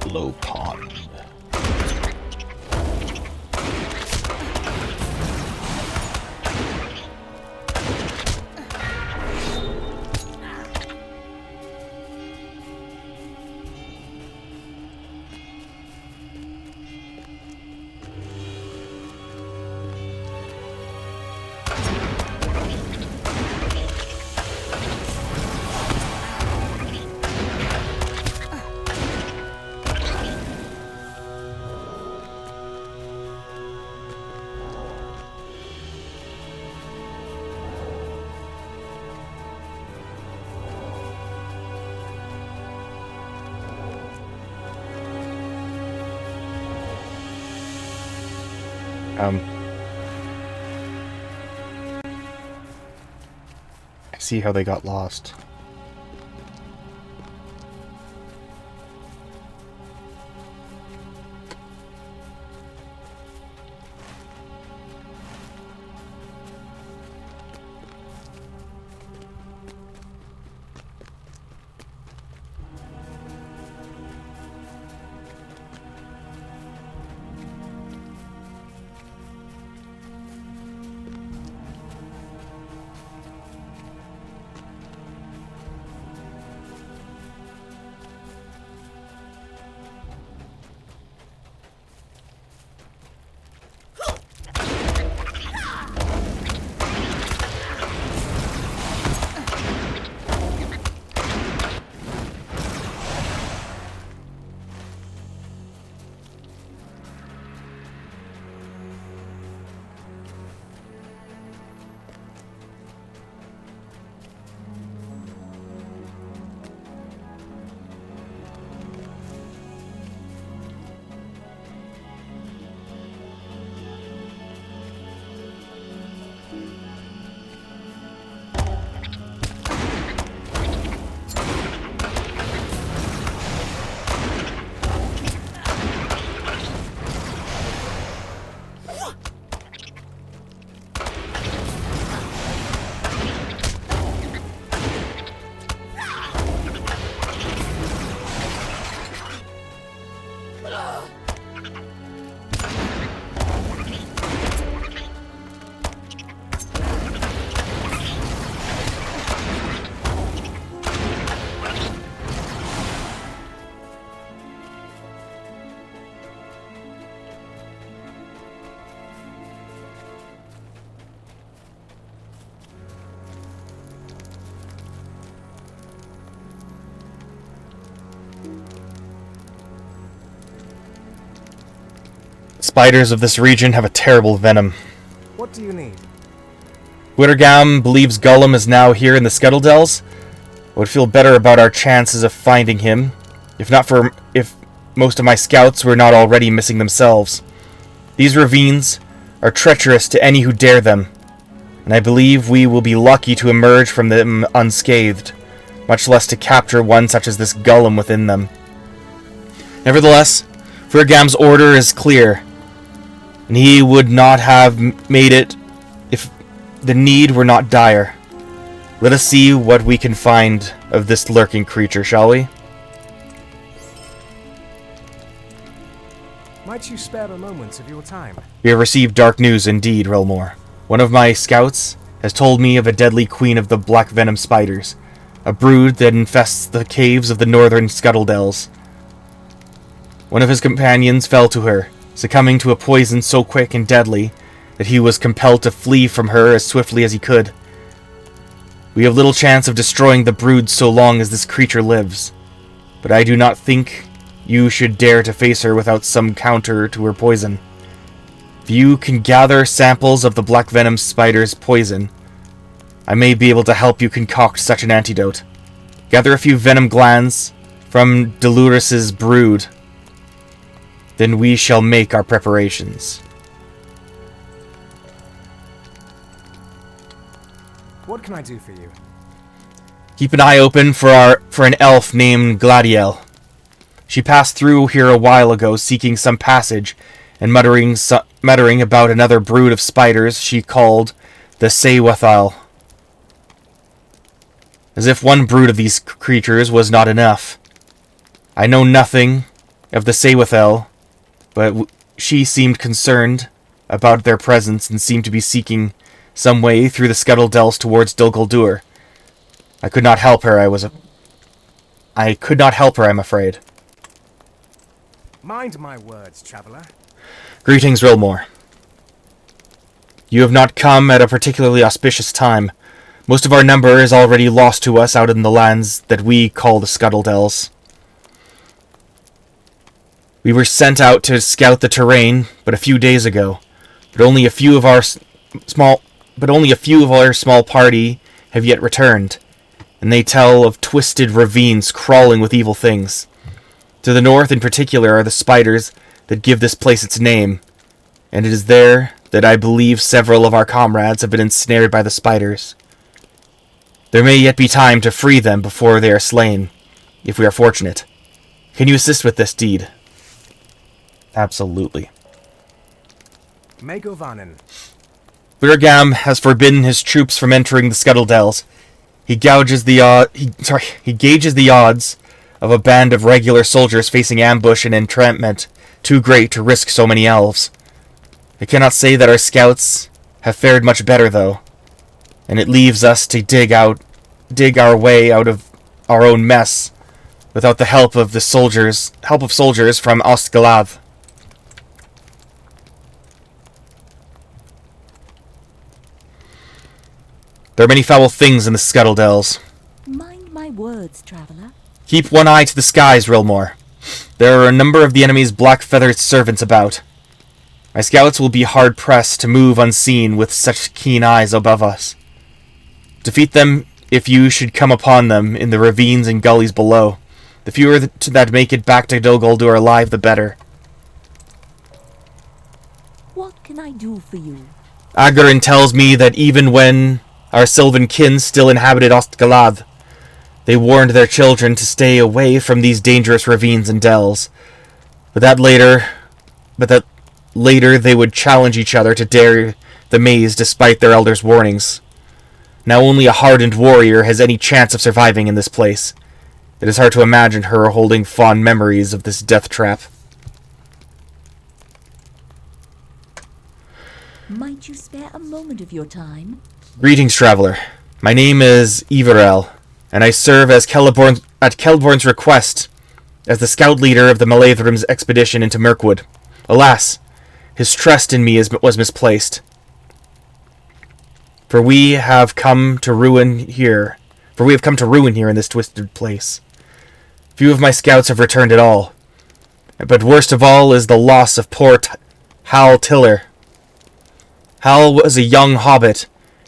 Low pond. I see how they got lost. Spiders of this region have a terrible venom. What do you need? Wittergam believes Gollum is now here in the Scuttle Dells. I would feel better about our chances of finding him, if most of my scouts were not already missing themselves. These ravines are treacherous to any who dare them, and I believe we will be lucky to emerge from them unscathed, much less to capture one such as this Gollum within them. Nevertheless, Wittergam's order is clear, and he would not have made it if the need were not dire. Let us see what we can find of this lurking creature, shall we? Might you spare a moment of your time? We have received dark news indeed, Relmore. One of my scouts has told me of a deadly queen of the black venom spiders, a brood that infests the caves of the northern Scuttle Dells. One of his companions fell to her, succumbing to a poison so quick and deadly that he was compelled to flee from her as swiftly as he could. We have little chance of destroying the brood so long as this creature lives, but I do not think you should dare to face her without some counter to her poison. If you can gather samples of the black venom spider's poison, I may be able to help you concoct such an antidote. Gather a few venom glands from Dolorus's brood, then we shall make our preparations. What can I do for you? Keep an eye open for an elf named Gladiel. She passed through here a while ago seeking some passage and muttering about another brood of spiders she called the Seiwathal. As if one brood of these creatures was not enough. I know nothing of the Seiwathal, but she seemed concerned about their presence and seemed to be seeking some way through the Scuttle Dells towards Dol Guldur. I could not help her, I'm afraid. Mind my words, traveler. Greetings, Rilmore. You have not come at a particularly auspicious time. Most of our number is already lost to us out in the lands that we call the Scuttle Dells. We were sent out to scout the terrain but a few days ago, but only a few of our small party have yet returned, and they tell of twisted ravines crawling with evil things. To the north in particular are the spiders that give this place its name, and it is there that I believe several of our comrades have been ensnared by the spiders. There may yet be time to free them before they are slain, if we are fortunate. Can you assist with this deed? Absolutely. Megovanen. Wittergam has forbidden his troops from entering the Scuttle Dells. He gauges the odds of a band of regular soldiers facing ambush and entrapment too great to risk so many elves. I cannot say that our scouts have fared much better, though, and it leaves us to dig our way out of our own mess without the help of soldiers from Ostgalath. There are many foul things in the Scuttle Dells. Mind my words, traveler. Keep one eye to the skies, Rilmore. There are a number of the enemy's black-feathered servants about. My scouts will be hard-pressed to move unseen with such keen eyes above us. Defeat them if you should come upon them in the ravines and gullies below. The fewer that make it back to Dol Guldur alive, the better. What can I do for you? Agarin tells me that even when our Sylvan kin still inhabited Ostgalath, they warned their children to stay away from these dangerous ravines and dells. But that later they would challenge each other to dare the maze despite their elders' warnings. Now only a hardened warrior has any chance of surviving in this place. It is hard to imagine her holding fond memories of this death trap. Might you spare a moment of your time? Greetings, traveler. My name is Everell, and I serve at Celeborn's request as the scout leader of the Malathrim's expedition into Mirkwood. Alas, his trust in me was misplaced. For we have come to ruin here in this twisted place. Few of my scouts have returned at all. But worst of all is the loss of poor Hal Tiller. Hal was a young hobbit,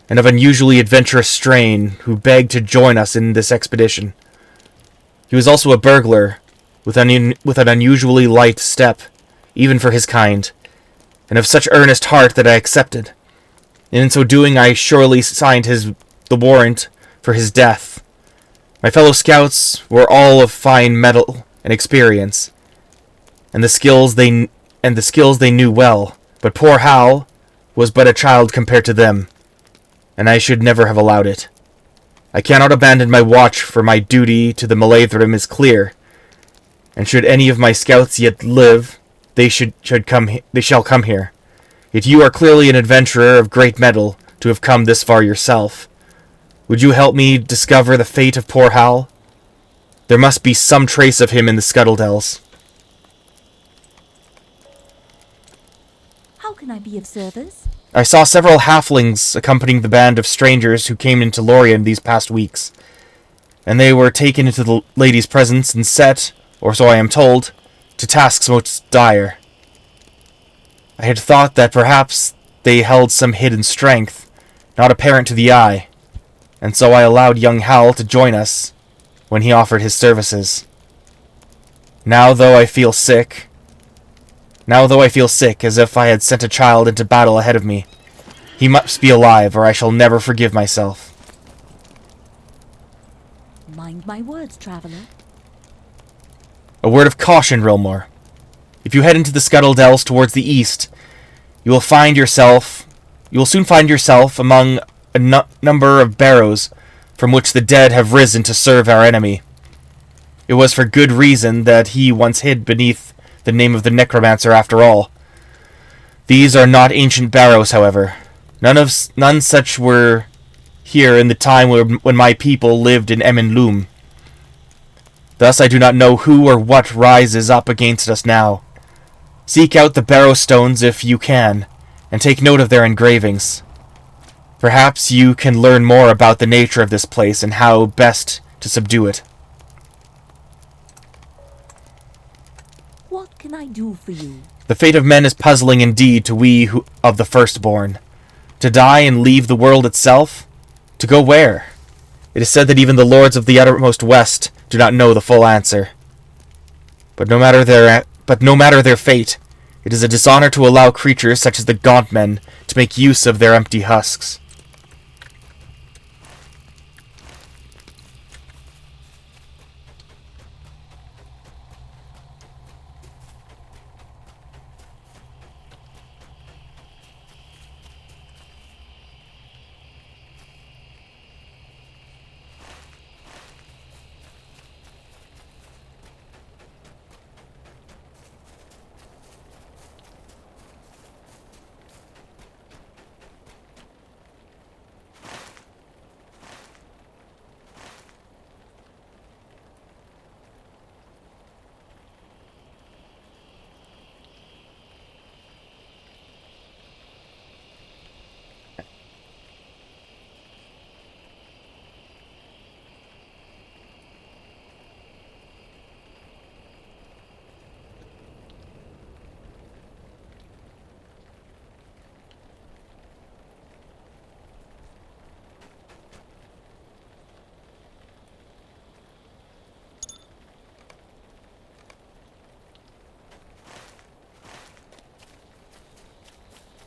and of unusually adventurous strain, who begged to join us in this expedition. He was also a burglar, with an unusually light step, even for his kind, and of such earnest heart that I accepted. And in so doing I surely signed the warrant for his death. My fellow scouts were all of fine mettle and experience, and the skills they knew well, but poor Hal was but a child compared to them, and I should never have allowed it. I cannot abandon my watch, for my duty to the Malaythrim is clear, and should any of my scouts yet live, they shall come here. Yet you are clearly an adventurer of great mettle to have come this far yourself. Would you help me discover the fate of poor Hal? There must be some trace of him in the Scuttledells. How can I be of service? I saw several halflings accompanying the band of strangers who came into Lorien these past weeks, and they were taken into the lady's presence and set, or so I am told, to tasks most dire. I had thought that perhaps they held some hidden strength, not apparent to the eye, and so I allowed young Hal to join us when he offered his services. Now, though I feel sick, as if I had sent a child into battle ahead of me, he must be alive, or I shall never forgive myself. Mind my words, traveler. A word of caution, Rilmore. If you head into the Scuttledells towards the east, you will soon find yourself among a number of barrows from which the dead have risen to serve our enemy. It was for good reason that he once hid beneath the name of the necromancer after all. These are not ancient barrows, however. None such were here in the time when my people lived in Emin Thus I do not know who or what rises up against us now. Seek out the barrow stones if you can, and take note of their engravings. Perhaps you can learn more about the nature of this place and how best to subdue it. What can I do for you? The fate of men is puzzling indeed to we of the firstborn. To die and leave the world itself? To go where? It is said that even the lords of the uttermost west do not know the full answer. But no matter their fate, it is a dishonor to allow creatures such as the Gaunt Men to make use of their empty husks.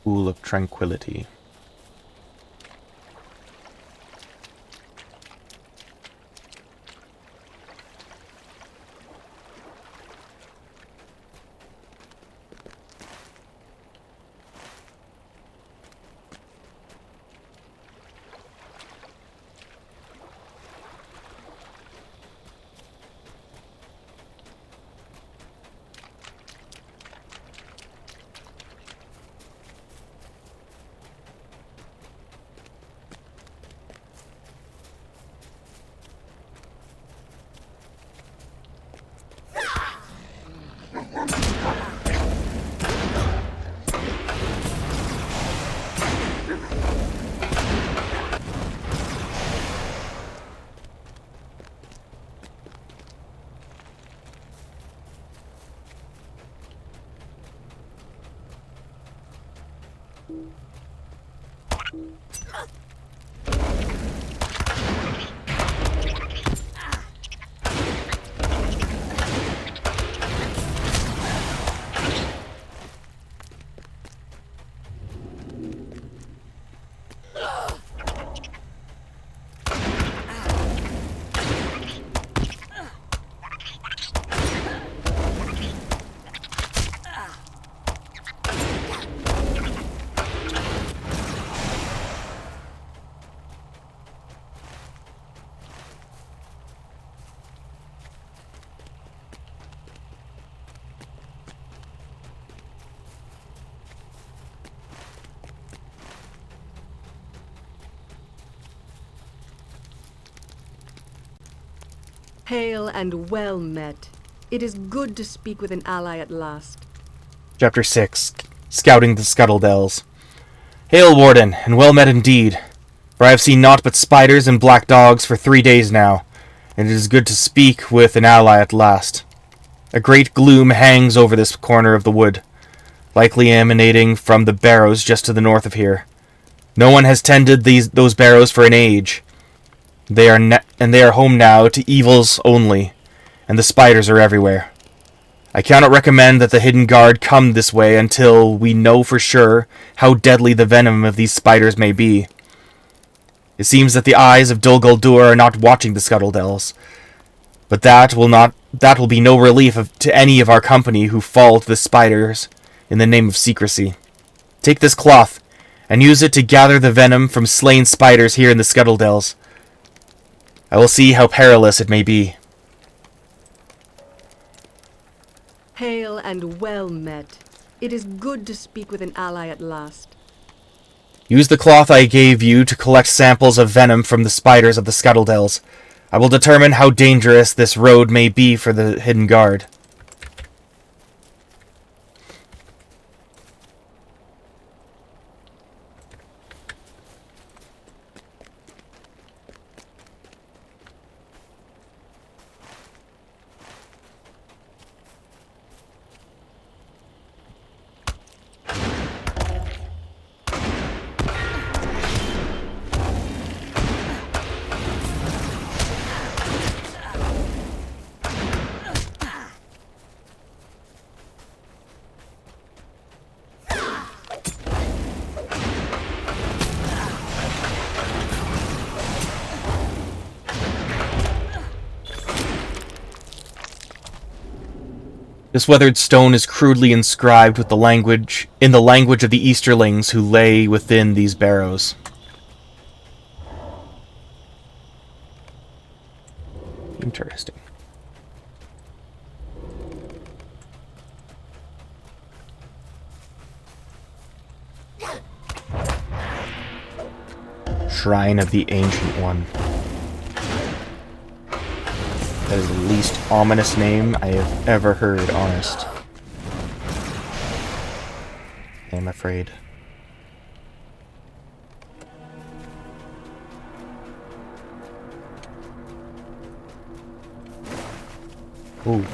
Pool of Tranquility. Hail and well met. It is good to speak with an ally at last. Chapter 6. Scouting the Scuttledells. Hail, Warden, and well met indeed. For I have seen naught but spiders and black dogs for 3 days now, and it is good to speak with an ally at last. A great gloom hangs over this corner of the wood, likely emanating from the barrows just to the north of here. No one has tended those barrows for an age. They are home now to evils only, and the spiders are everywhere. I cannot recommend that the hidden guard come this way until we know for sure how deadly the venom of these spiders may be. It seems that the eyes of Dol Guldur are not watching the Scuttledells, but that will be no relief to any of our company who fall to the spiders in the name of secrecy. Take this cloth, and use it to gather the venom from slain spiders here in the Scuttledells. I will see how perilous it may be. Hail and well met. It is good to speak with an ally at last. Use the cloth I gave you to collect samples of venom from the spiders of the Scuttledells. I will determine how dangerous this road may be for the hidden guard. This weathered stone is crudely inscribed with the language of the Easterlings who lay within these barrows. Interesting. Shrine of the Ancient One. That is the least ominous name I have ever heard, honest. I'm afraid. Ooh.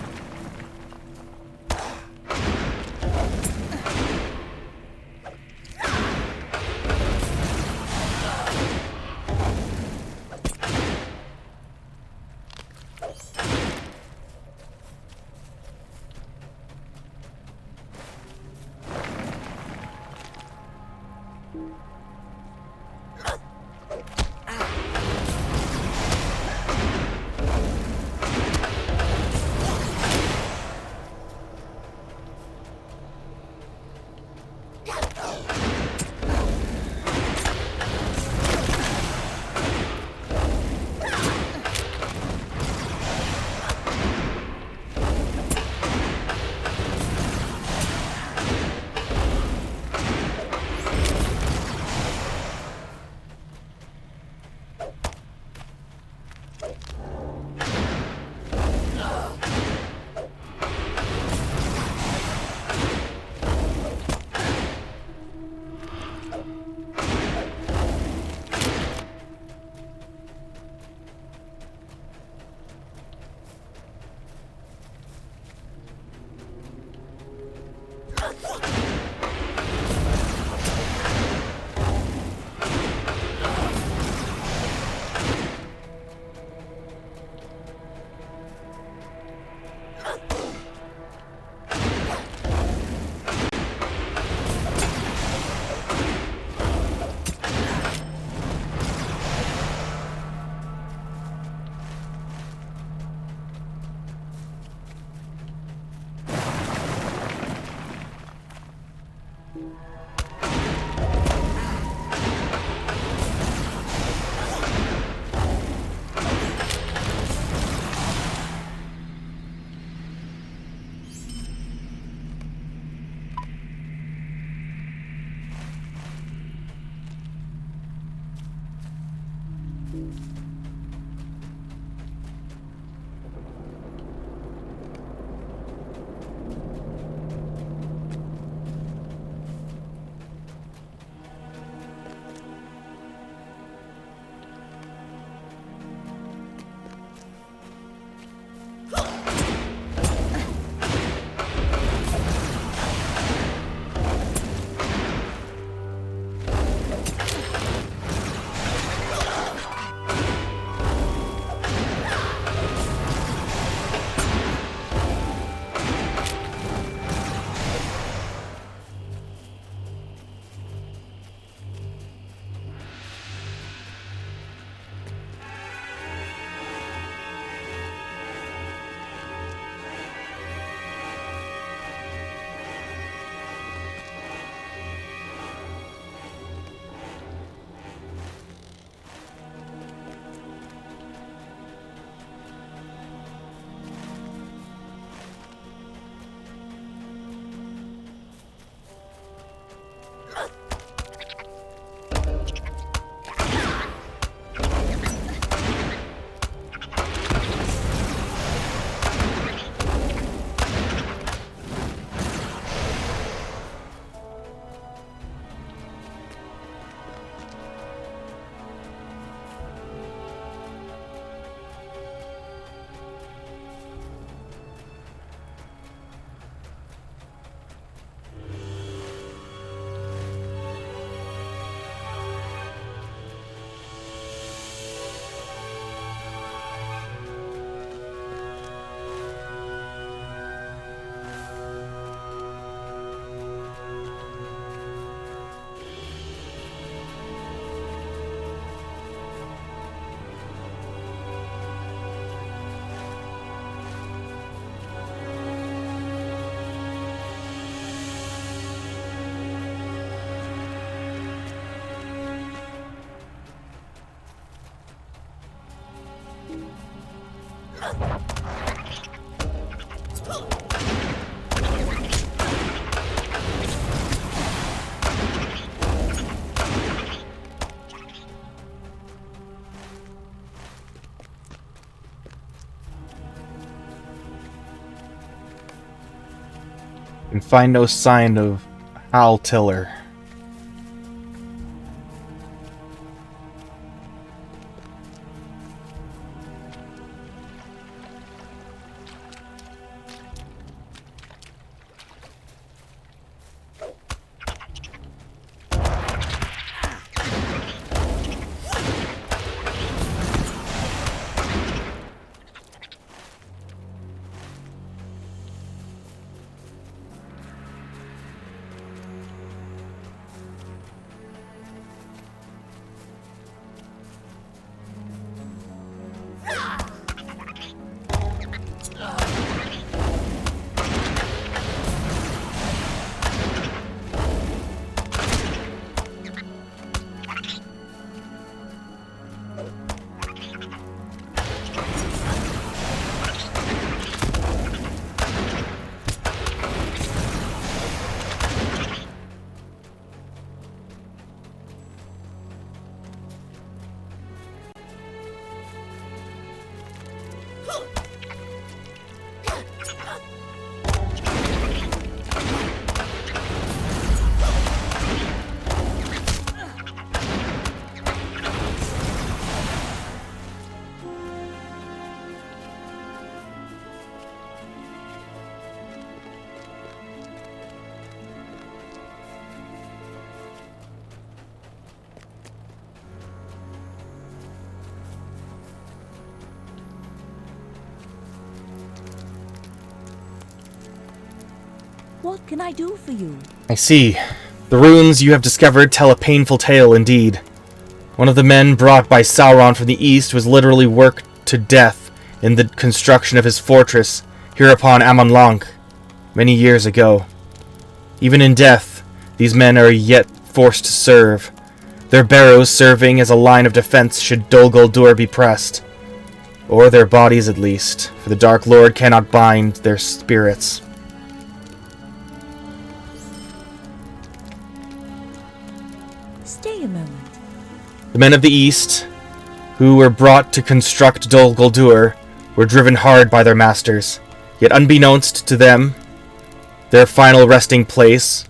Can find no sign of Hal Tiller. What can I do for you? I see. The runes you have discovered tell a painful tale indeed. One of the men brought by Sauron from the east was literally worked to death in the construction of his fortress here upon Amon Lanc many years ago. Even in death, these men are yet forced to serve, their barrows serving as a line of defense should Dol Guldur be pressed. Or their bodies, at least, for the Dark Lord cannot bind their spirits. Stay a moment. The men of the East, who were brought to construct Dol Guldur, were driven hard by their masters, yet unbeknownst to them, their final resting places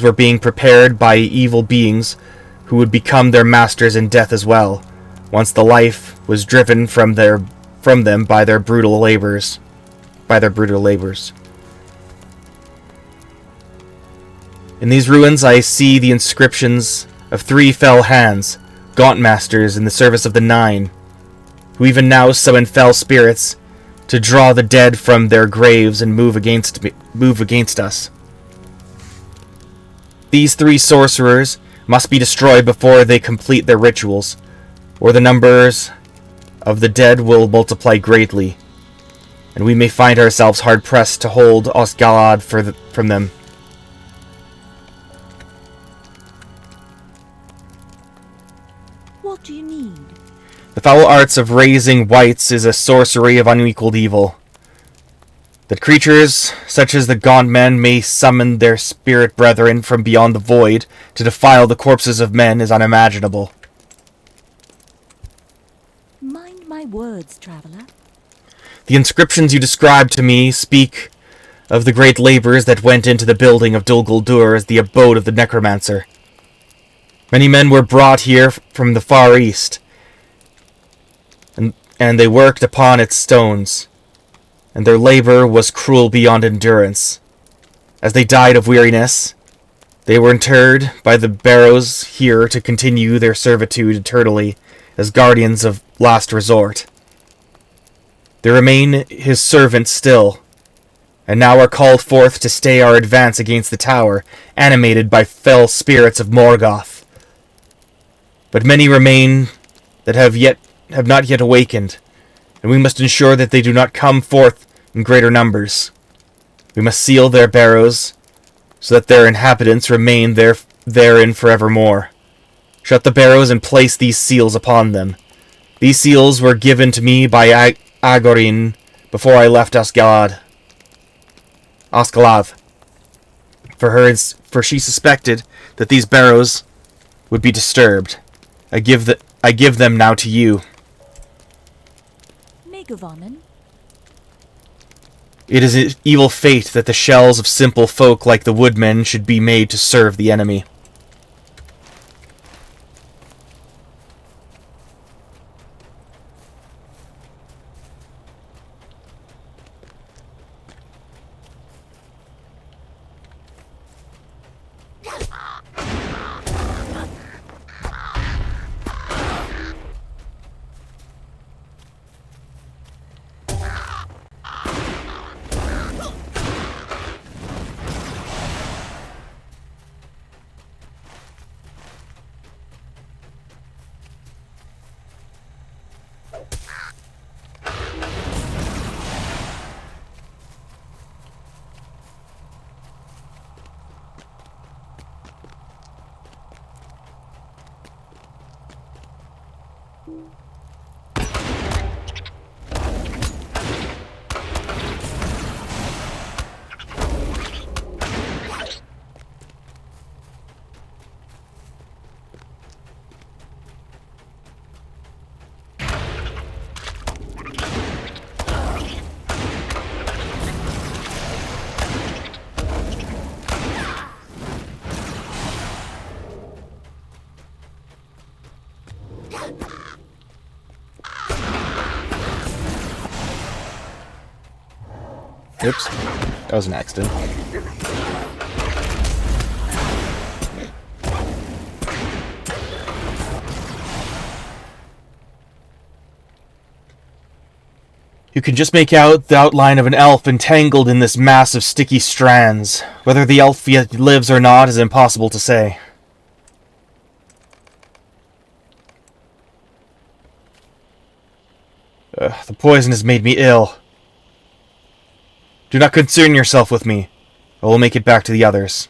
were being prepared by evil beings who would become their masters in death as well, once the life was driven from them by their brutal labors. In these ruins I see the inscriptions of 3 fell hands, gaunt masters in the service of the 9, who even now summon fell spirits to draw the dead from their graves and move against us. These 3 sorcerers must be destroyed before they complete their rituals, or the numbers of the dead will multiply greatly, and we may find ourselves hard-pressed to hold Osgalad from them. What do you need? The foul arts of raising wights is a sorcery of unequaled evil. That creatures, such as the gaunt men, may summon their spirit brethren from beyond the void to defile the corpses of men is unimaginable. Mind my words, traveler. The inscriptions you described to me speak of the great labors that went into the building of Dol Guldur as the abode of the necromancer. Many men were brought here from the far east, and they worked upon its stones, and their labor was cruel beyond endurance. As they died of weariness, they were interred by the barrows here to continue their servitude eternally as guardians of last resort. They remain his servants still, and now are called forth to stay our advance against the tower, animated by fell spirits of Morgoth. But many remain that have not yet awakened, and we must ensure that they do not come forth in greater numbers. We must seal their barrows, so that their inhabitants remain therein forevermore. Shut the barrows and place these seals upon them. These seals were given to me by Agorin before I left Osgalad. For she suspected that these barrows would be disturbed. I give them now to you. Megavonen? It is an evil fate that the shells of simple folk like the woodmen should be made to serve the enemy. Oops. That was an accident. You can just make out the outline of an elf entangled in this mass of sticky strands. Whether the elf yet lives or not is impossible to say. The poison has made me ill. Do not concern yourself with me. I will make it back to the others.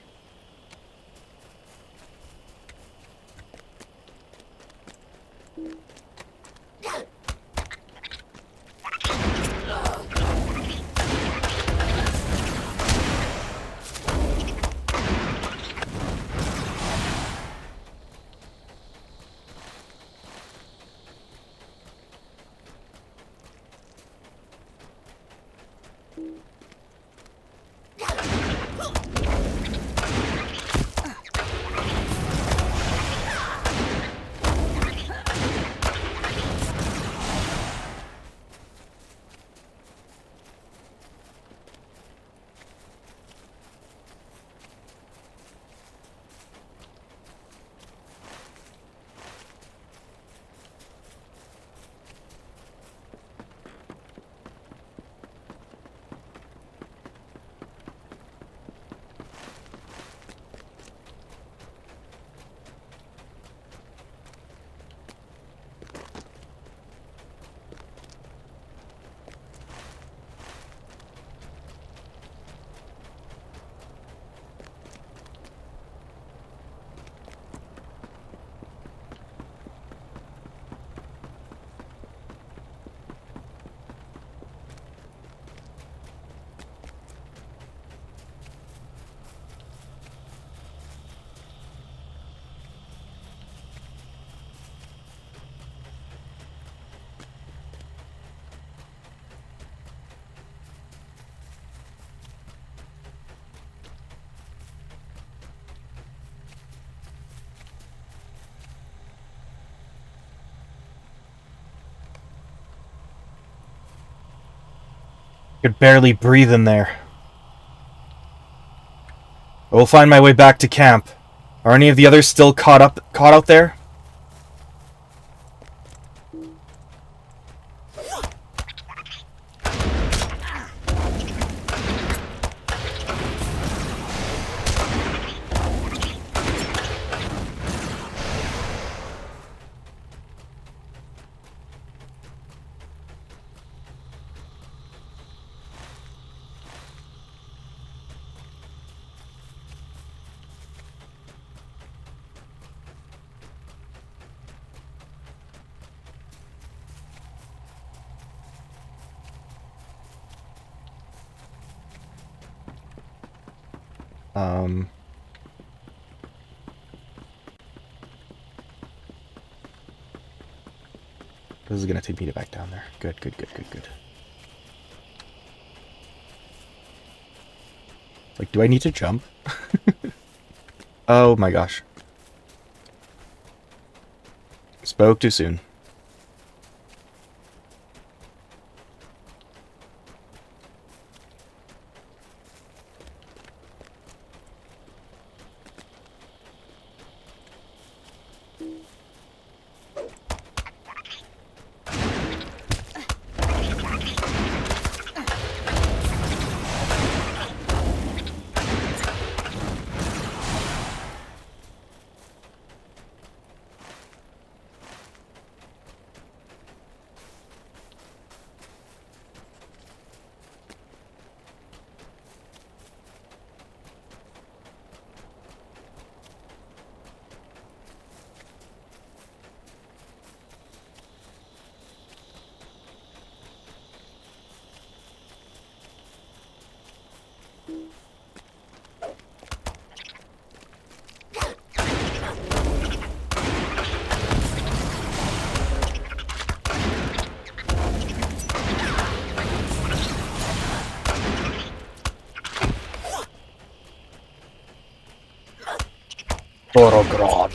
Could barely breathe in there. I will find my way back to camp. Are any of the others still caught out there? This is gonna take me back down there. Good. Like, do I need to jump? Oh my gosh. Spoke too soon. Borogrod.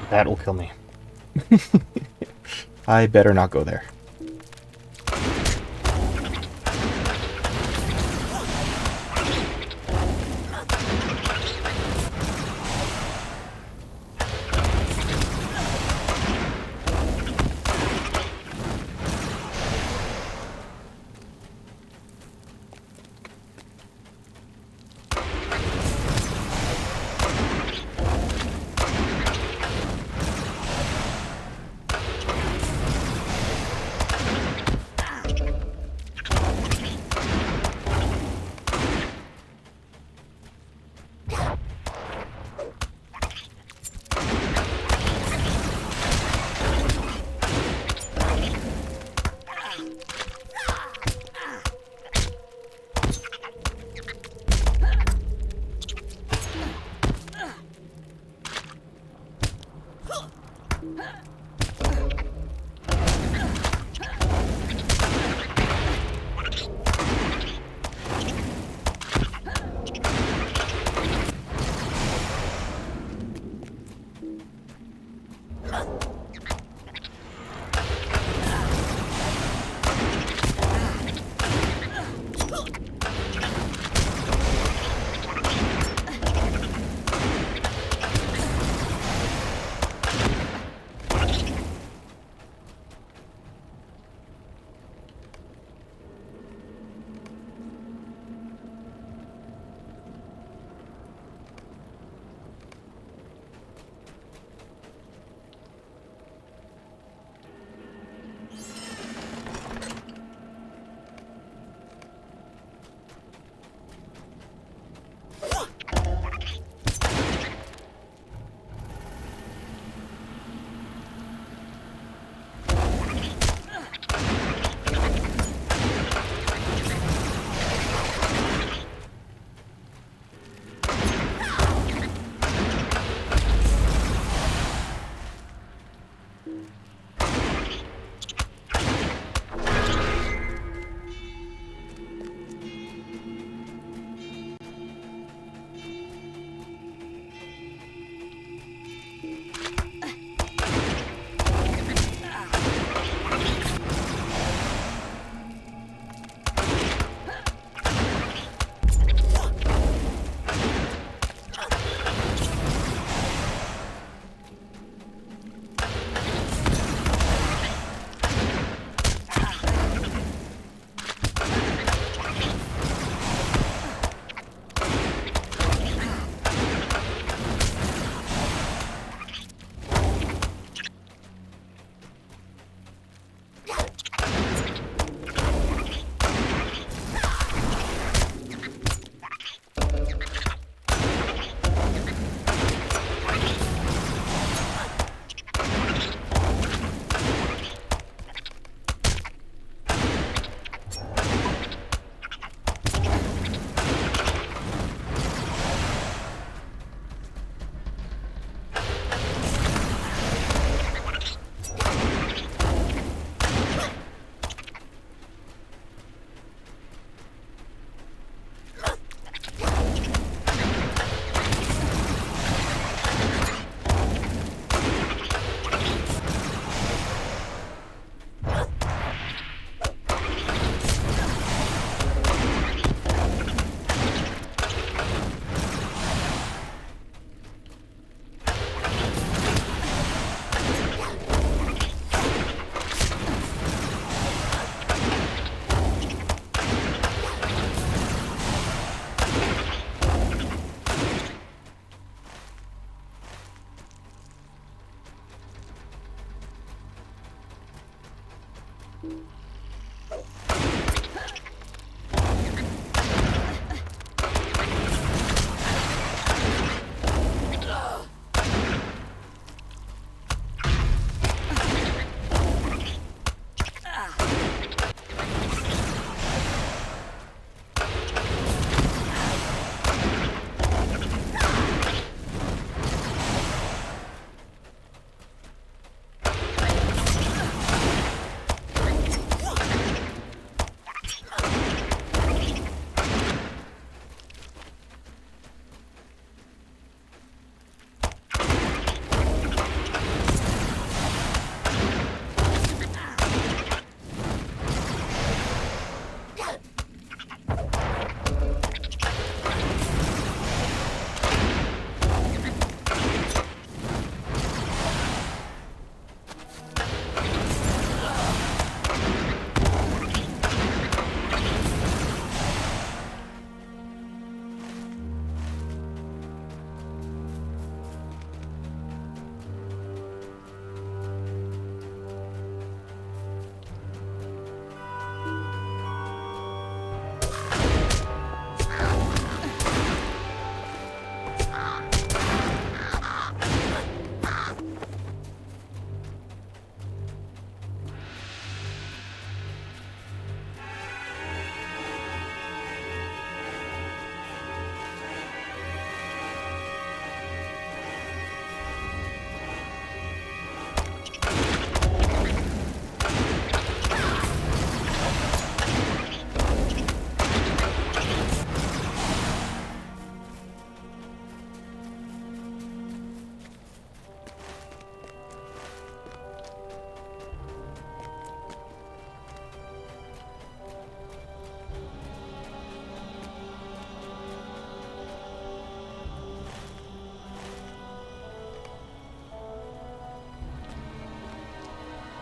That'll kill me. I better not go there.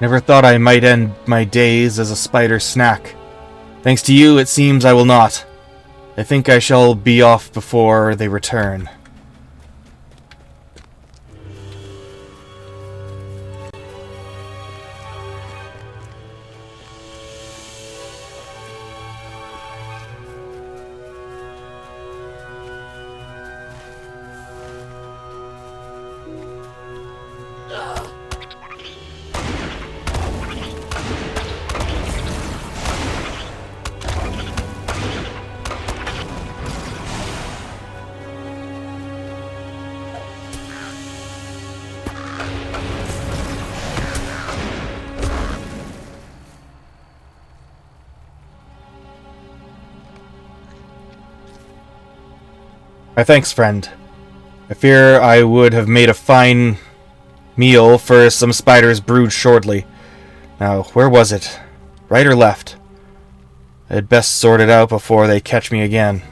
Never thought I might end my days as a spider snack. Thanks to you, it seems I will not. I think I shall be off before they return. My thanks, friend. I fear I would have made a fine meal for some spiders brewed shortly. Now, where was it? Right or left? I had best sort it out before they catch me again.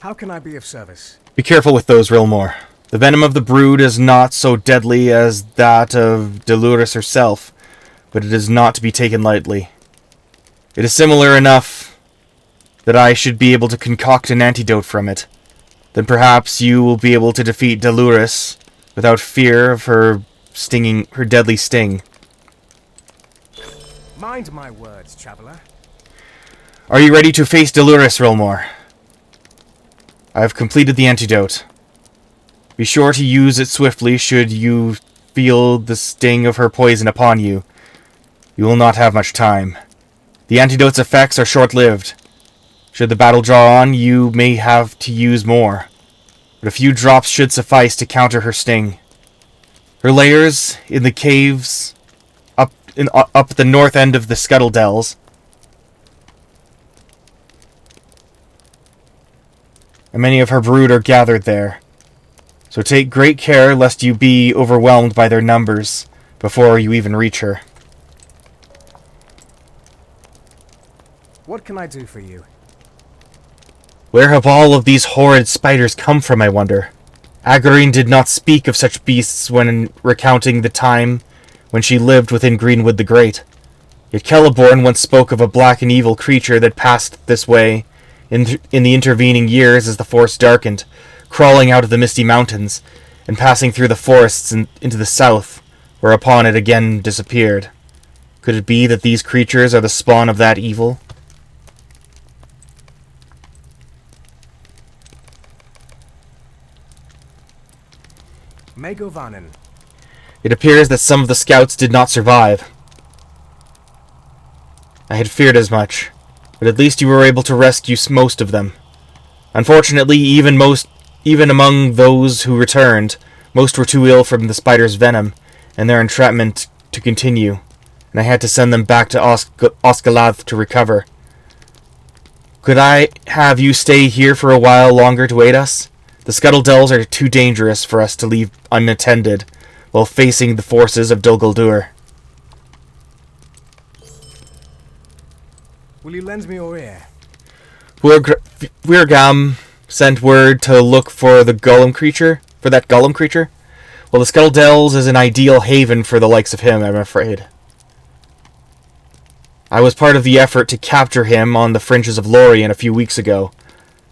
How can I be of service? Be careful with those, Rilmore. The venom of the brood is not so deadly as that of Dolores herself, but it is not to be taken lightly. It is similar enough that I should be able to concoct an antidote from it. Then perhaps you will be able to defeat Dolores without fear of her deadly sting. Mind my words, traveler. Are you ready to face Dolores, Rilmore? I have completed the antidote. Be sure to use it swiftly should you feel the sting of her poison upon you. You will not have much time. The antidote's effects are short-lived. Should the battle draw on, you may have to use more, but a few drops should suffice to counter her sting. Her lairs in the caves up the north end of the Scuttle Dells, and many of her brood are gathered there. So take great care lest you be overwhelmed by their numbers before you even reach her. What can I do for you? Where have all of these horrid spiders come from, I wonder? Agarine did not speak of such beasts when recounting the time when she lived within Greenwood the Great. Yet Celeborn once spoke of a black and evil creature that passed this way in the intervening years as the forest darkened, crawling out of the misty mountains, and passing through the forests into the south, whereupon it again disappeared. Could it be that these creatures are the spawn of that evil? Megovanen. It appears that some of the scouts did not survive. I had feared as much, but at least you were able to rescue most of them. Unfortunately, even among those who returned, most were too ill from the spider's venom and their entrapment to continue, and I had to send them back to Oscalath to recover. Could I have you stay here for a while longer to aid us? The Scuttle Dells are too dangerous for us to leave unattended while facing the forces of Dol Guldur. Will you lend me your ear? Wirgam sent word to look for that golem creature. Well, the Scuttle Dells is an ideal haven for the likes of him, I'm afraid. I was part of the effort to capture him on the fringes of Lorien a few weeks ago,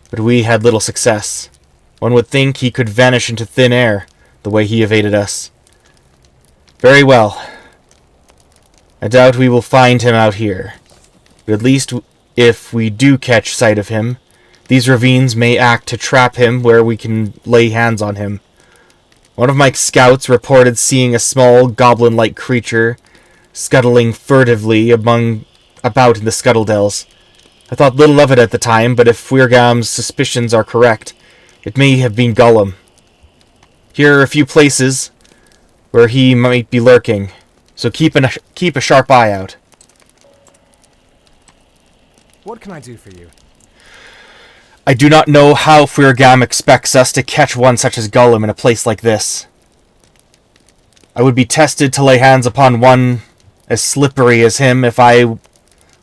but we had little success. One would think he could vanish into thin air, the way he evaded us. Very well. I doubt we will find him out here. But at least if we do catch sight of him, these ravines may act to trap him where we can lay hands on him. One of my scouts reported seeing a small goblin-like creature scuttling furtively about in the Scuttle Dells. I thought little of it at the time, but if Wirgam's suspicions are correct, it may have been Gollum. Here are a few places where he might be lurking, so keep a sharp eye out. What can I do for you? I do not know how Wirgam expects us to catch one such as Gollum in a place like this. I would be tested to lay hands upon one as slippery as him if I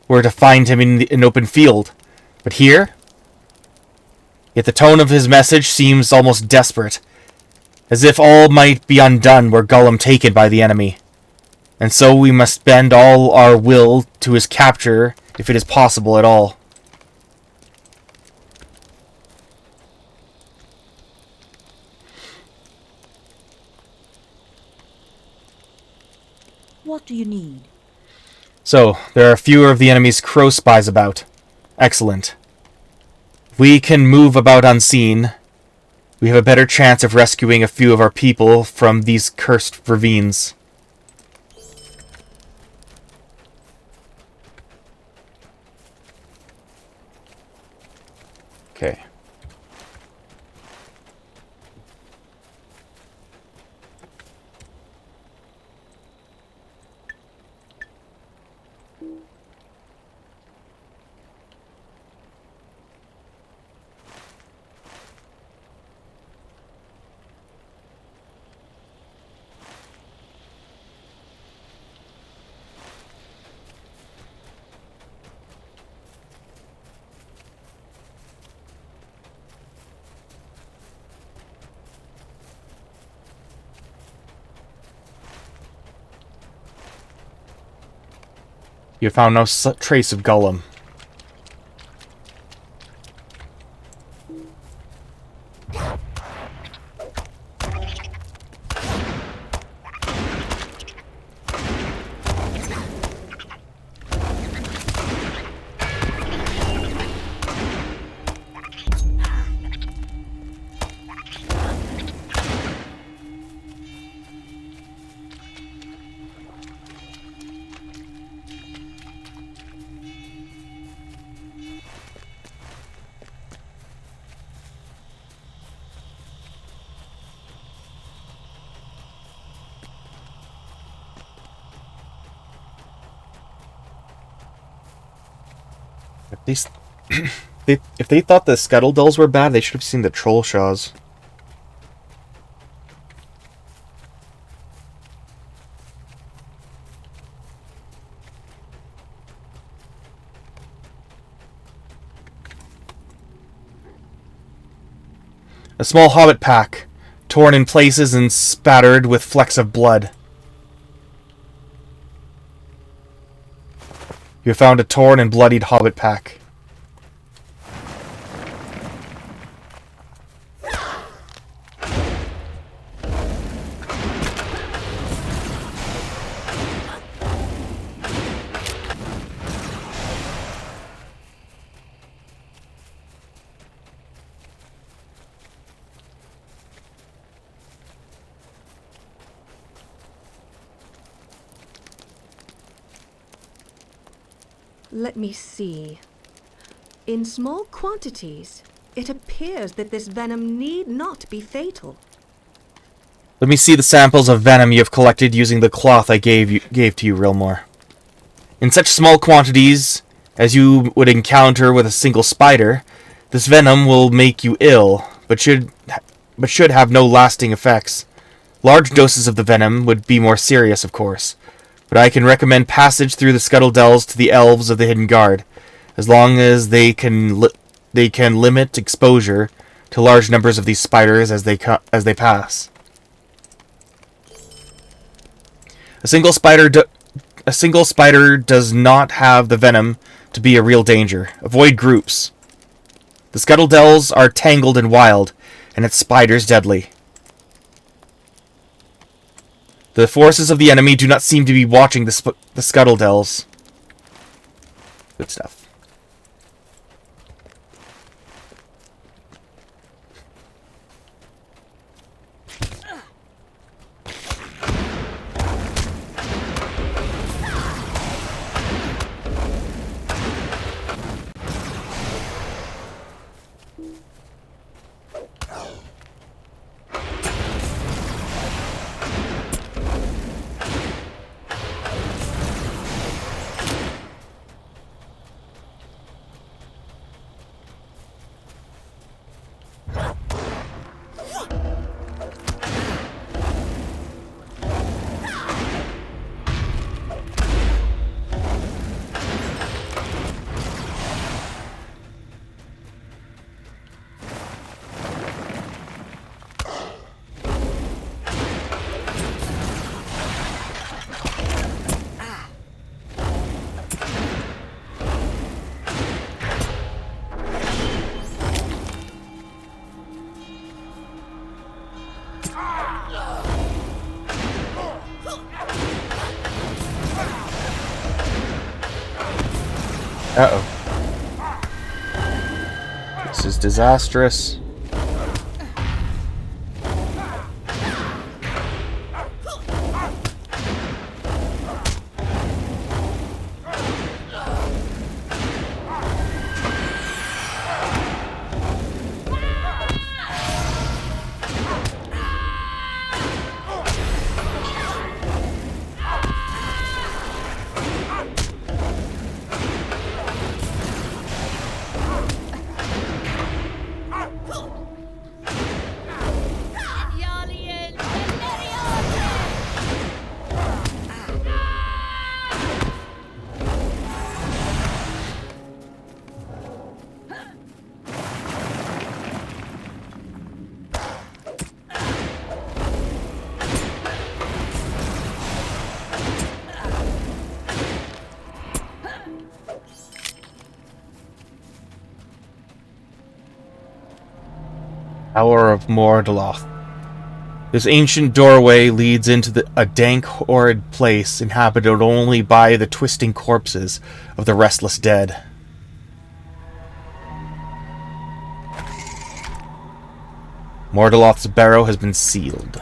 were to find him in an open field. But here? Yet the tone of his message seems almost desperate, as if all might be undone were Gollum taken by the enemy. And so we must bend all our will to his capture, if it is possible at all. What do you need? So, there are fewer of the enemy's crow spies about. Excellent. If we can move about unseen, we have a better chance of rescuing a few of our people from these cursed ravines. Okay. You have found no trace of Gollum. If they thought the Scuttledulls were bad, they should have seen the Trollshaws. A small hobbit pack, torn in places and spattered with flecks of blood. You have found a torn and bloodied hobbit pack. Let me see. In small quantities, it appears that this venom need not be fatal. Let me see the samples of venom you have collected using the cloth I gave to you, Rilmore. In such small quantities as you would encounter with a single spider, this venom will make you ill, but should have no lasting effects. Large doses of the venom would be more serious, of course, but I can recommend passage through the Scuttledells to the elves of the Hidden Guard, as long as they can limit exposure to large numbers of these spiders as they pass. A single spider does not have the venom to be a real danger. Avoid groups. The Scuttledells are tangled and wild, and its spiders deadly. The forces of the enemy do not seem to be watching the Scuttledells. Good stuff. Uh-oh. This is disastrous. Tower of Mordeloth. This ancient doorway leads into a dank, horrid place inhabited only by the twisting corpses of the restless dead. Mordeloth's barrow has been sealed.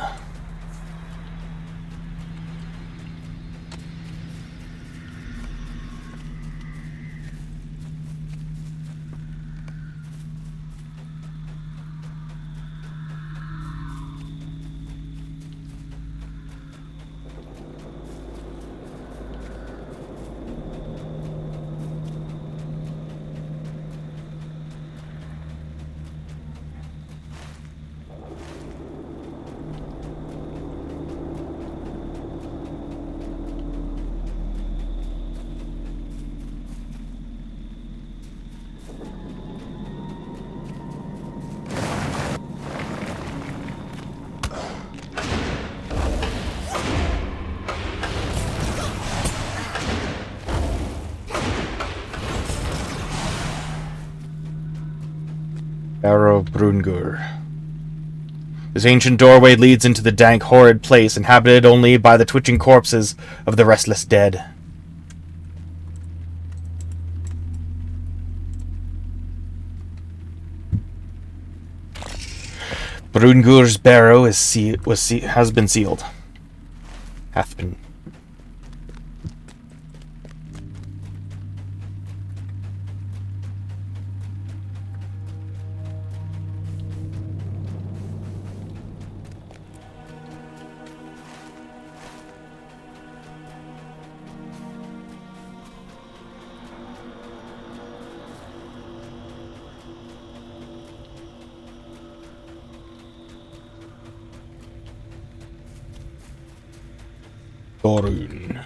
Barrow of Brungur. This ancient doorway leads into the dank, horrid place inhabited only by the twitching corpses of the restless dead. Brungur's barrow has been sealed. Hath been. Dorun.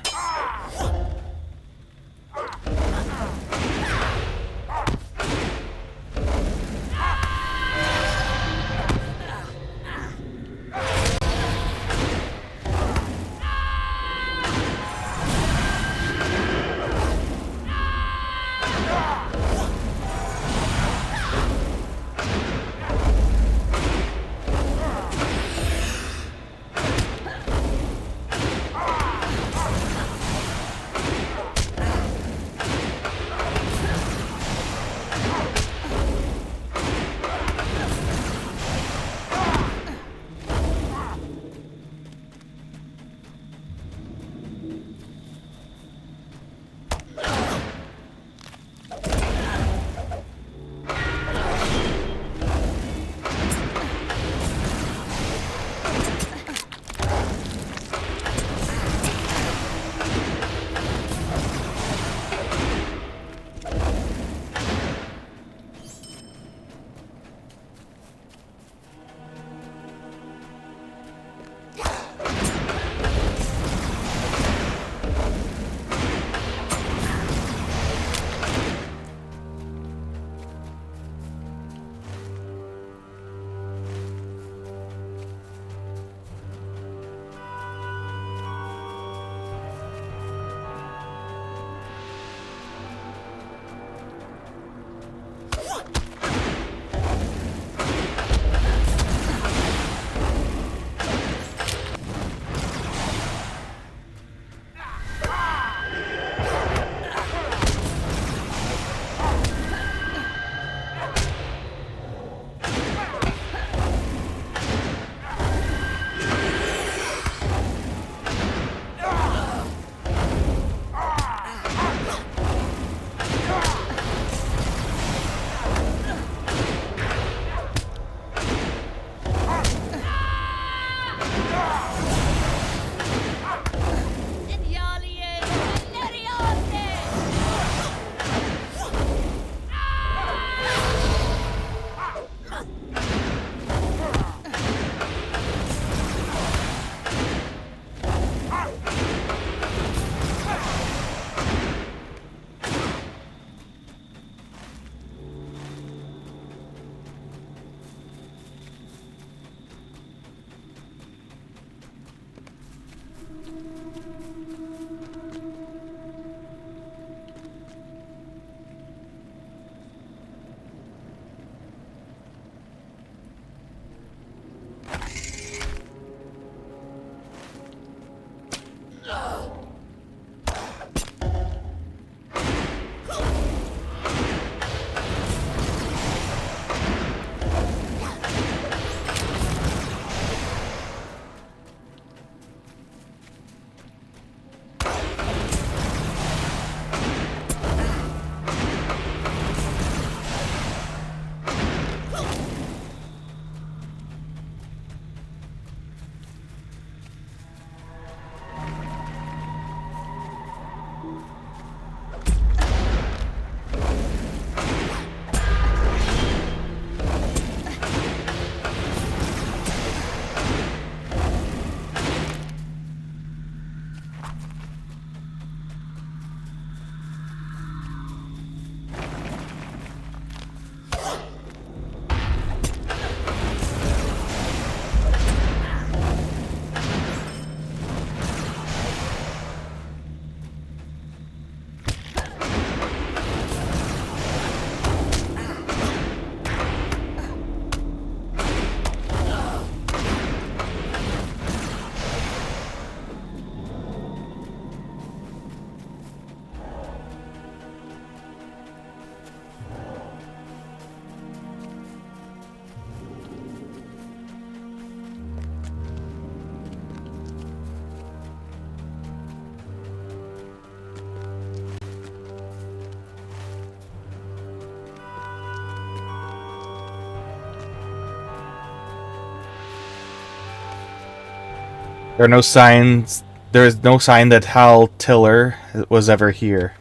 There are no signs. There is no sign that Hal Tiller was ever here.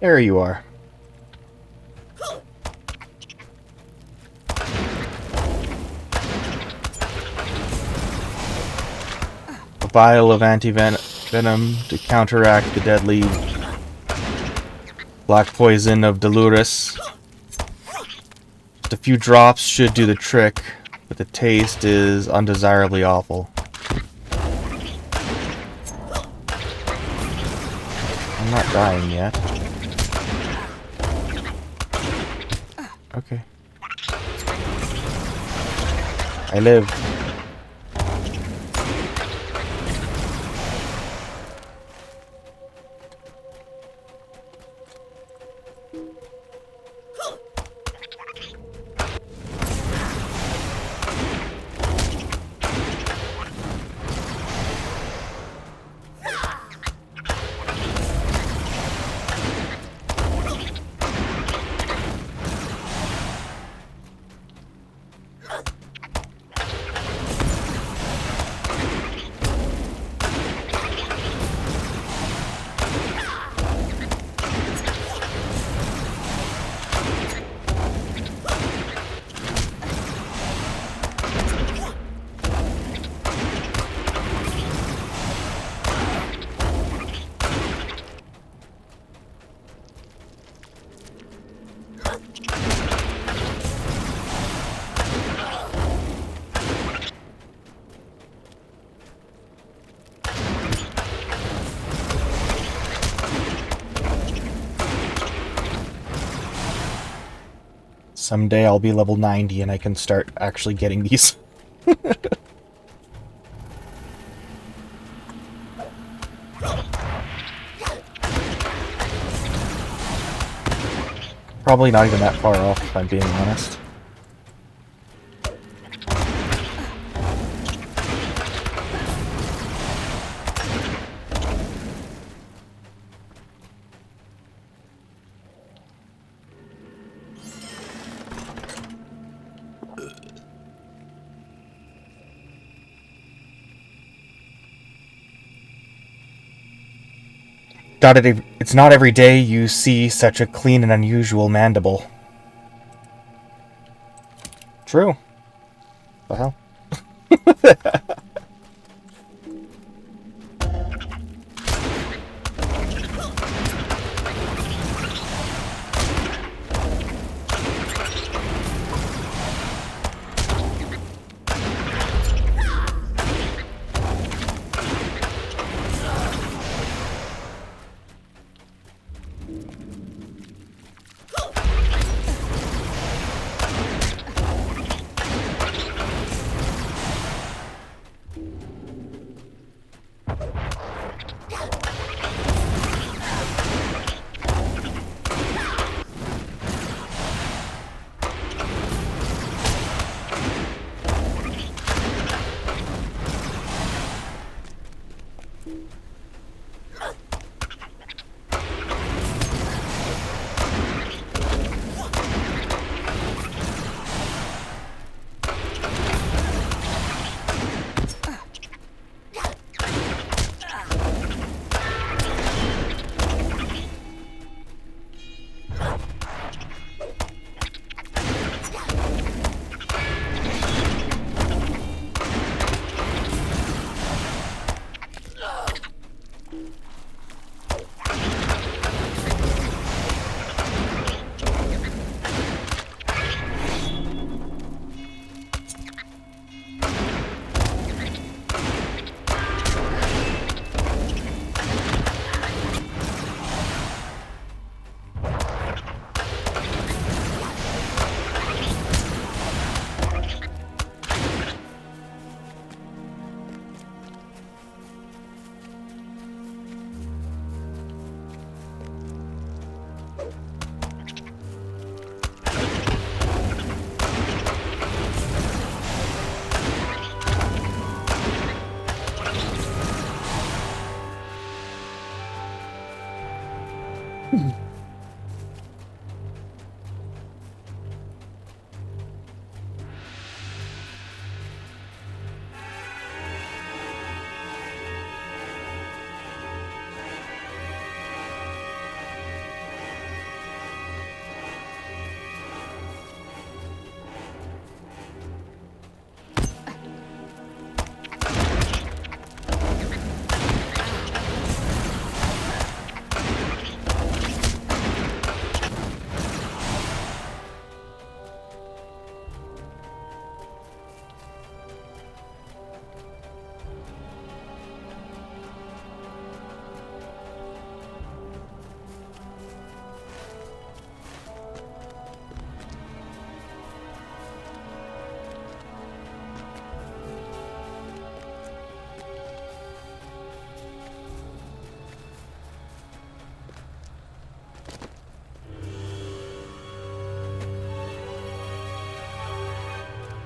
There you are. A vial of anti-venom to counteract the deadly black poison of Delurus. Just a few drops should do the trick, but the taste is undesirably awful. I'm not dying yet. Okay. I live. Someday I'll be level 90 and I can start actually getting these. Probably not even that far off, if I'm being honest. It's not every day you see such a clean and unusual mandible. True. The hell?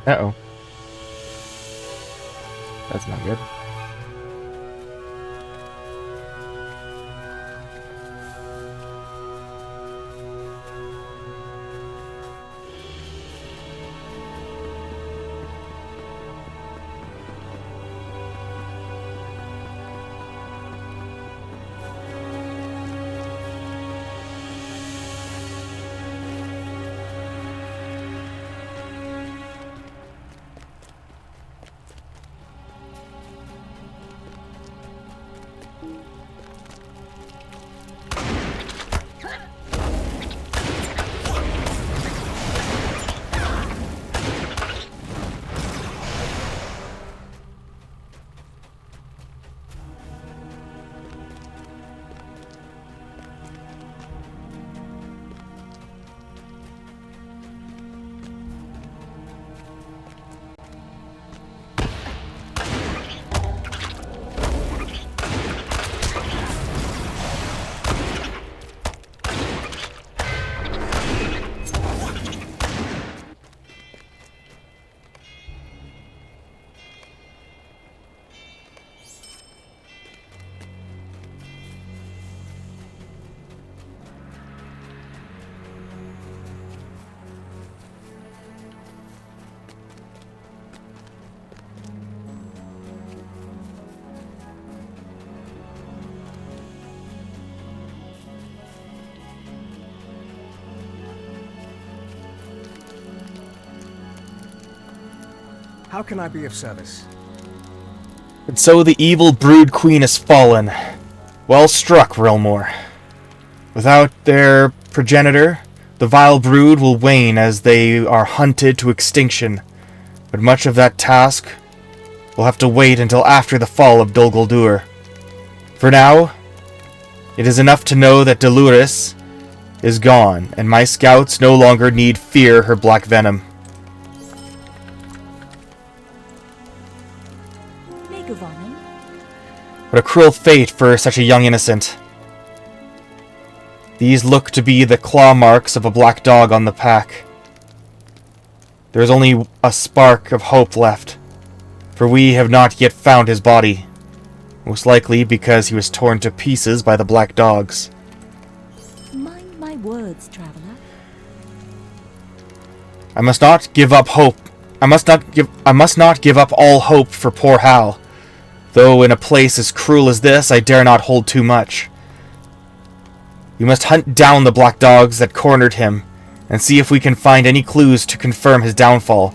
Uh-oh. That's not good. How can I be of service? And so the evil brood queen has fallen. Well struck, Realmore. Without their progenitor, the vile brood will wane as they are hunted to extinction. But much of that task will have to wait until after the fall of Dol Guldur. For now, it is enough to know that Dolores is gone, and my scouts no longer need fear her black venom. Megavonen? What a cruel fate for such a young innocent. These look to be the claw marks of a black dog on the pack. There is only a spark of hope left, for we have not yet found his body. Most likely because he was torn to pieces by the black dogs. Mind my words, traveler. I must not give up hope. I must not give up all hope for poor Hal. Though in a place as cruel as this, I dare not hold too much. We must hunt down the black dogs that cornered him, and see if we can find any clues to confirm his downfall,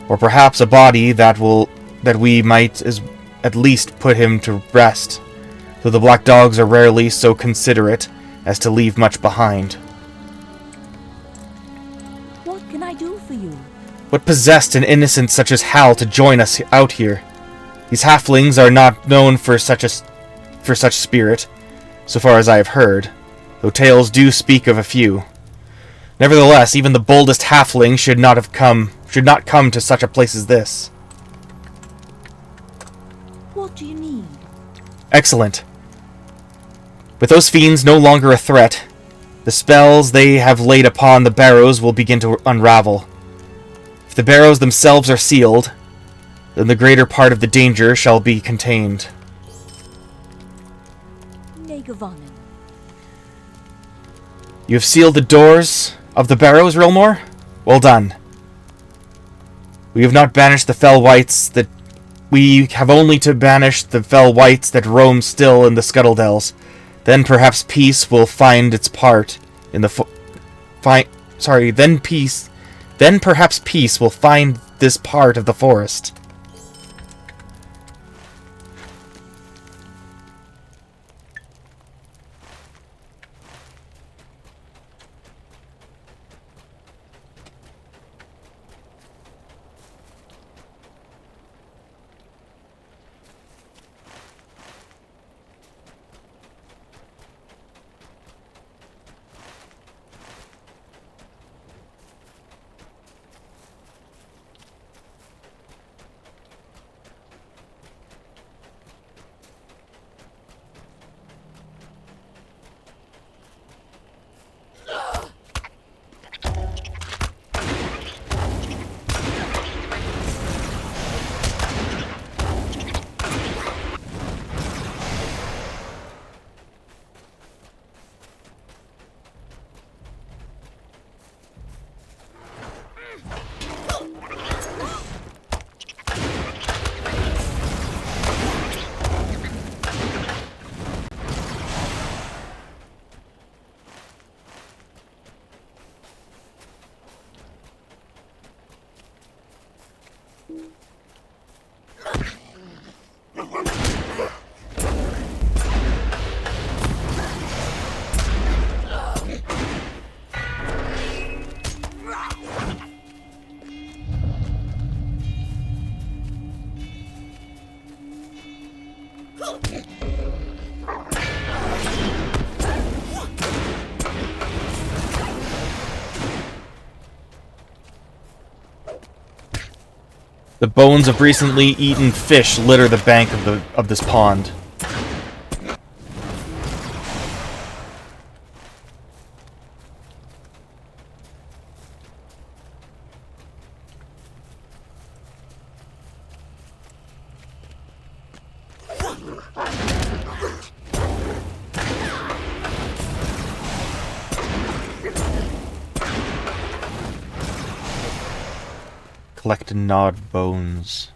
or perhaps a body that we might at least put him to rest, though the black dogs are rarely so considerate as to leave much behind. What can I do for you? What possessed an innocent such as Hal to join us out here? These halflings are not known for such spirit, so far as I have heard, though tales do speak of a few. Nevertheless, even the boldest halfling should not come to such a place as this. What do you need? Excellent. With those fiends no longer a threat, the spells they have laid upon the barrows will begin to unravel. If the barrows themselves are sealed, then the greater part of the danger shall be contained. Megavonen. You have sealed the doors of the barrows, Rilmore? Well done. We have not banished the fell wights that... We have only to banish the fell wights that roam still in the scuttledells. Then perhaps peace will find its part in the... Then perhaps peace will find this part of the forest. The bones of recently eaten fish litter the bank of this pond. Collect gnawed bones.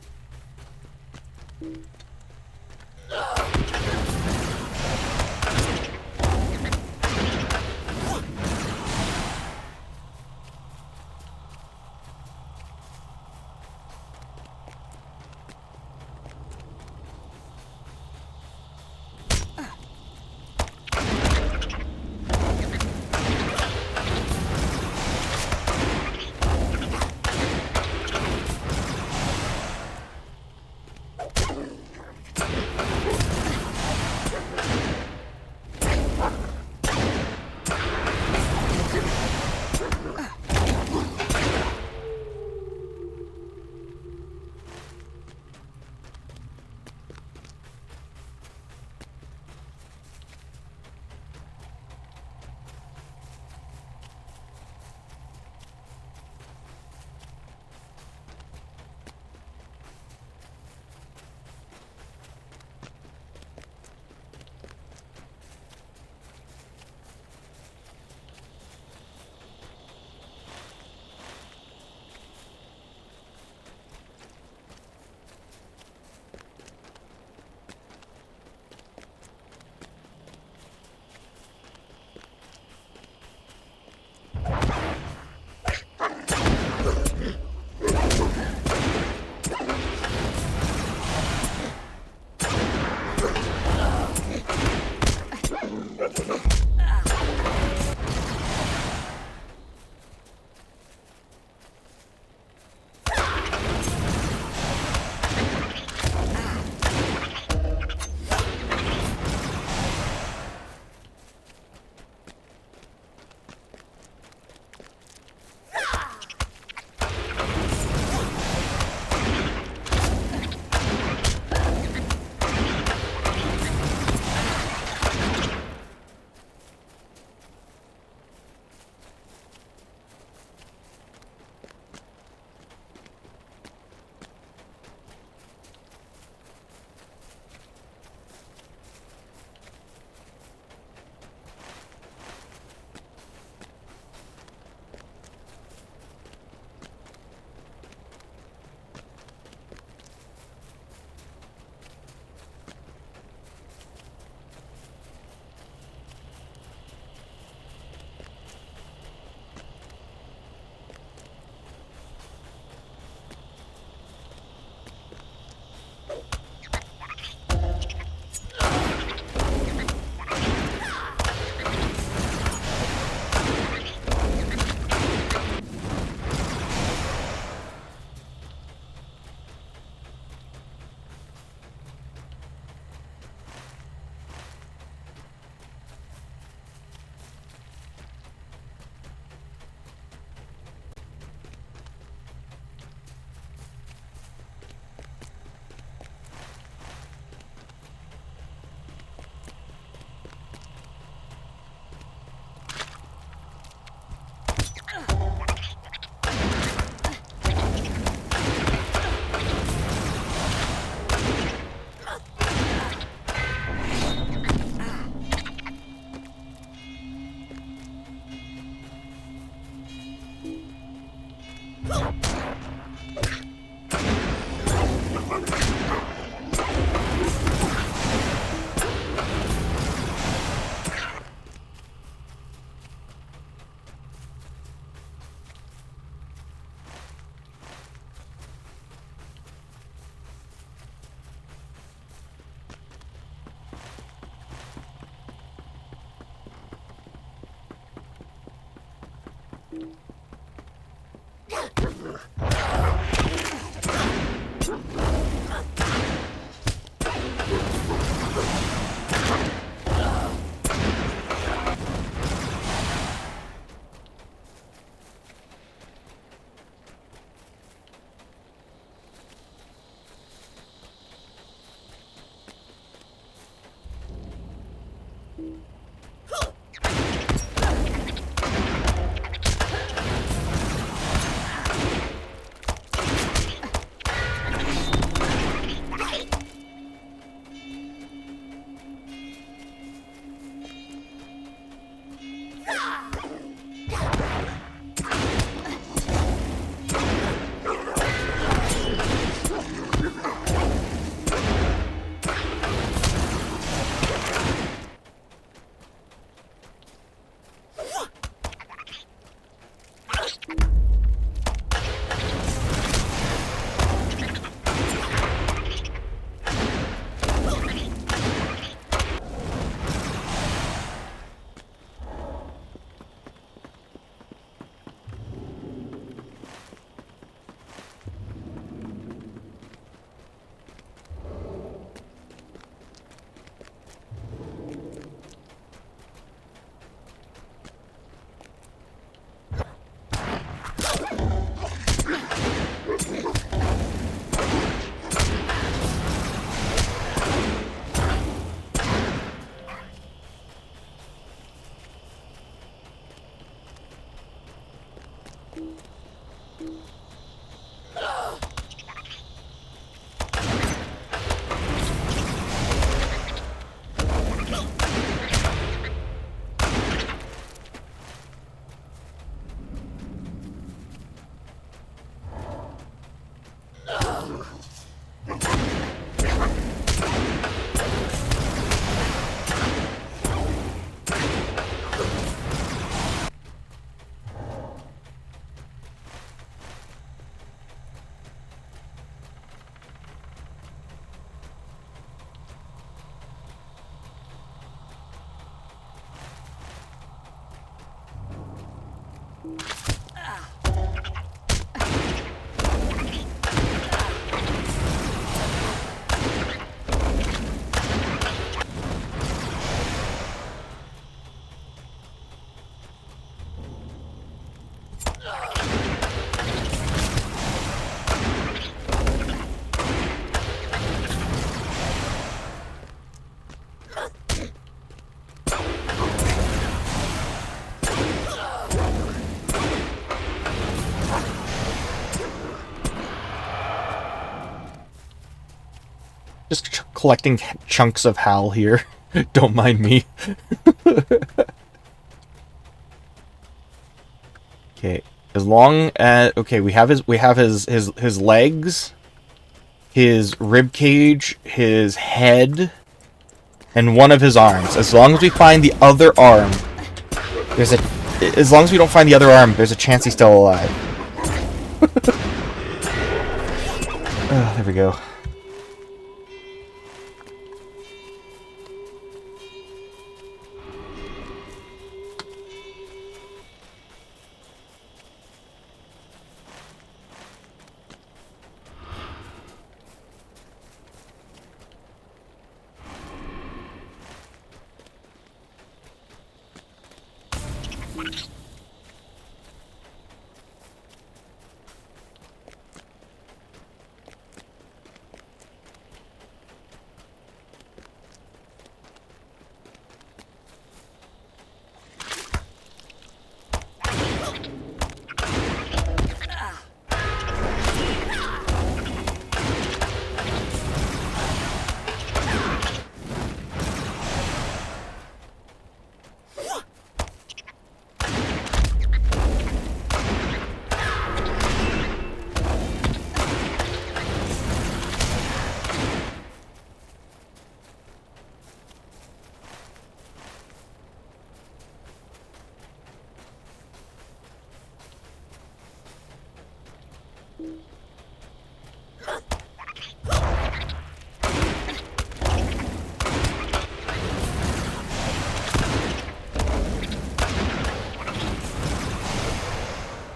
Just collecting chunks of Hal here. Don't mind me. Okay. As long as we have his legs, his rib cage, his head, and one of his arms. As long as we find the other arm, as long as we don't find the other arm, there's a chance he's still alive. Oh, there we go.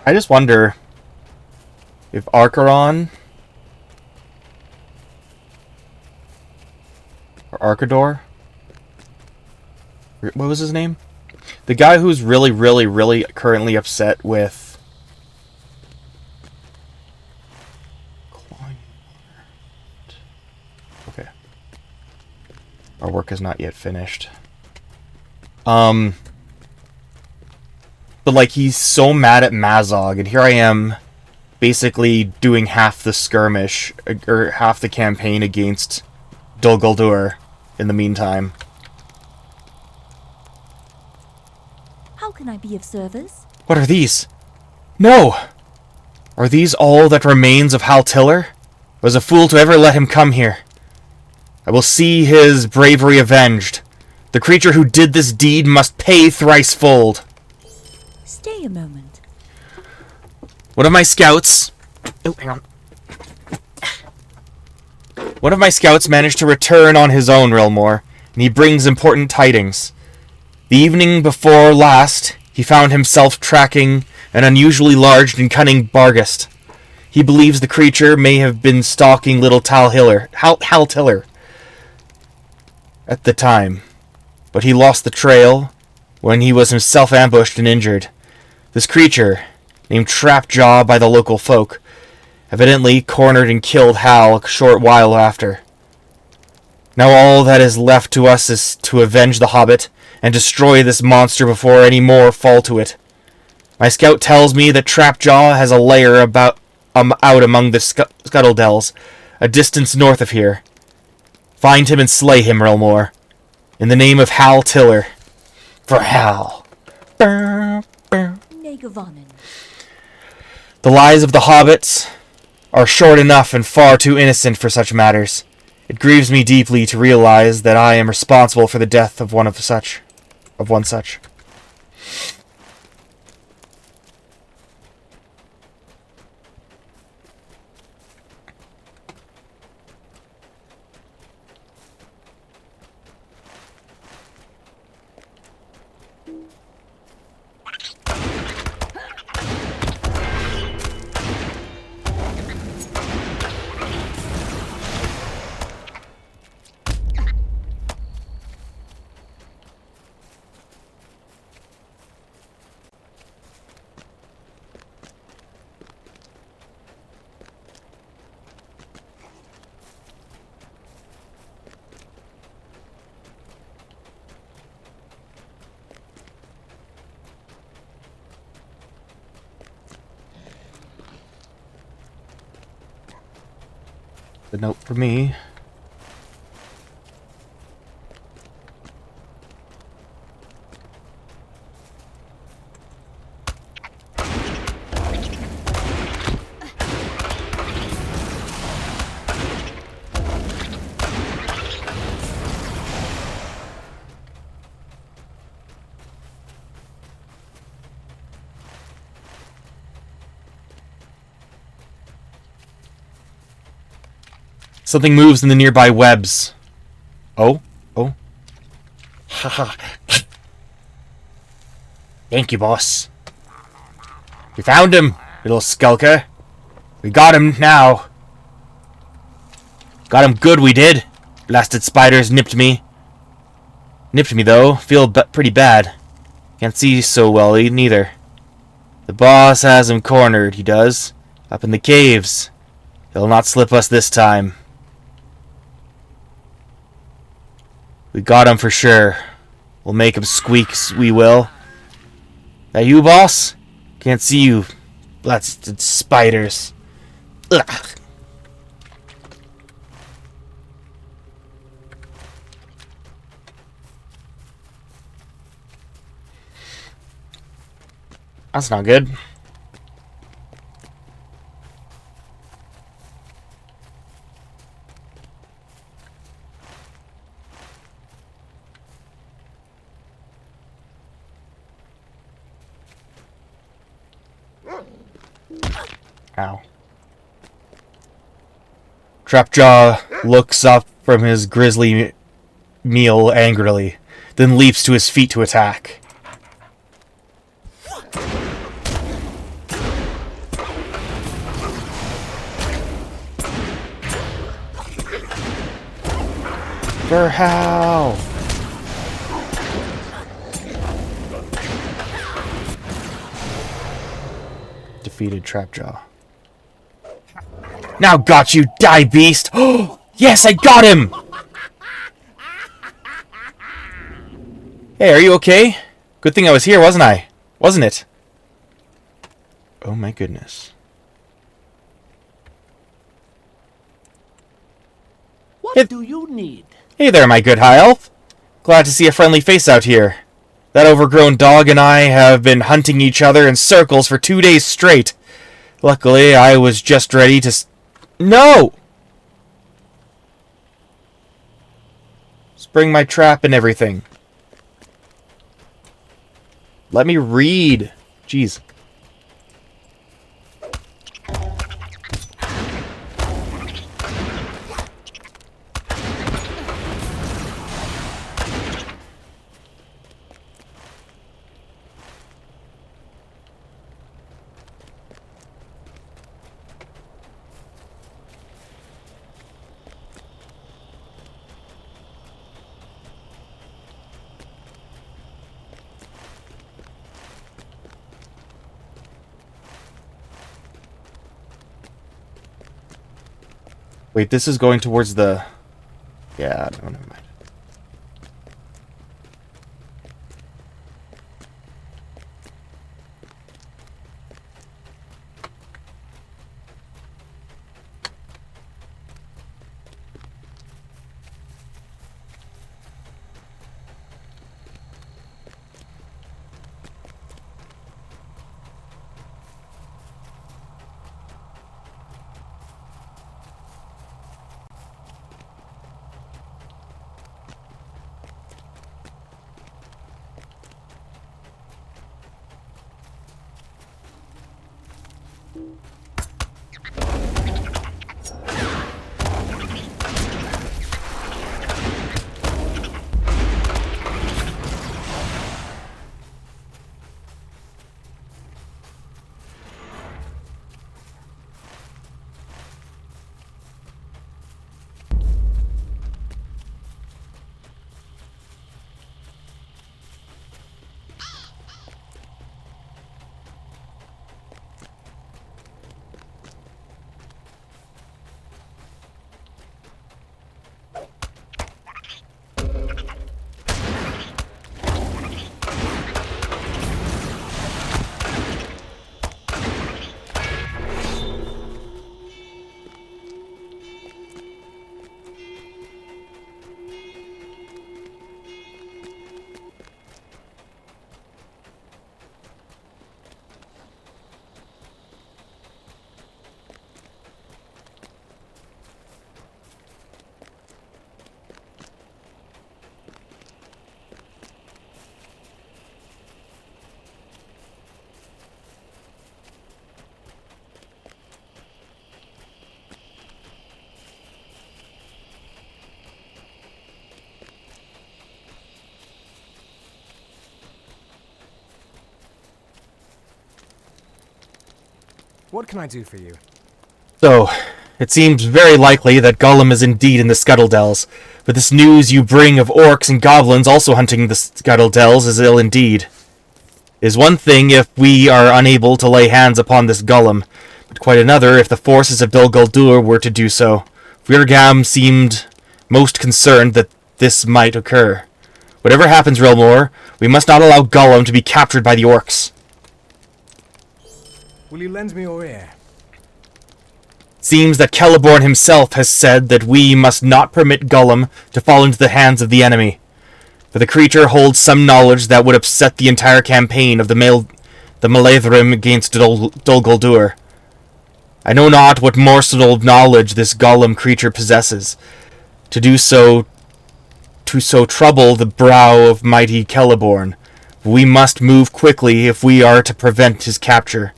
I just wonder if Archeron or Arcador, what was his name? The guy who's really, really, really currently upset with okay. Our work is not yet finished. But, like, he's so mad at Mazog, and here I am basically doing half the skirmish, or half the campaign against Dol Guldur in the meantime. How can I be of service? What are these? No! Are these all that remains of Hal Tiller? I was a fool to ever let him come here. I will see his bravery avenged. The creature who did this deed must pay thricefold. Stay a moment. One of my scouts... Oh, hang on. One of my scouts managed to return on his own, Rilmore, and he brings important tidings. The evening before last, he found himself tracking an unusually large and cunning Barghest. He believes the creature may have been stalking little Hal Tiller at the time, but he lost the trail when he was himself ambushed and injured. This creature, named Trapjaw by the local folk, evidently cornered and killed Hal a short while after. Now all that is left to us is to avenge the Hobbit and destroy this monster before any more fall to it. My scout tells me that Trapjaw has a lair out among the Scuttle Dells, a distance north of here. Find him and slay him, Rilmore. In the name of Hal Tiller. For Hal. Negavanen. The lies of the hobbits are short enough and far too innocent for such matters. It grieves me deeply to realize that I am responsible for the death of one such. The note for me. Something moves in the nearby webs. Oh? Oh? Haha. Thank you, boss. We found him, little skulker. We got him now. Got him good, we did. Blasted spiders nipped me. Nipped me, though. Feel pretty bad. Can't see so well, neither. The boss has him cornered, he does. Up in the caves. He'll not slip us this time. We got him for sure. We'll make him squeak, we will. That you, boss? Can't see you. Blasted spiders. Ugh. That's not good. Ow. Trapjaw looks up from his grisly meal angrily, then leaps to his feet to attack. For how? Defeated Trapjaw. Now got you, die beast! Oh, yes, I got him! Hey, are you okay? Good thing I was here, wasn't I? Wasn't it? Oh my goodness. What do you need? Hey there, my good high elf. Glad to see a friendly face out here. That overgrown dog and I have been hunting each other in circles for 2 days straight. Luckily, I was just ready to... No! Spring my trap and everything. Let me read. Jeez. Wait, this is going towards the... Yeah, no, never mind. What can I do for you? So, it seems very likely that Gollum is indeed in the Scuttle Dells, but this news you bring of orcs and goblins also hunting the Scuttle Dells is ill indeed. It is one thing if we are unable to lay hands upon this Gollum, but quite another if the forces of Dol Guldur were to do so. Virgam seemed most concerned that this might occur. Whatever happens, Rilmore, we must not allow Gollum to be captured by the orcs. Will you lend me your ear? Seems that Celeborn himself has said that we must not permit Gollum to fall into the hands of the enemy, for the creature holds some knowledge that would upset the entire campaign of the Maelthrim against Dol Guldur. I know not what morsel of knowledge this Gollum creature possesses, to so trouble the brow of mighty Celeborn. We must move quickly if we are to prevent his capture.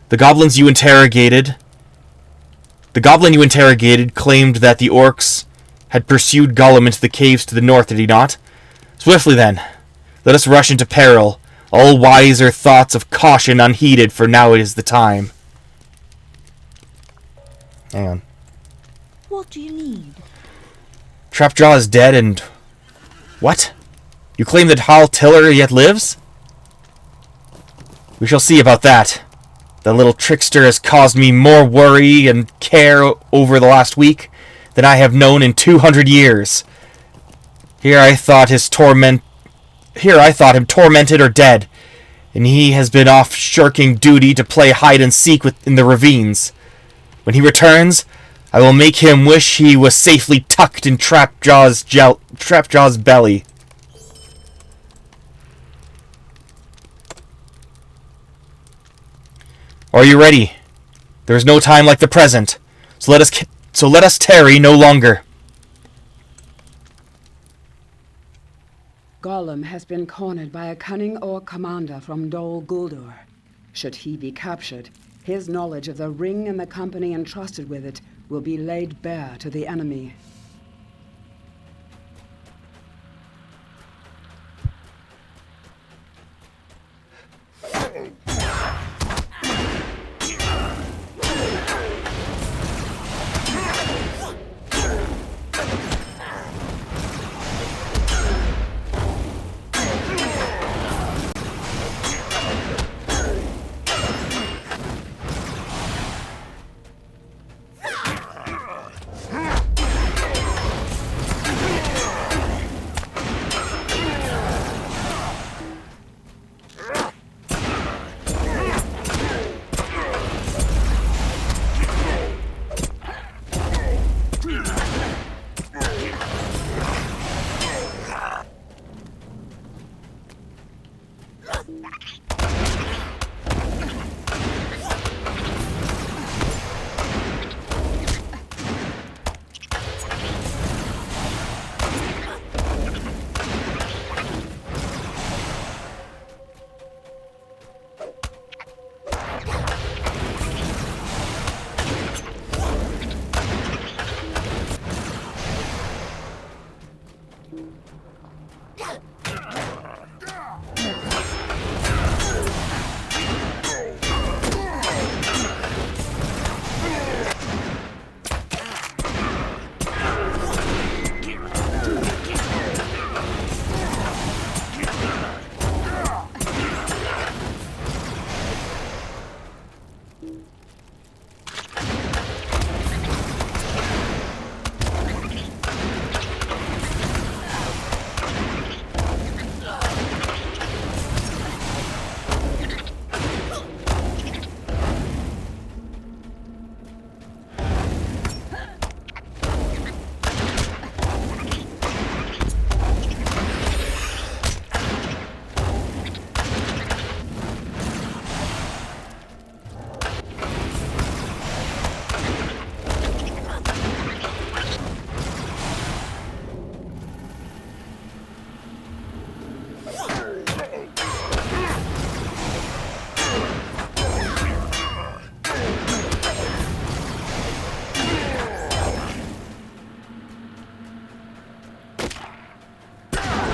The goblin you interrogated claimed that the orcs had pursued Gollum into the caves to the north, did he not? Swiftly then, let us rush into peril, all wiser thoughts of caution unheeded, for now it is the time. Hang on. What do you need? Trapjaw is dead and... What? You claim that Hal Tiller yet lives? We shall see about that. The little trickster has caused me more worry and care over the last week than I have known in 200 years. Here I thought him tormented or dead, and he has been off shirking duty to play hide and seek in the ravines. When he returns, I will make him wish he was safely tucked in Trapjaw's belly. Are you ready? There is no time like the present, so let us tarry no longer. Gollum has been cornered by a cunning orc commander from Dol Guldur. Should he be captured, his knowledge of the ring and the company entrusted with it will be laid bare to the enemy.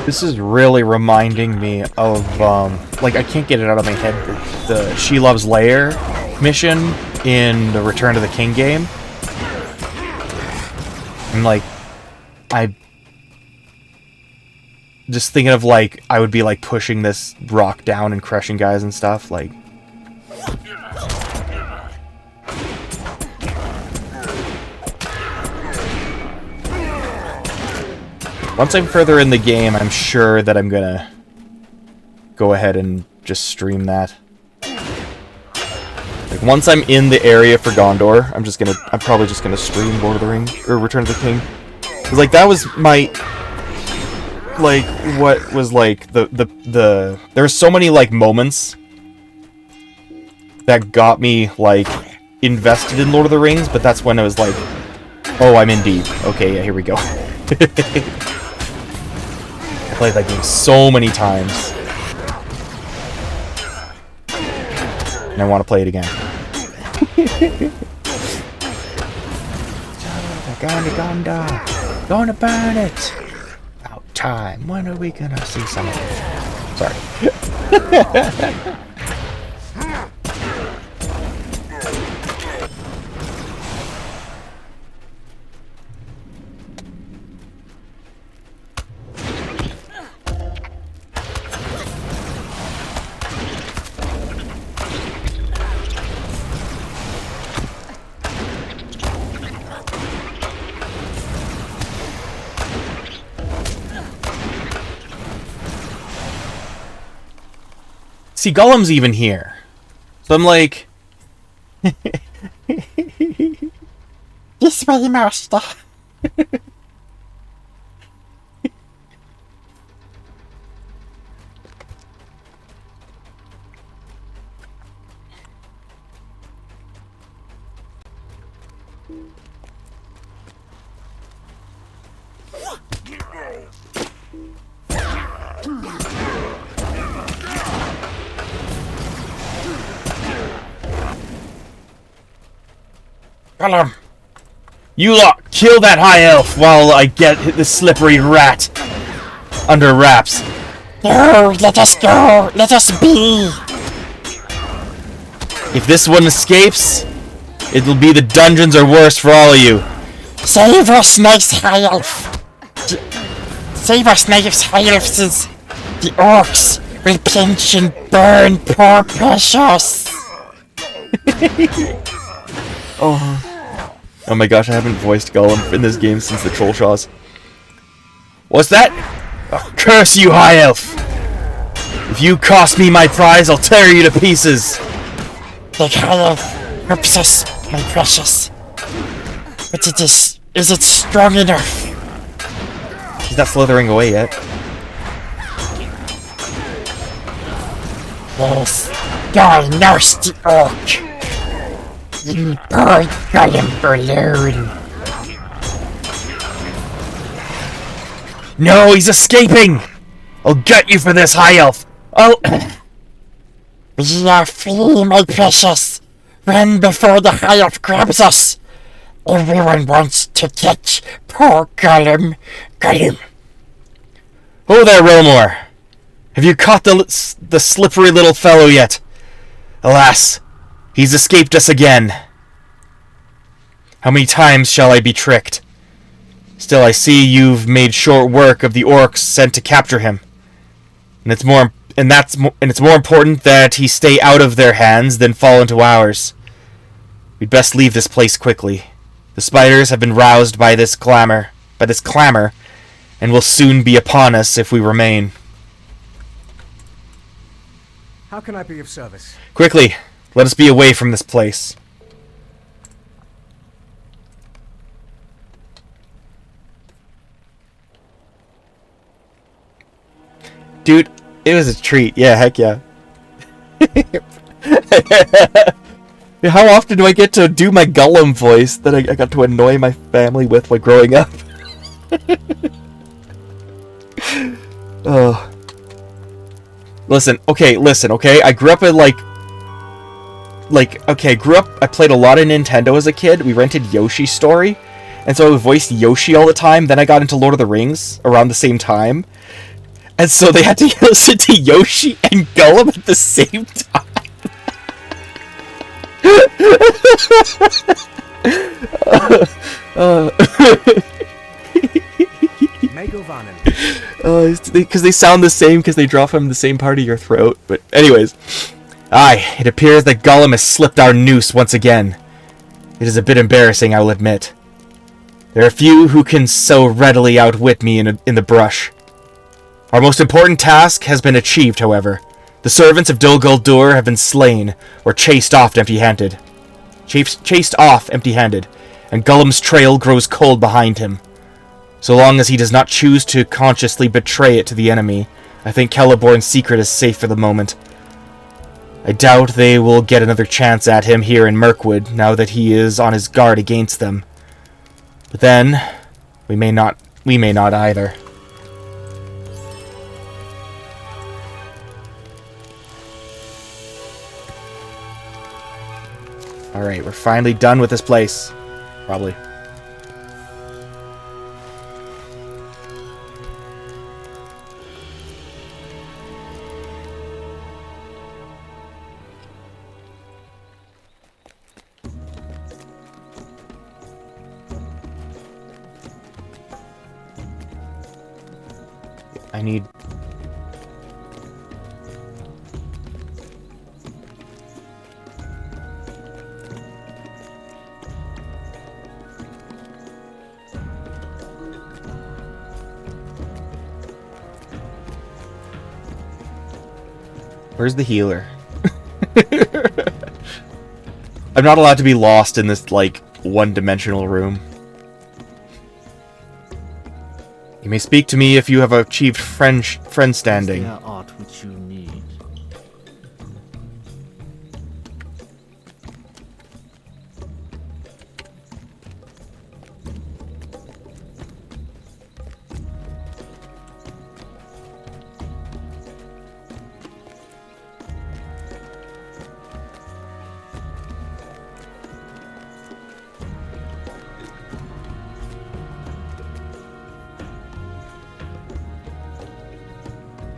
This is really reminding me of, like, I can't get it out of my head, the She Loves Lair mission in the Return of the King game. And like, I just thinking of like, I would be like pushing this rock down and crushing guys and stuff, like. Once I'm further in the game, I'm sure that I'm gonna go ahead and just stream that. Like, once I'm in the area for Gondor, I'm probably just gonna stream Lord of the Rings, or Return of the King. Cause like, that was my, like, what was like, there were so many, like, moments that got me, like, invested in Lord of the Rings, but that's when I was like, oh, I'm in deep. Okay, yeah, here we go. I played that game so many times. And I want to play it again. Gondor, gonna burn it! About time. When are we gonna see some of it? Sorry. See, Gollum's even here. So I'm like... This way, master. Gollum! You lot, kill that high elf while I get the slippery rat under wraps. No, let us go! Let us be! If this one escapes, it'll be the dungeons or worse for all of you. Save us, nice high elf! Save us, nice high elf, since the orcs will pinch and burn poor precious! Oh my gosh, I haven't voiced Gollum in this game since the Trollshaws. What's that? Oh, curse you, High Elf! If you cost me my prize, I'll tear you to pieces! The High Elf helps us, my precious. But is it strong enough? He's not slithering away yet. Yes, die, nasty orc! You poor Gollum balloon! No, he's escaping! I'll get you for this, High Elf! Oh! We are free, my precious! Run before the High Elf grabs us! Everyone wants to catch poor Gollum. Gollum! Oh there, Romor! Have you caught the slippery little fellow yet? Alas, he's escaped us again. How many times shall I be tricked? Still, I see you've made short work of the orcs sent to capture him. And it's more important that he stay out of their hands than fall into ours. We'd best leave this place quickly. The spiders have been roused by this clamor, and will soon be upon us if we remain. How can I be of service? Quickly, let us be away from this place. Dude, it was a treat. Yeah, heck yeah. How often do I get to do my Gollum voice that I got to annoy my family with while growing up? Oh. Listen, okay, I grew up in I played a lot of Nintendo as a kid. We rented Yoshi's Story, and so I voiced Yoshi all the time. Then I got into Lord of the Rings around the same time. And so they had to listen to Yoshi and Gollum at the same time. Because they sound the same because they draw from the same part of your throat. But anyways, aye, it appears that Gollum has slipped our noose once again. It is a bit embarrassing, I'll admit. There are few who can so readily outwit me in the brush. Our most important task has been achieved, however. The servants of Dol Guldur have been slain, or chased off empty-handed. Chased off empty-handed, and Gollum's trail grows cold behind him. So long as he does not choose to consciously betray it to the enemy, I think Celeborn's secret is safe for the moment. I doubt they will get another chance at him here in Mirkwood, now that he is on his guard against them. But then, we may not either. Alright, we're finally done with this place. Probably. I need... Where's the healer? I'm not allowed to be lost in this, like, one-dimensional room. You may speak to me if you have achieved friend standing. Is there aught which you need?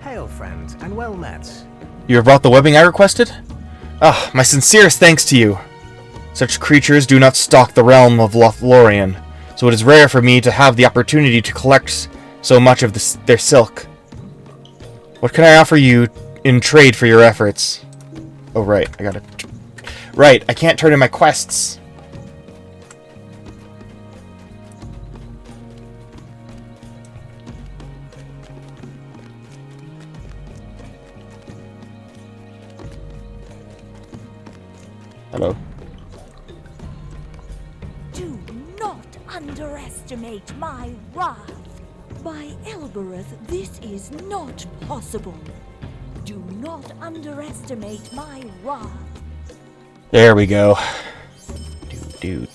Hail, friend, and well met. You have brought the webbing I requested? Ah, my sincerest thanks to you. Such creatures do not stalk the realm of Lothlorien, so it is rare for me to have the opportunity to collect so much of their silk. What can I offer you in trade for your efforts? Oh, right, I gotta... Right, I can't turn in my quests. Hello. Do not underestimate my wrath. By Elbereth, this is not possible. Do not underestimate my wrath. There we go. Do.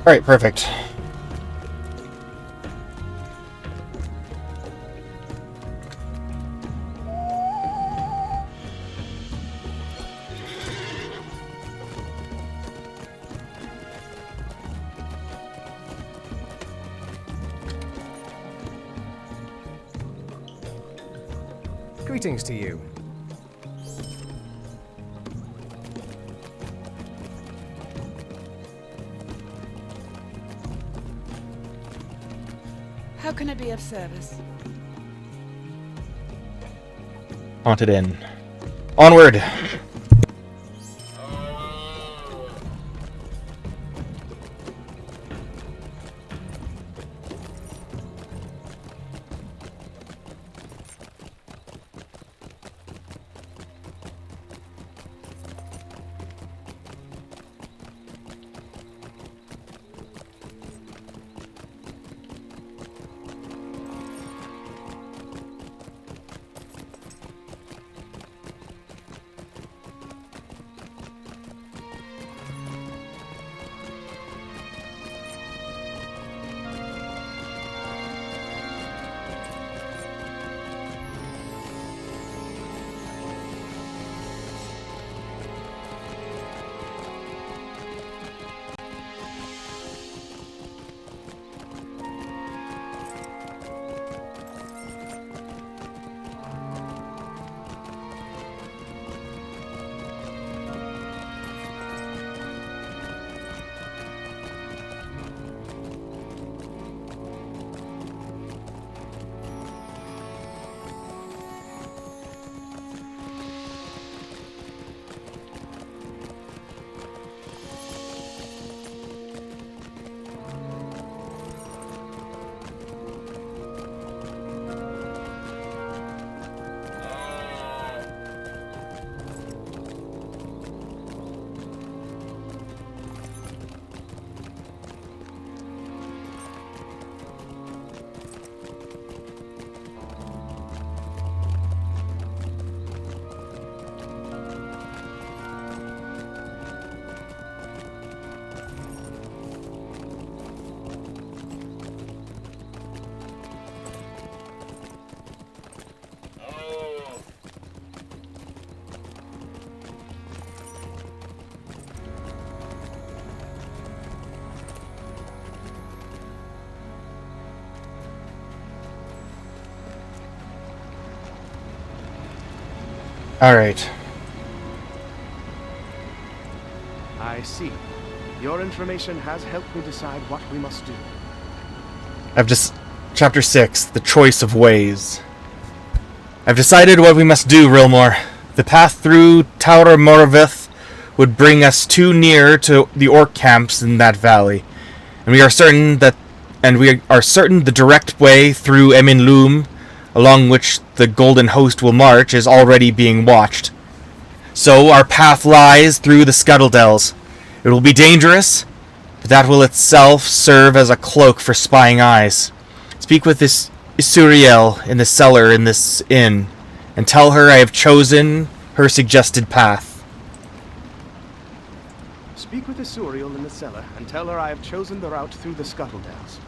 Alright, perfect. Greetings to you. How can I be of service? Haunted Inn. Onward! Alright. I see. Your information has helped me decide what we must do. Chapter 6, The Choice of Ways. I've decided what we must do, Rilmore. The path through Tower Moravith would bring us too near to the orc camps in that valley. And we are certain the direct way through Emin Loom, along which the Golden Host will march, is already being watched. So our path lies through the Scuttledells. It will be dangerous, but that will itself serve as a cloak for spying eyes. Speak with this Isuriel in the cellar in this inn, and tell her I have chosen her suggested path. Speak with Isuriel in the cellar and tell her I have chosen the route through the Scuttledells.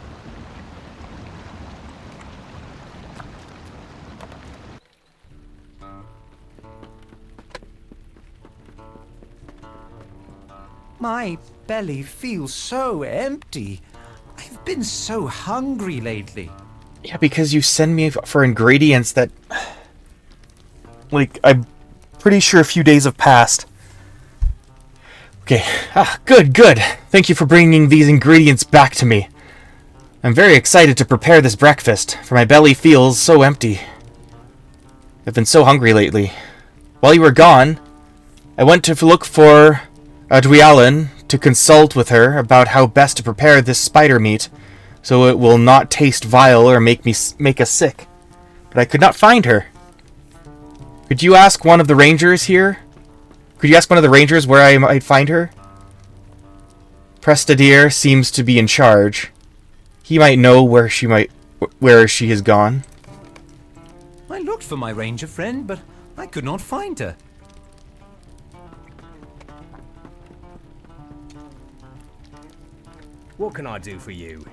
My belly feels so empty. I've been so hungry lately. Yeah, because you send me for ingredients that... Like, I'm pretty sure a few days have passed. Okay, good. Thank you for bringing these ingredients back to me. I'm very excited to prepare this breakfast, for my belly feels so empty. I've been so hungry lately. While you were gone, I went to look for Adwialan to consult with her about how best to prepare this spider meat, so it will not taste vile or make us sick. But I could not find her. Could you ask one of the rangers here? Could you ask one of the rangers where I might find her? Prestadier seems to be in charge. He might know where she has gone. I looked for my ranger friend, but I could not find her. What can I do for you?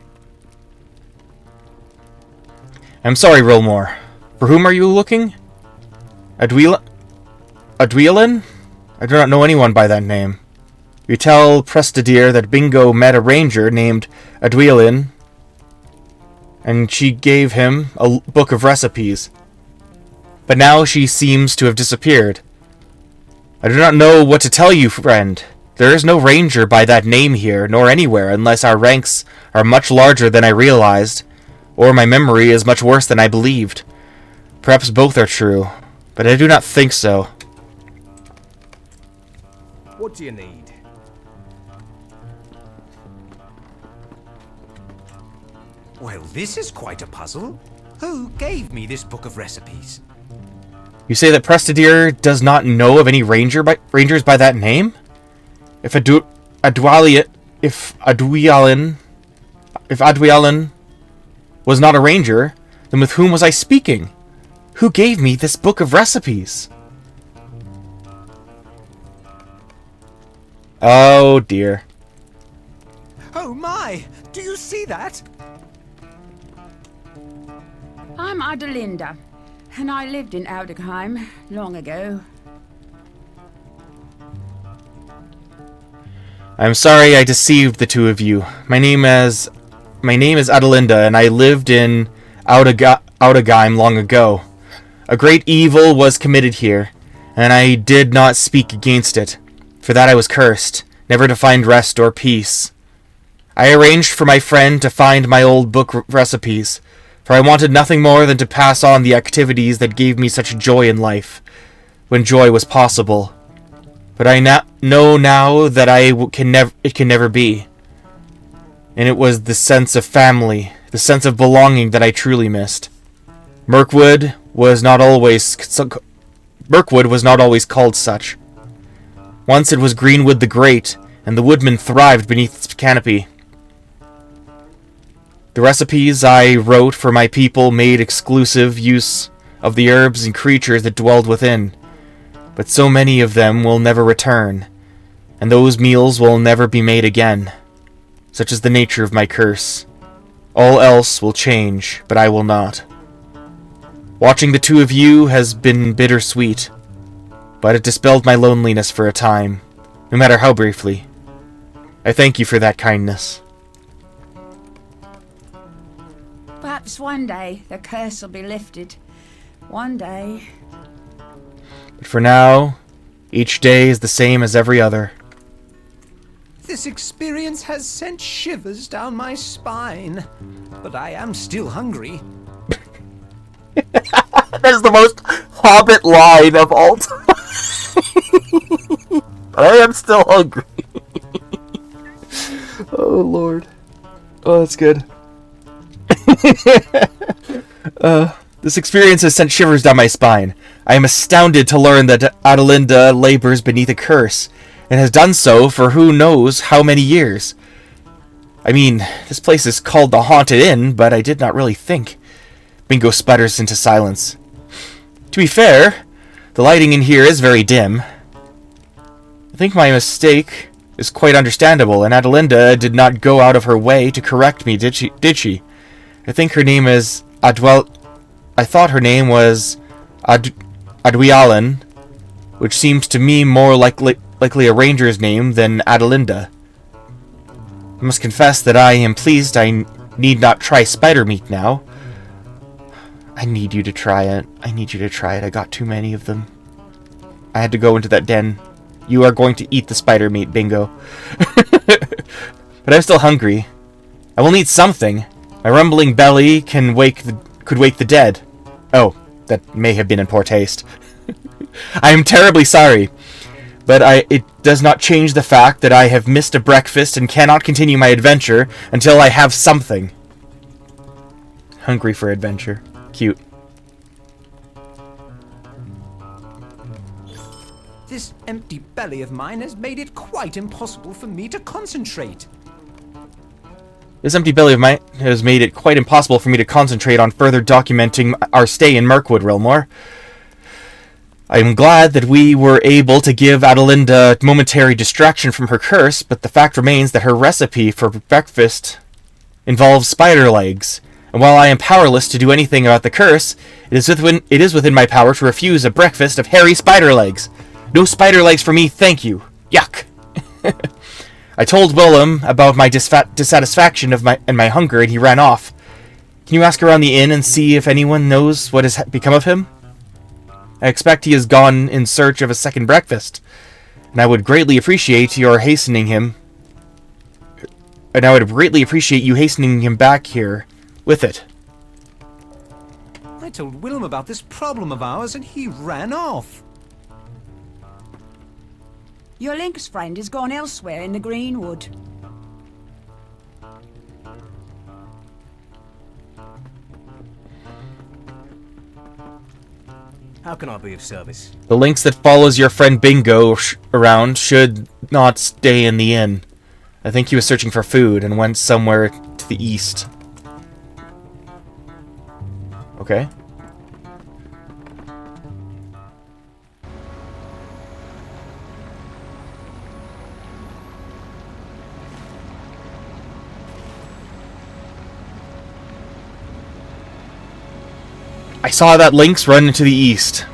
I'm sorry, Rilmore. For whom are you looking? Adwialan? I do not know anyone by that name. You tell Prestadier that Bingo met a ranger named Adwialan, and she gave him a book of recipes. But now she seems to have disappeared. I do not know what to tell you, friend. There is no ranger by that name here, nor anywhere, unless our ranks are much larger than I realized, or my memory is much worse than I believed. Perhaps both are true, but I do not think so. What do you need? Well, this is quite a puzzle. Who gave me this book of recipes? You say that Prestadier does not know of any rangers by that name? If Adwialan was not a ranger, then with whom was I speaking? Who gave me this book of recipes? Oh dear. Oh my! Do you see that? I'm Adelinda, and I lived in Aldegheim long ago. I'm sorry I deceived the two of you. My name is Adelinda, and I lived in Aldegheim long ago. A great evil was committed here, and I did not speak against it. For that I was cursed, never to find rest or peace. I arranged for my friend to find my old book recipes, for I wanted nothing more than to pass on the activities that gave me such joy in life, when joy was possible. But I know now that it can never be. And it was the sense of family, the sense of belonging that I truly missed. Mirkwood was not always called such. Once it was Greenwood the Great, and the woodmen thrived beneath its canopy. The recipes I wrote for my people made exclusive use of the herbs and creatures that dwelled within. But so many of them will never return, and those meals will never be made again. Such is the nature of my curse. All else will change, but I will not. Watching the two of you has been bittersweet, but it dispelled my loneliness for a time, no matter how briefly. I thank you for that kindness. Perhaps one day the curse will be lifted. One day. But for now, each day is the same as every other. This experience has sent shivers down my spine. But I am still hungry. That is the most Hobbit line of all time. But I am still hungry. Oh, Lord. Oh, that's good. This experience has sent shivers down my spine. I am astounded to learn that Adelinda labors beneath a curse, and has done so for who knows how many years. I mean, this place is called the Haunted Inn, but I did not really think. Bingo sputters into silence. To be fair, the lighting in here is very dim. I think my mistake is quite understandable, and Adelinda did not go out of her way to correct me, did she? I think her name is I thought her name was Adwialan, which seems to me more likely a ranger's name than Adelinda. I must confess that I am pleased I need not try spider meat now. I need you to try it. I need you to try it. I got too many of them. I had to go into that den. You are going to eat the spider meat, Bingo. But I'm still hungry. I will need something. My rumbling belly could wake the dead. Oh, that may have been in poor taste. I am terribly sorry, but it does not change the fact that I have missed a breakfast and cannot continue my adventure until I have something. Hungry for adventure. Cute. This empty belly of mine has made it quite impossible for me to concentrate. This empty belly of mine has made it quite impossible for me to concentrate on further documenting our stay in Mirkwood, Rilmore. I am glad that we were able to give Adelinda momentary distraction from her curse, but the fact remains that her recipe for breakfast involves spider legs. And while I am powerless to do anything about the curse, it is within my power to refuse a breakfast of hairy spider legs. No spider legs for me, thank you. Yuck. I told Willem about my dissatisfaction and my hunger, and he ran off. Can you ask around the inn and see if anyone knows what has become of him? I expect he has gone in search of a second breakfast, and I would greatly appreciate you hastening him back here with it. I told Willem about this problem of ours, and he ran off. Your lynx friend has gone elsewhere in the Greenwood. How can I be of service? The lynx that follows your friend Bingo around should not stay in the inn. I think he was searching for food and went somewhere to the east. Okay. I saw that lynx run into the east.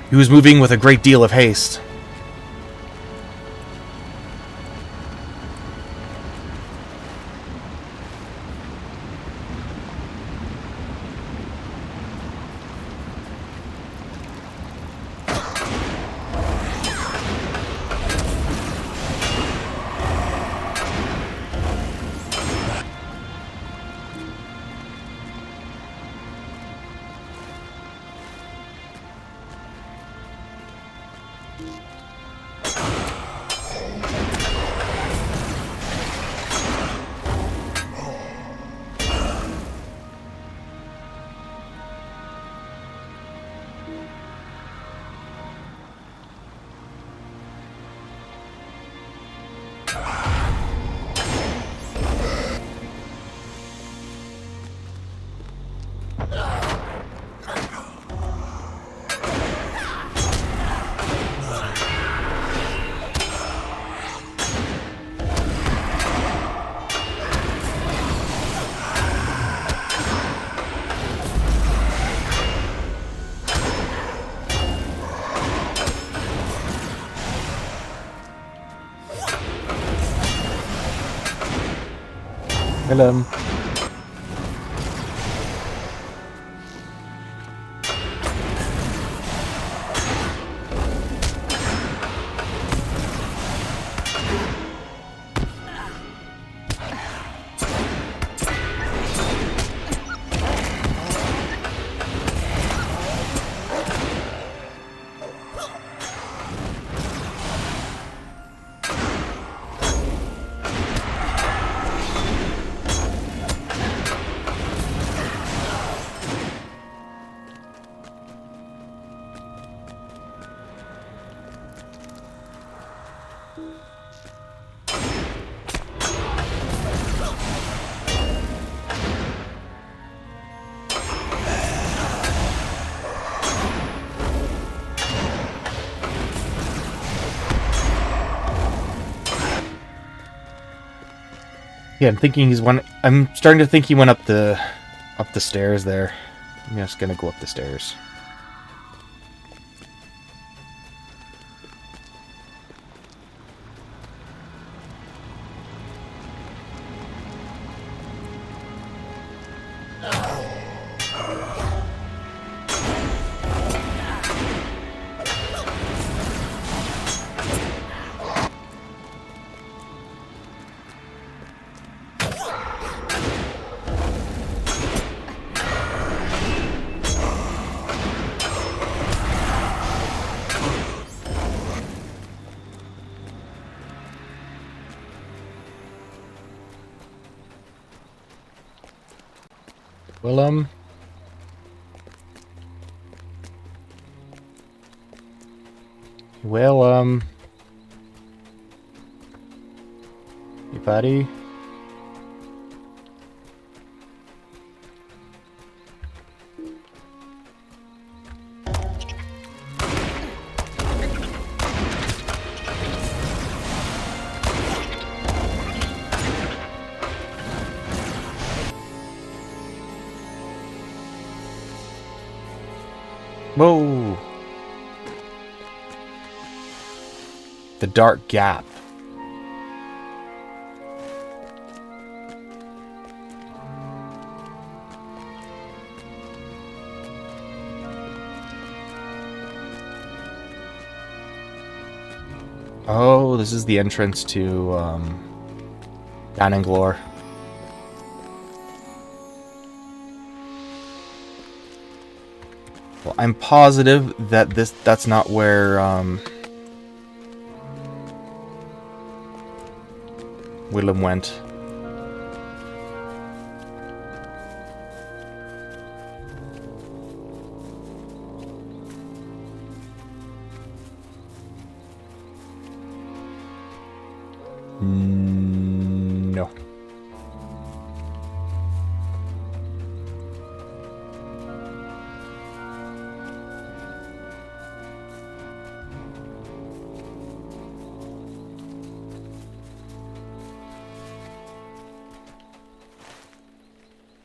He was moving with a great deal of haste. Hello. Yeah, I'm thinking he's one. I'm starting to think he went up the stairs there. I'm just gonna go up the stairs. Well, hey, buddy. Whoa! The dark gap. Oh, this is the entrance to Bananglore. Well, I'm positive that that's not where Willem went. No.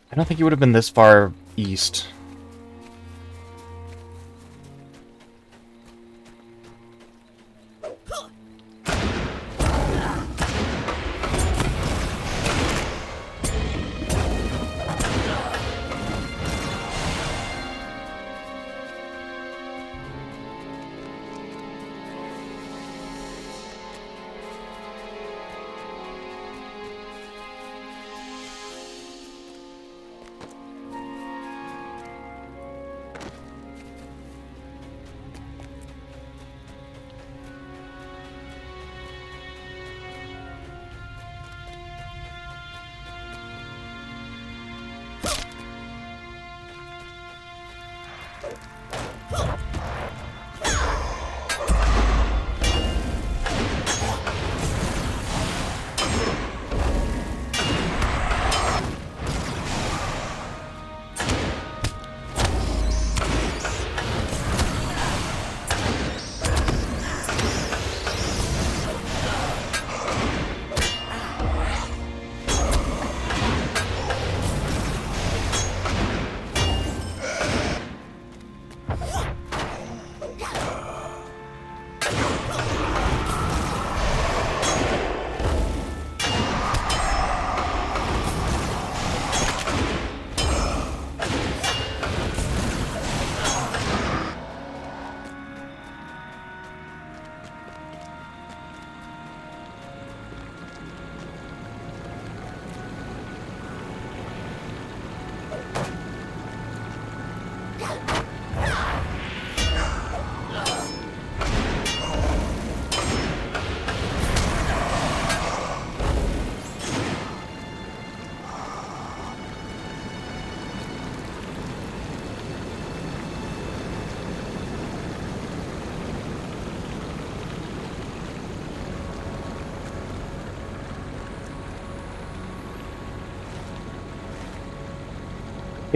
I don't think he would have been this far east.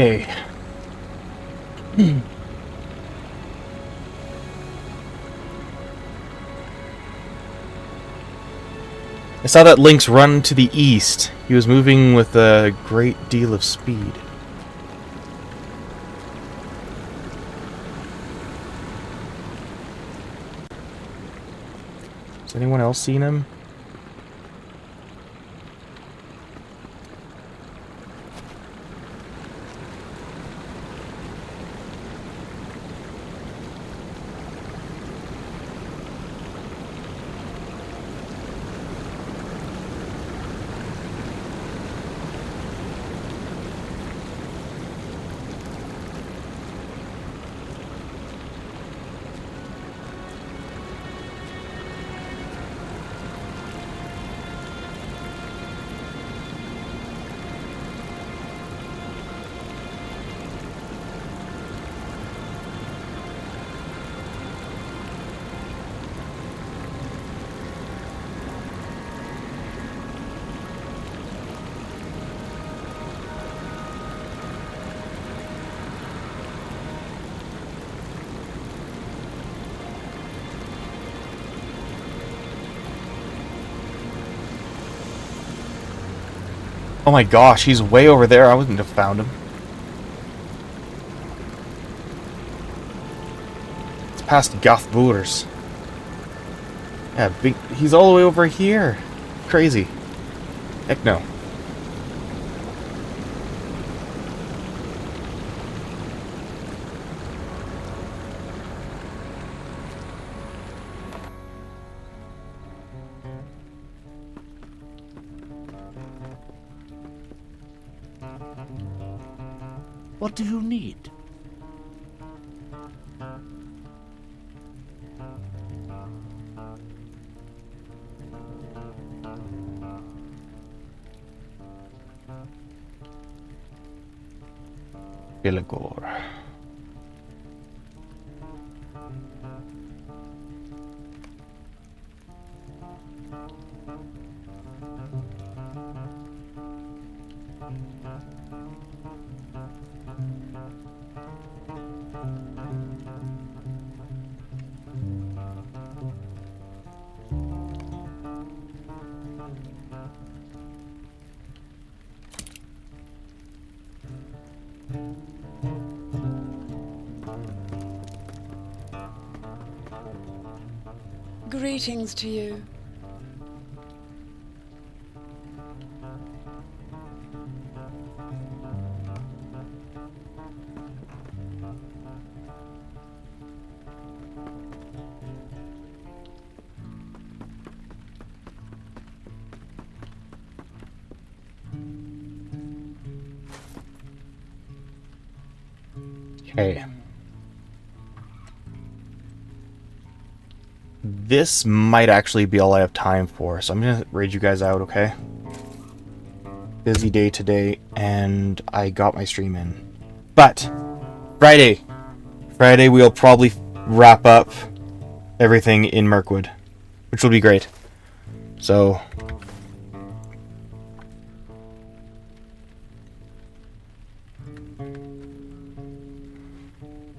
Okay. I saw that lynx run to the east. He was moving with a great deal of speed. Has anyone else seen him? Oh my gosh, he's way over there. I wouldn't have found him. It's past Goth Borders. Yeah, he's all the way over here. Crazy. Heck no. What do you need? Illigor. Greetings to you. Okay. This might actually be all I have time for, so I'm gonna raid you guys out, okay? Busy day today, and I got my stream in. But, Friday we'll probably wrap up everything in Mirkwood, which will be great. So,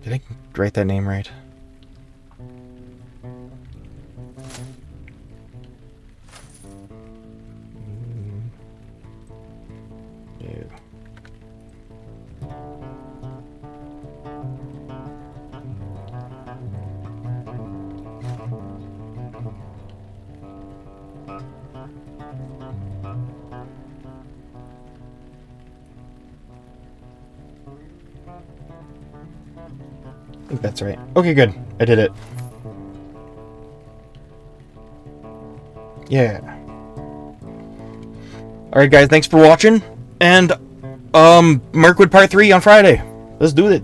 did I write that name right? I think that's right. Okay, good. I did it. Yeah. Alright guys, thanks for watching. And Mirkwood Part 3 on Friday. Let's do it.